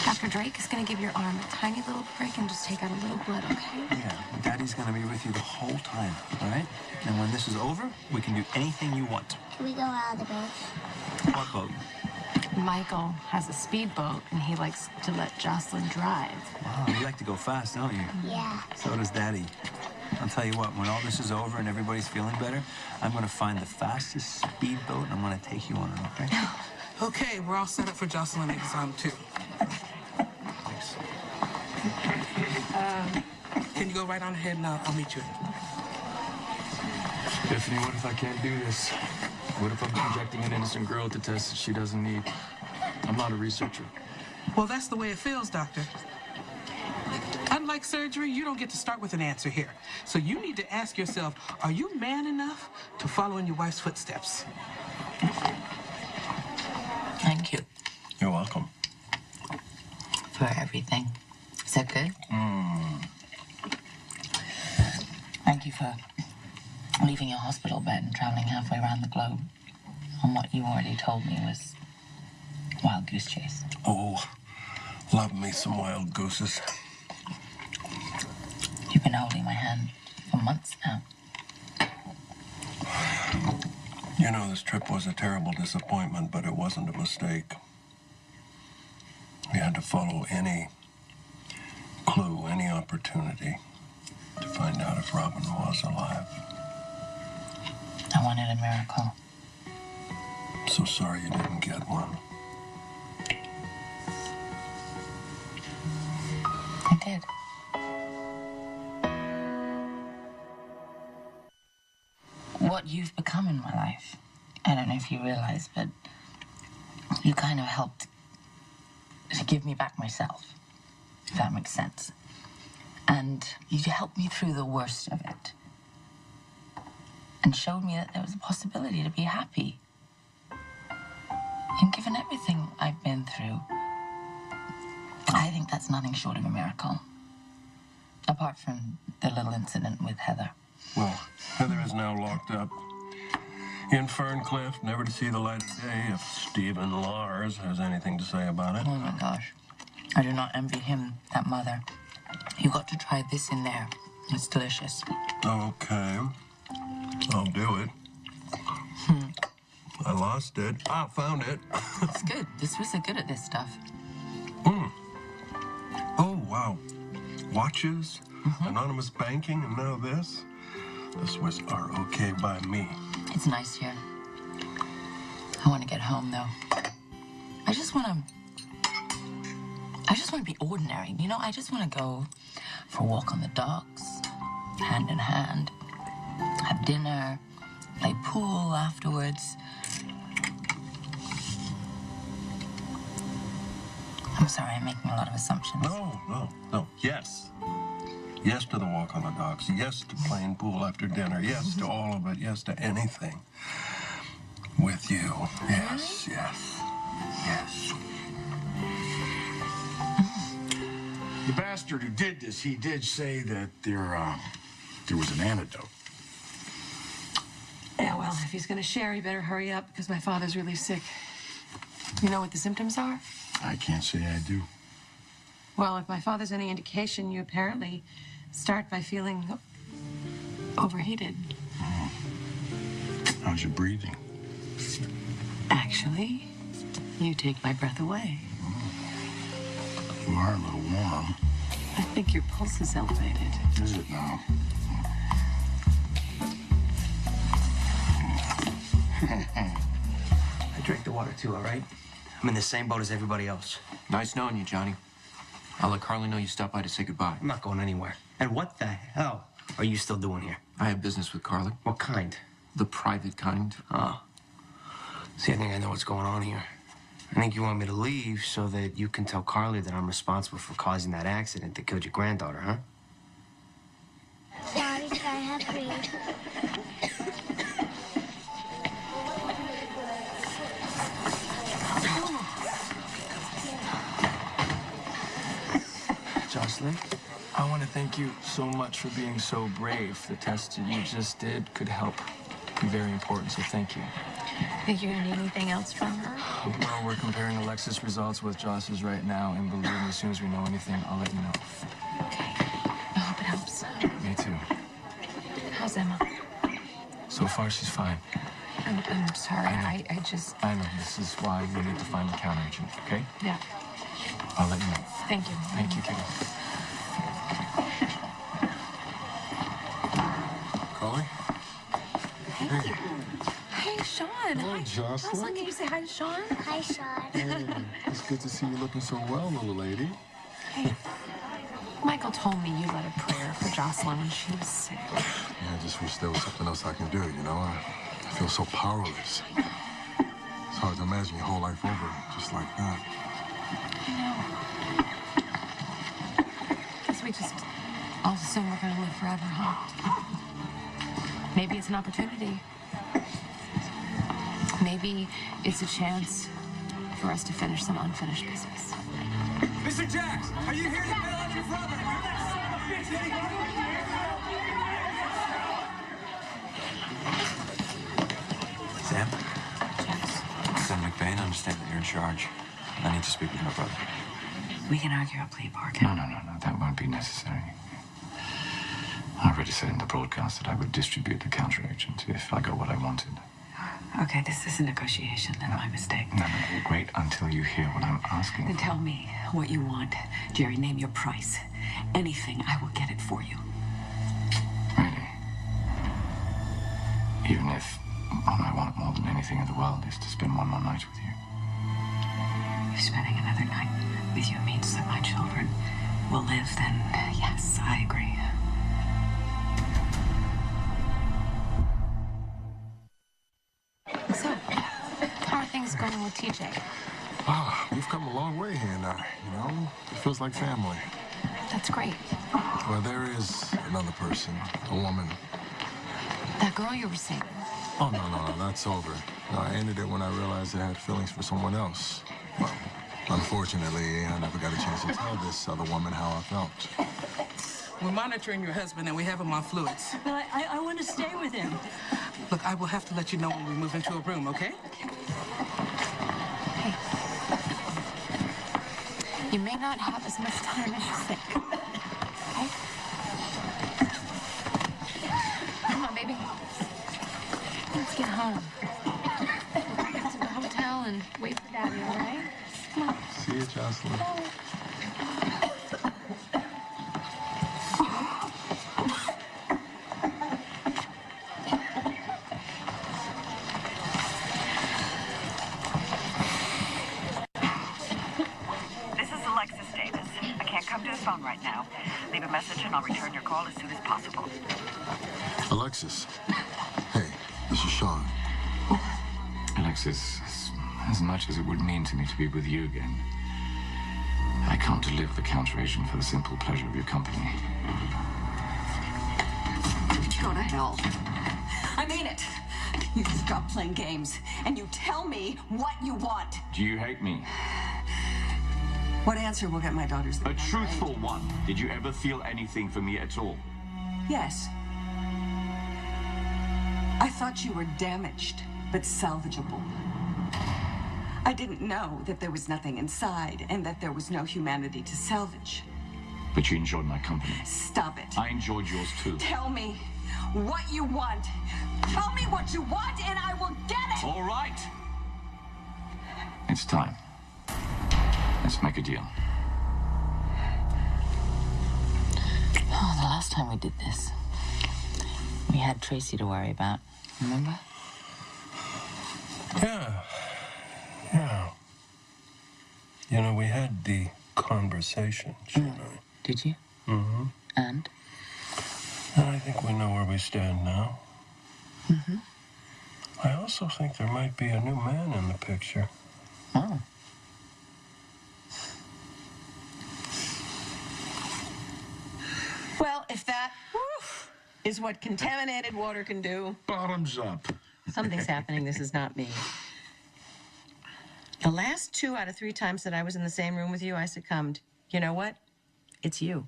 Dr. Drake is going to give your arm a tiny little prick and just take out a little blood, okay? Yeah, Daddy's gonna be with you the whole time, all right? And when this is over, we can do anything you want. Can we go out of the boat? What boat? Michael has a speedboat, and he likes to let Jocelyn drive. Wow, you like to go fast, don't you? Yeah. So does Daddy. I'll tell you what, when all this is over and everybody's feeling better, I'm gonna find the fastest speedboat, and I'm gonna take you on it, okay? Okay, we're all set up for Jocelyn exam 2. Can you go right on ahead and I'll meet you? Tiffany, what if I can't do this? What if I'm injecting an innocent girl to test that she doesn't need? I'm not a researcher. Well, that's the way it feels, Doctor. Unlike surgery, you don't get to start with an answer here. So you need to ask yourself, are you man enough to follow in your wife's footsteps? Thank you You're welcome. for everything. Is that good? Thank you for leaving your hospital bed and traveling halfway around the globe on what you already told me was wild goose chase. Oh, love me some wild gooses. You've been holding my hand for months now. You know, this trip was a terrible disappointment, but it wasn't a mistake. We had to follow any clue, any opportunity to find out if Robin was alive. I wanted a miracle. I'm so sorry you didn't get one. I did. What you've become in my life, I don't know if you realize, but you kind of helped to give me back myself, if that makes sense. And you helped me through the worst of it and showed me that there was a possibility to be happy. And given everything I've been through, I think that's nothing short of a miracle. Apart from the little incident with Heather. Well, Heather is now locked up in Ferncliff, never to see the light of day if Stephen Lars has anything to say about it. Oh my gosh. I do not envy him, that mother. You got to try this in there. It's delicious. Okay. I'll do it. I lost it. Ah, found it. It's good. The Swiss are good at this stuff. Oh, wow. Watches, anonymous banking, and now this. The Swiss are okay by me. It's nice here. I want to get home, though. I just want to be ordinary. You know, I just want to go for a walk on the docks, hand in hand, have dinner, play pool afterwards. I'm sorry, I'm making a lot of assumptions. No. Yes. Yes to the walk on the docks. Yes to playing pool after dinner. Yes to all of it. Yes to anything. With you. Yes. The bastard who did this, he did say that there was an antidote. Yeah, well, if he's gonna share, he better hurry up because my father's really sick. You know what the symptoms are? I can't say I do. Well, if my father's any indication, you apparently start by feeling overheated. How's your breathing? Actually, you take my breath away. You are a little warm. I think your pulse is elevated. Is it now? I drank the water too, all right? I'm in the same boat as everybody else. Nice knowing you, Johnny. I'll let Carly know you stopped by to say goodbye. I'm not going anywhere. And what the hell are you still doing here? I have business with Carly. What kind? The private kind. Oh. See, I think I know what's going on here. I think you want me to leave so that you can tell Carly that I'm responsible for causing that accident that killed your granddaughter, huh? Daddy, can I have food? Jocelyn? I want to thank you so much for being so brave. The test that you just did could help be very important, so thank you. Think you're gonna need anything else from her? Well, we're comparing Alexis' results with Joss's right now, and believe me, as soon as we know anything, I'll let you know. Okay. I hope it helps. Me too. How's Emma? So far, she's fine. I'm sorry. I just... I know. This is why we need to find the counteragent, okay? Yeah. I'll let you know. Thank you. Thank you, Kitty. Carly? Hey. Hey, Sean. Hello, Jocelyn. Jocelyn, can you say hi to Sean? Hi, Sean. Hey, it's good to see you looking so well, little lady. Hey. Michael told me you led a prayer for Jocelyn when she was sick. Yeah, I just wish there was something else I can do, you know? I feel so powerless. It's hard to imagine your whole life over just like that. I know. Guess we just all assume we're gonna live forever, huh? Maybe it's an opportunity. Maybe it's a chance for us to finish some unfinished business. Mr. Jax, are you here to bail on your brother? Sam? Sam McBain, I understand that you're in charge. I need to speak with my brother. We can argue a plea bargain. No, that won't be necessary. I already said in the broadcast that I would distribute the counteragent if I got what I wanted. Okay, this is a negotiation, then my mistake. No, wait until you hear what I'm asking. Then tell me what you want. Jerry, name your price. Anything, I will get it for you. Really? Even if all I want more than anything thing in the world is to spend one more night with you. If spending another night with you means that my children will live, then yes, I agree. So, how are things going with TJ? Ah, we've come a long way here now, you know? It feels like family. That's great. Well, there is another person, a woman. That girl you were seeing. Oh, no, that's over. No, I ended it when I realized I had feelings for someone else. Well, unfortunately, I never got a chance to tell this other woman how I felt. We're monitoring your husband, and we have him on fluids. But I want to stay with him. Look, I will have to let you know when we move into a room, okay? Hey. You may not have as much time as you think. Okay? Come on, baby. Let's get home. Get to the hotel and wait for Daddy, all right? Come on. See you, Jocelyn. This is Alexis Davis. I can't come to his phone right now. Leave a message and I'll return your call as soon as possible. Alexis. Hey, this is Sean. Alexis, as much as it would mean to me to be with you again, I can't deliver the counteragent for the simple pleasure of your company. Go to hell. I mean it. You stop playing games and you tell me what you want. Do you hate me? What answer will get my daughters? A truthful one. Did you ever feel anything for me at all? Yes. I thought you were damaged, but salvageable. I didn't know that there was nothing inside and that there was no humanity to salvage. But you enjoyed my company. Stop it. I enjoyed yours too. Tell me what you want. Tell me what you want and I will get it. All right. It's time. Let's make a deal. Oh, the last time we did this, we had Tracy to worry about. Remember? Yeah. You know, we had the conversation, she and I. Did you? Mm-hmm. And? And I think we know where we stand now. Mm-hmm. I also think there might be a new man in the picture. Oh. Well, if that is what contaminated water can do. Bottoms up. Something's happening. This is not me. The last 2 out of 3 times that I was in the same room with you, I succumbed. You know what? It's you.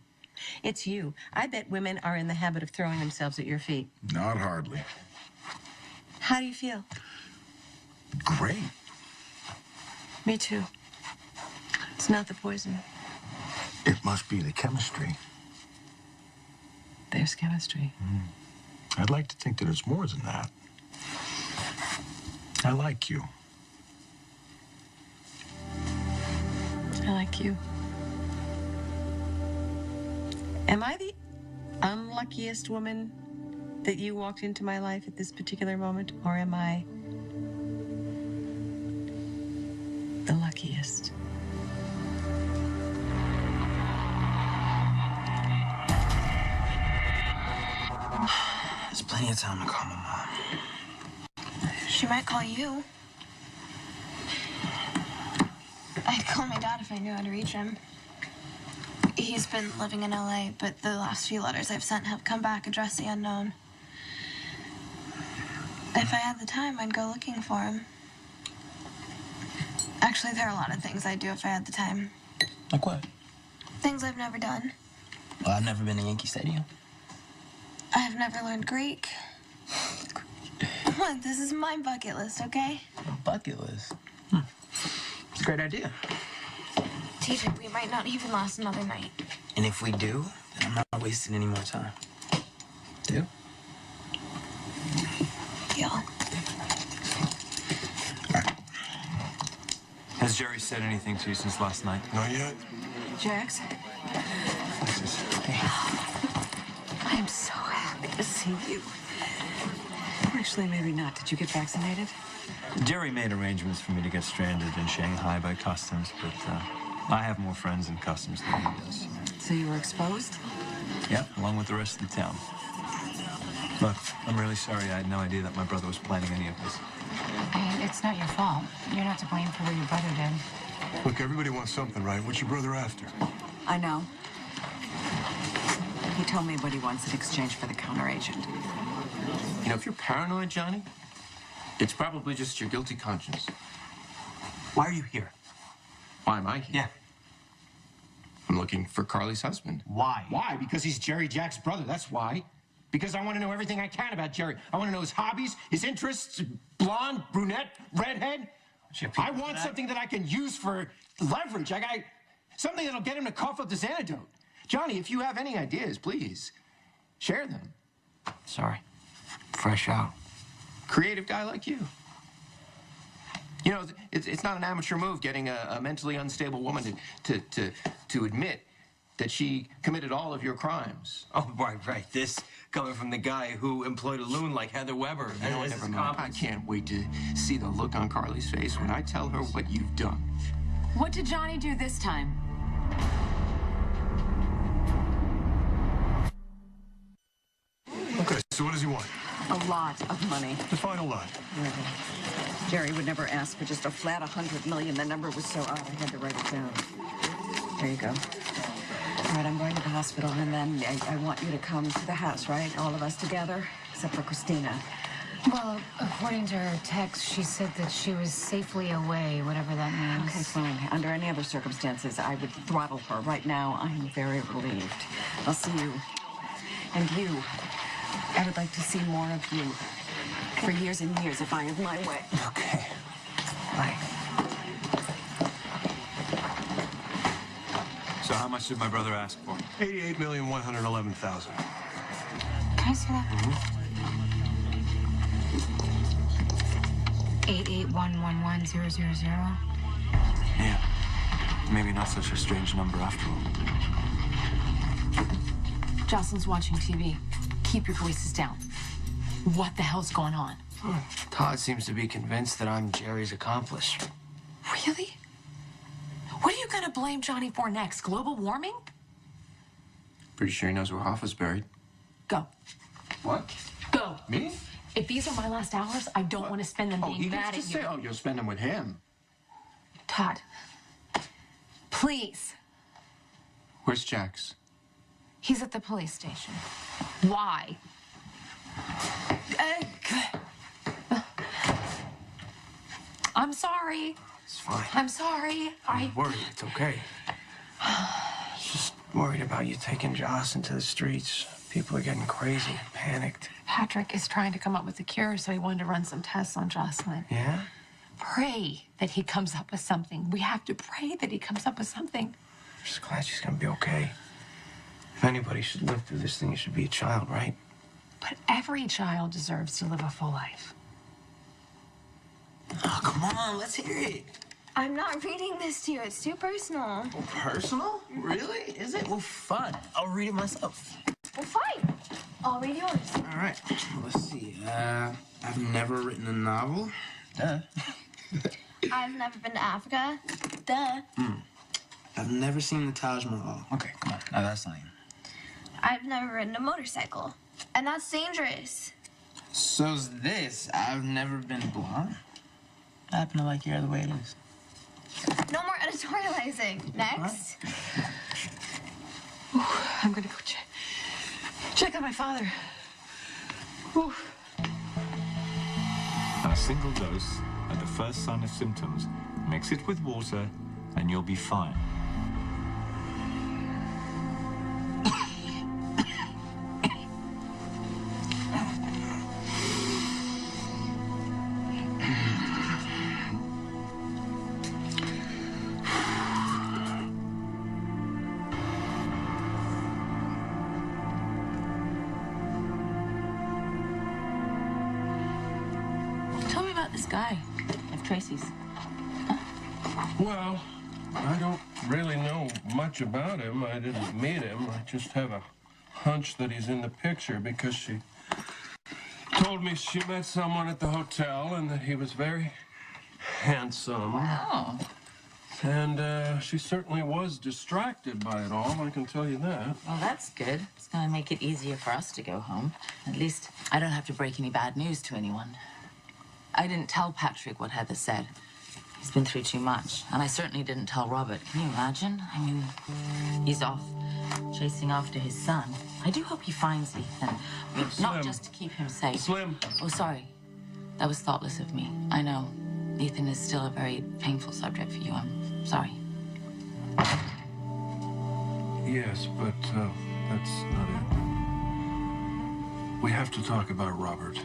It's you. I bet women are in the habit of throwing themselves at your feet. Not hardly. How do you feel? Great. Me too. It's not the poison. It must be the chemistry. There's chemistry. I'd like to think that it's more than that. I like you. I like you. Am I the unluckiest woman that you walked into my life at this particular moment, or am I the luckiest? There's plenty of time to call my mom. She might call you. I'd call my dad if I knew how to reach him. He's been living in LA, but the last few letters I've sent have come back addressed the unknown. If I had the time, I'd go looking for him. Actually, there are a lot of things I'd do if I had the time. Like what? Things I've never done. Well, I've never been to Yankee Stadium. I've never learned Greek. What? This is my bucket list, okay? Bucket list? It's a great idea. TJ, we might not even last another night. And if we do, then I'm not wasting any more time. Deal? Deal. Has Jerry said anything to you since last night? Not yet. Jax? I am so happy to see you. We're Actually, maybe not. Did you get vaccinated? Jerry made arrangements for me to get stranded in Shanghai by customs, but I have more friends in customs than he does. So you were exposed? Yeah, along with the rest of the town. Look, I'm really sorry. I had no idea that my brother was planning any of this. Hey, it's not your fault. You're not to blame for what your brother did. Look, everybody wants something, right? What's your brother after? I know. He told me what he wants in exchange for the counteragent. You know, if you're paranoid, Johnny, it's probably just your guilty conscience. Why are you here? Why am I here? Yeah. I'm looking for Carly's husband. Why? Why? Because he's Jerry Jack's brother, that's why. Because I want to know everything I can about Jerry. I want to know his hobbies, his interests, blonde, brunette, redhead. I want something that I can use for leverage. I got something that'll get him to cough up this antidote. Johnny, if you have any ideas, please share them. Sorry. Fresh out. Creative guy like you. You know, it's not an amateur move getting a mentally unstable woman to admit that she committed all of your crimes. Oh, right. This coming from the guy who employed a loon like Heather Weber. You know, never mind. I can't wait to see the look on Carly's face when I tell her what you've done. What did Johnny do this time? Okay, so what does he want? A lot of money. Define a lot. Jerry would never ask for just a flat 100 million. The number was so odd, I had to write it down. There you go. All right, I'm going to the hospital, and then I want you to come to the house, right? All of us together, except for Christina. Well, according to her text, she said that she was safely away, whatever that means. Okay, fine. Under any other circumstances, I would throttle her. Right now, I'm very relieved. I'll see you. And you. I would like to see more of you. For years and years, if I have my way. Okay. Bye. So how much did my brother ask for? $88,111,000. Can I see that? 88111000. Yeah. Maybe not such a strange number after all. Jocelyn's watching TV. Keep your voices down. What the hell's going on? Todd seems to be convinced that I'm Jerry's accomplice. Really? What are you gonna blame Johnny for next? Global warming? Pretty sure he knows where Hoffa's buried. Go. What? Go. Me? If these are my last hours, I don't want to spend them being he mad gets at to you. say, oh, you'll spend them with him. Todd, please. Where's Jax? He's at the police station. Why? I'm sorry. It's fine. I'm sorry. I'm worried. It's okay. Just worried about you taking Joss into the streets. People are getting crazy, panicked. Patrick is trying to come up with a cure, so he wanted to run some tests on Jocelyn. Yeah? Pray that he comes up with something. We have to pray that he comes up with something. I'm just glad she's gonna be okay. If anybody should live through this thing, it should be a child, right? But every child deserves to live a full life. Oh, come on, let's hear it. I'm not reading this to you. It's too personal. Oh, personal? Really? Is it? Well, fun. I'll read it myself. Well, fine. I'll read yours. All right. Let's see. I've never written a novel. Duh. I've never been to Africa. Duh. I've never seen the Taj Mahal. Okay, come on. Now that's not even. I've never ridden a motorcycle. And that's dangerous. So's this. I've never been blonde. I happen to like your hair the way it is. No more editorializing. Next. Ooh, I'm gonna go check on my father. Ooh. A single dose at the first sign of symptoms. Mix it with water and you'll be fine. Tell me about this guy of Tracy's. Well, I don't really know much about him. I didn't meet him. I just have a hunch that he's in the picture because she Told me she met someone at the hotel and that he was very handsome. Wow. And she certainly was distracted by it all, I can tell you that. Well, that's good. It's going to make it easier for us to go home. At least I don't have to break any bad news to anyone. I didn't tell Patrick what Heather said. He's been through too much. And I certainly didn't tell Robert. Can you imagine? I mean, he's off chasing after his son. I do hope he finds Ethan. I mean, not just to keep him safe. Slim. Oh, sorry. That was thoughtless of me. I know. Ethan is still a very painful subject for you. I'm sorry. Yes, but that's not it. We have to talk about Robert.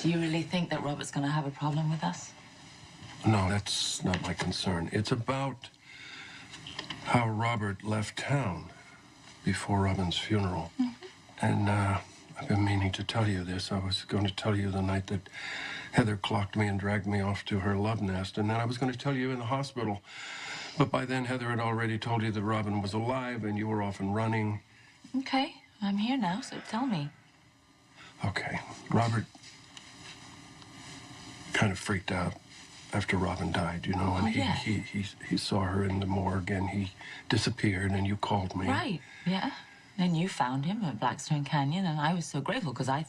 Do you really think that Robert's going to have a problem with us? No, that's not my concern. It's about how Robert left town before Robin's funeral. And I've been meaning to tell you this. I was going to tell you the night that Heather clocked me and dragged me off to her love nest, and then I was going to tell you in the hospital. But by then, Heather had already told you that Robin was alive and you were off and running. Okay, I'm here now, so tell me. Okay, Robert kind of freaked out after Robin died, you know, and he saw her in the morgue and he disappeared and you called me. Right, yeah. And you found him at Blackstone Canyon, and I was so grateful because I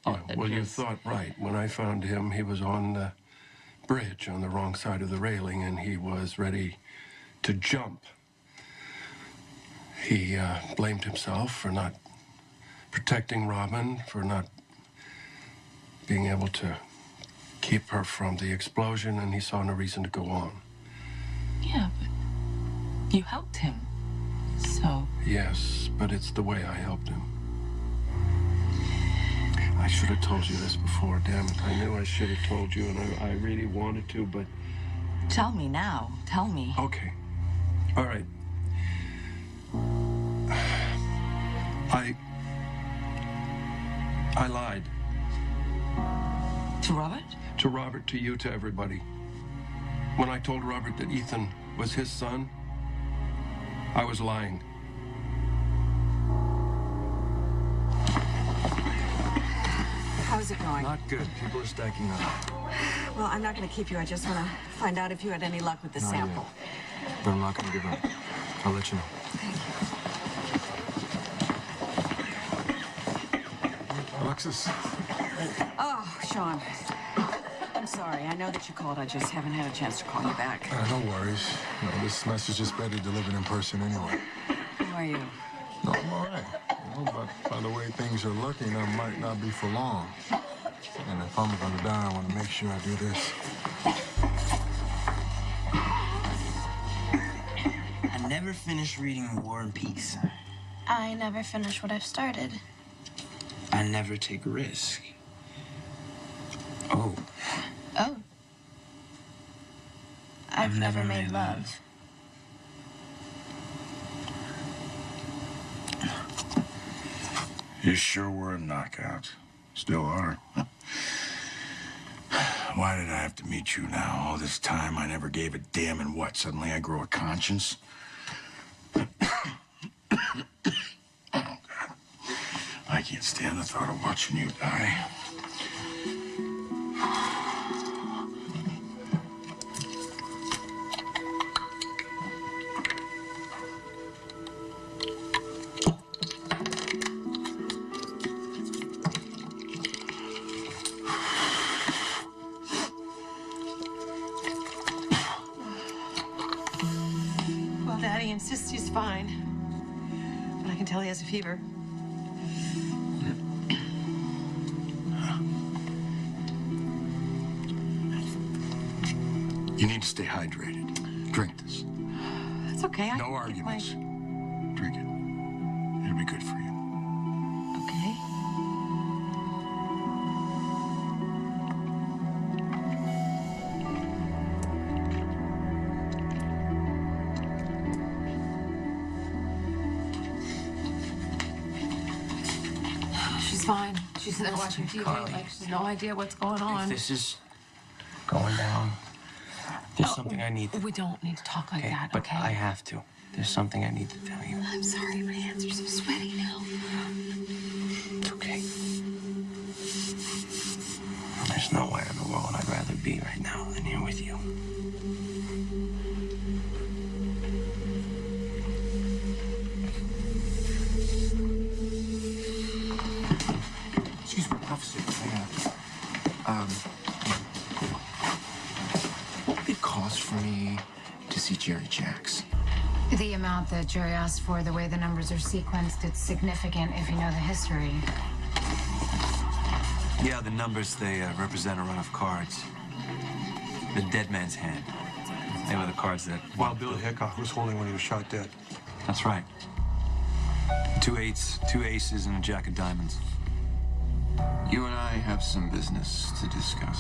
thought that well, you thought right. When I found him, he was on the bridge on the wrong side of the railing and he was ready to jump. He blamed himself for not protecting Robin, for not being able to keep her from the explosion, and he saw no reason to go on. Yeah, but you helped him, so... Yes, but it's the way I helped him. I should have told you this before, damn it. I knew I should have told you, and I really wanted to, but... Tell me now. Tell me. Okay. All right. I lied. To Robert? To Robert, to you, to everybody. When I told Robert that Ethan was his son, I was lying. How's it going? Not good. People are stacking up. Well, I'm not going to keep you. I just want to find out if you had any luck with the sample. Yet. But I'm not going to give up. I'll let you know. Alexis. Oh, Sean. I'm sorry. I know that you called. I just haven't had a chance to call you back. No worries. No, this message is better delivered in person anyway. How are you? No, I'm all right. You know, but by the way things are looking, I might not be for long. And if I'm going to die, I want to make sure I do this. I never finished reading War and Peace. I never finish what I've started. I never take a risk. Oh. Oh. I've never made love. You sure were a knockout. Still are. Why did I have to meet you now? All this time I never gave a damn, and what? Suddenly I grow a conscience? Oh, God. I can't stand the thought of watching you die. Well, Daddy insists he's fine. But I can tell he has a fever. You need to stay hydrated. Drink this. It's okay. No arguments. Drink it. It'll be good for you. Okay. She's fine. She's there watching TV. Carly. Like, she's no idea what's going on. If this is going down, there's something I need. We don't need to talk like that, but okay? I have to. there's something I need to tell you. I'm sorry, my hands are so sweaty now. It's okay. There's nowhere in the world I'd rather be right now than here with you. Excuse me, officer. What would it cost for me to see Jerry Jacks? The amount that Jerry asked for, the way the numbers are sequenced, it's significant if you know the history. Yeah, the numbers, they represent a run of cards. The dead man's hand. They were the cards that... Wild Bill Hickok was holding when he was shot dead. That's right. 2 8s, 2 aces, and a jack of diamonds. You and I have some business to discuss.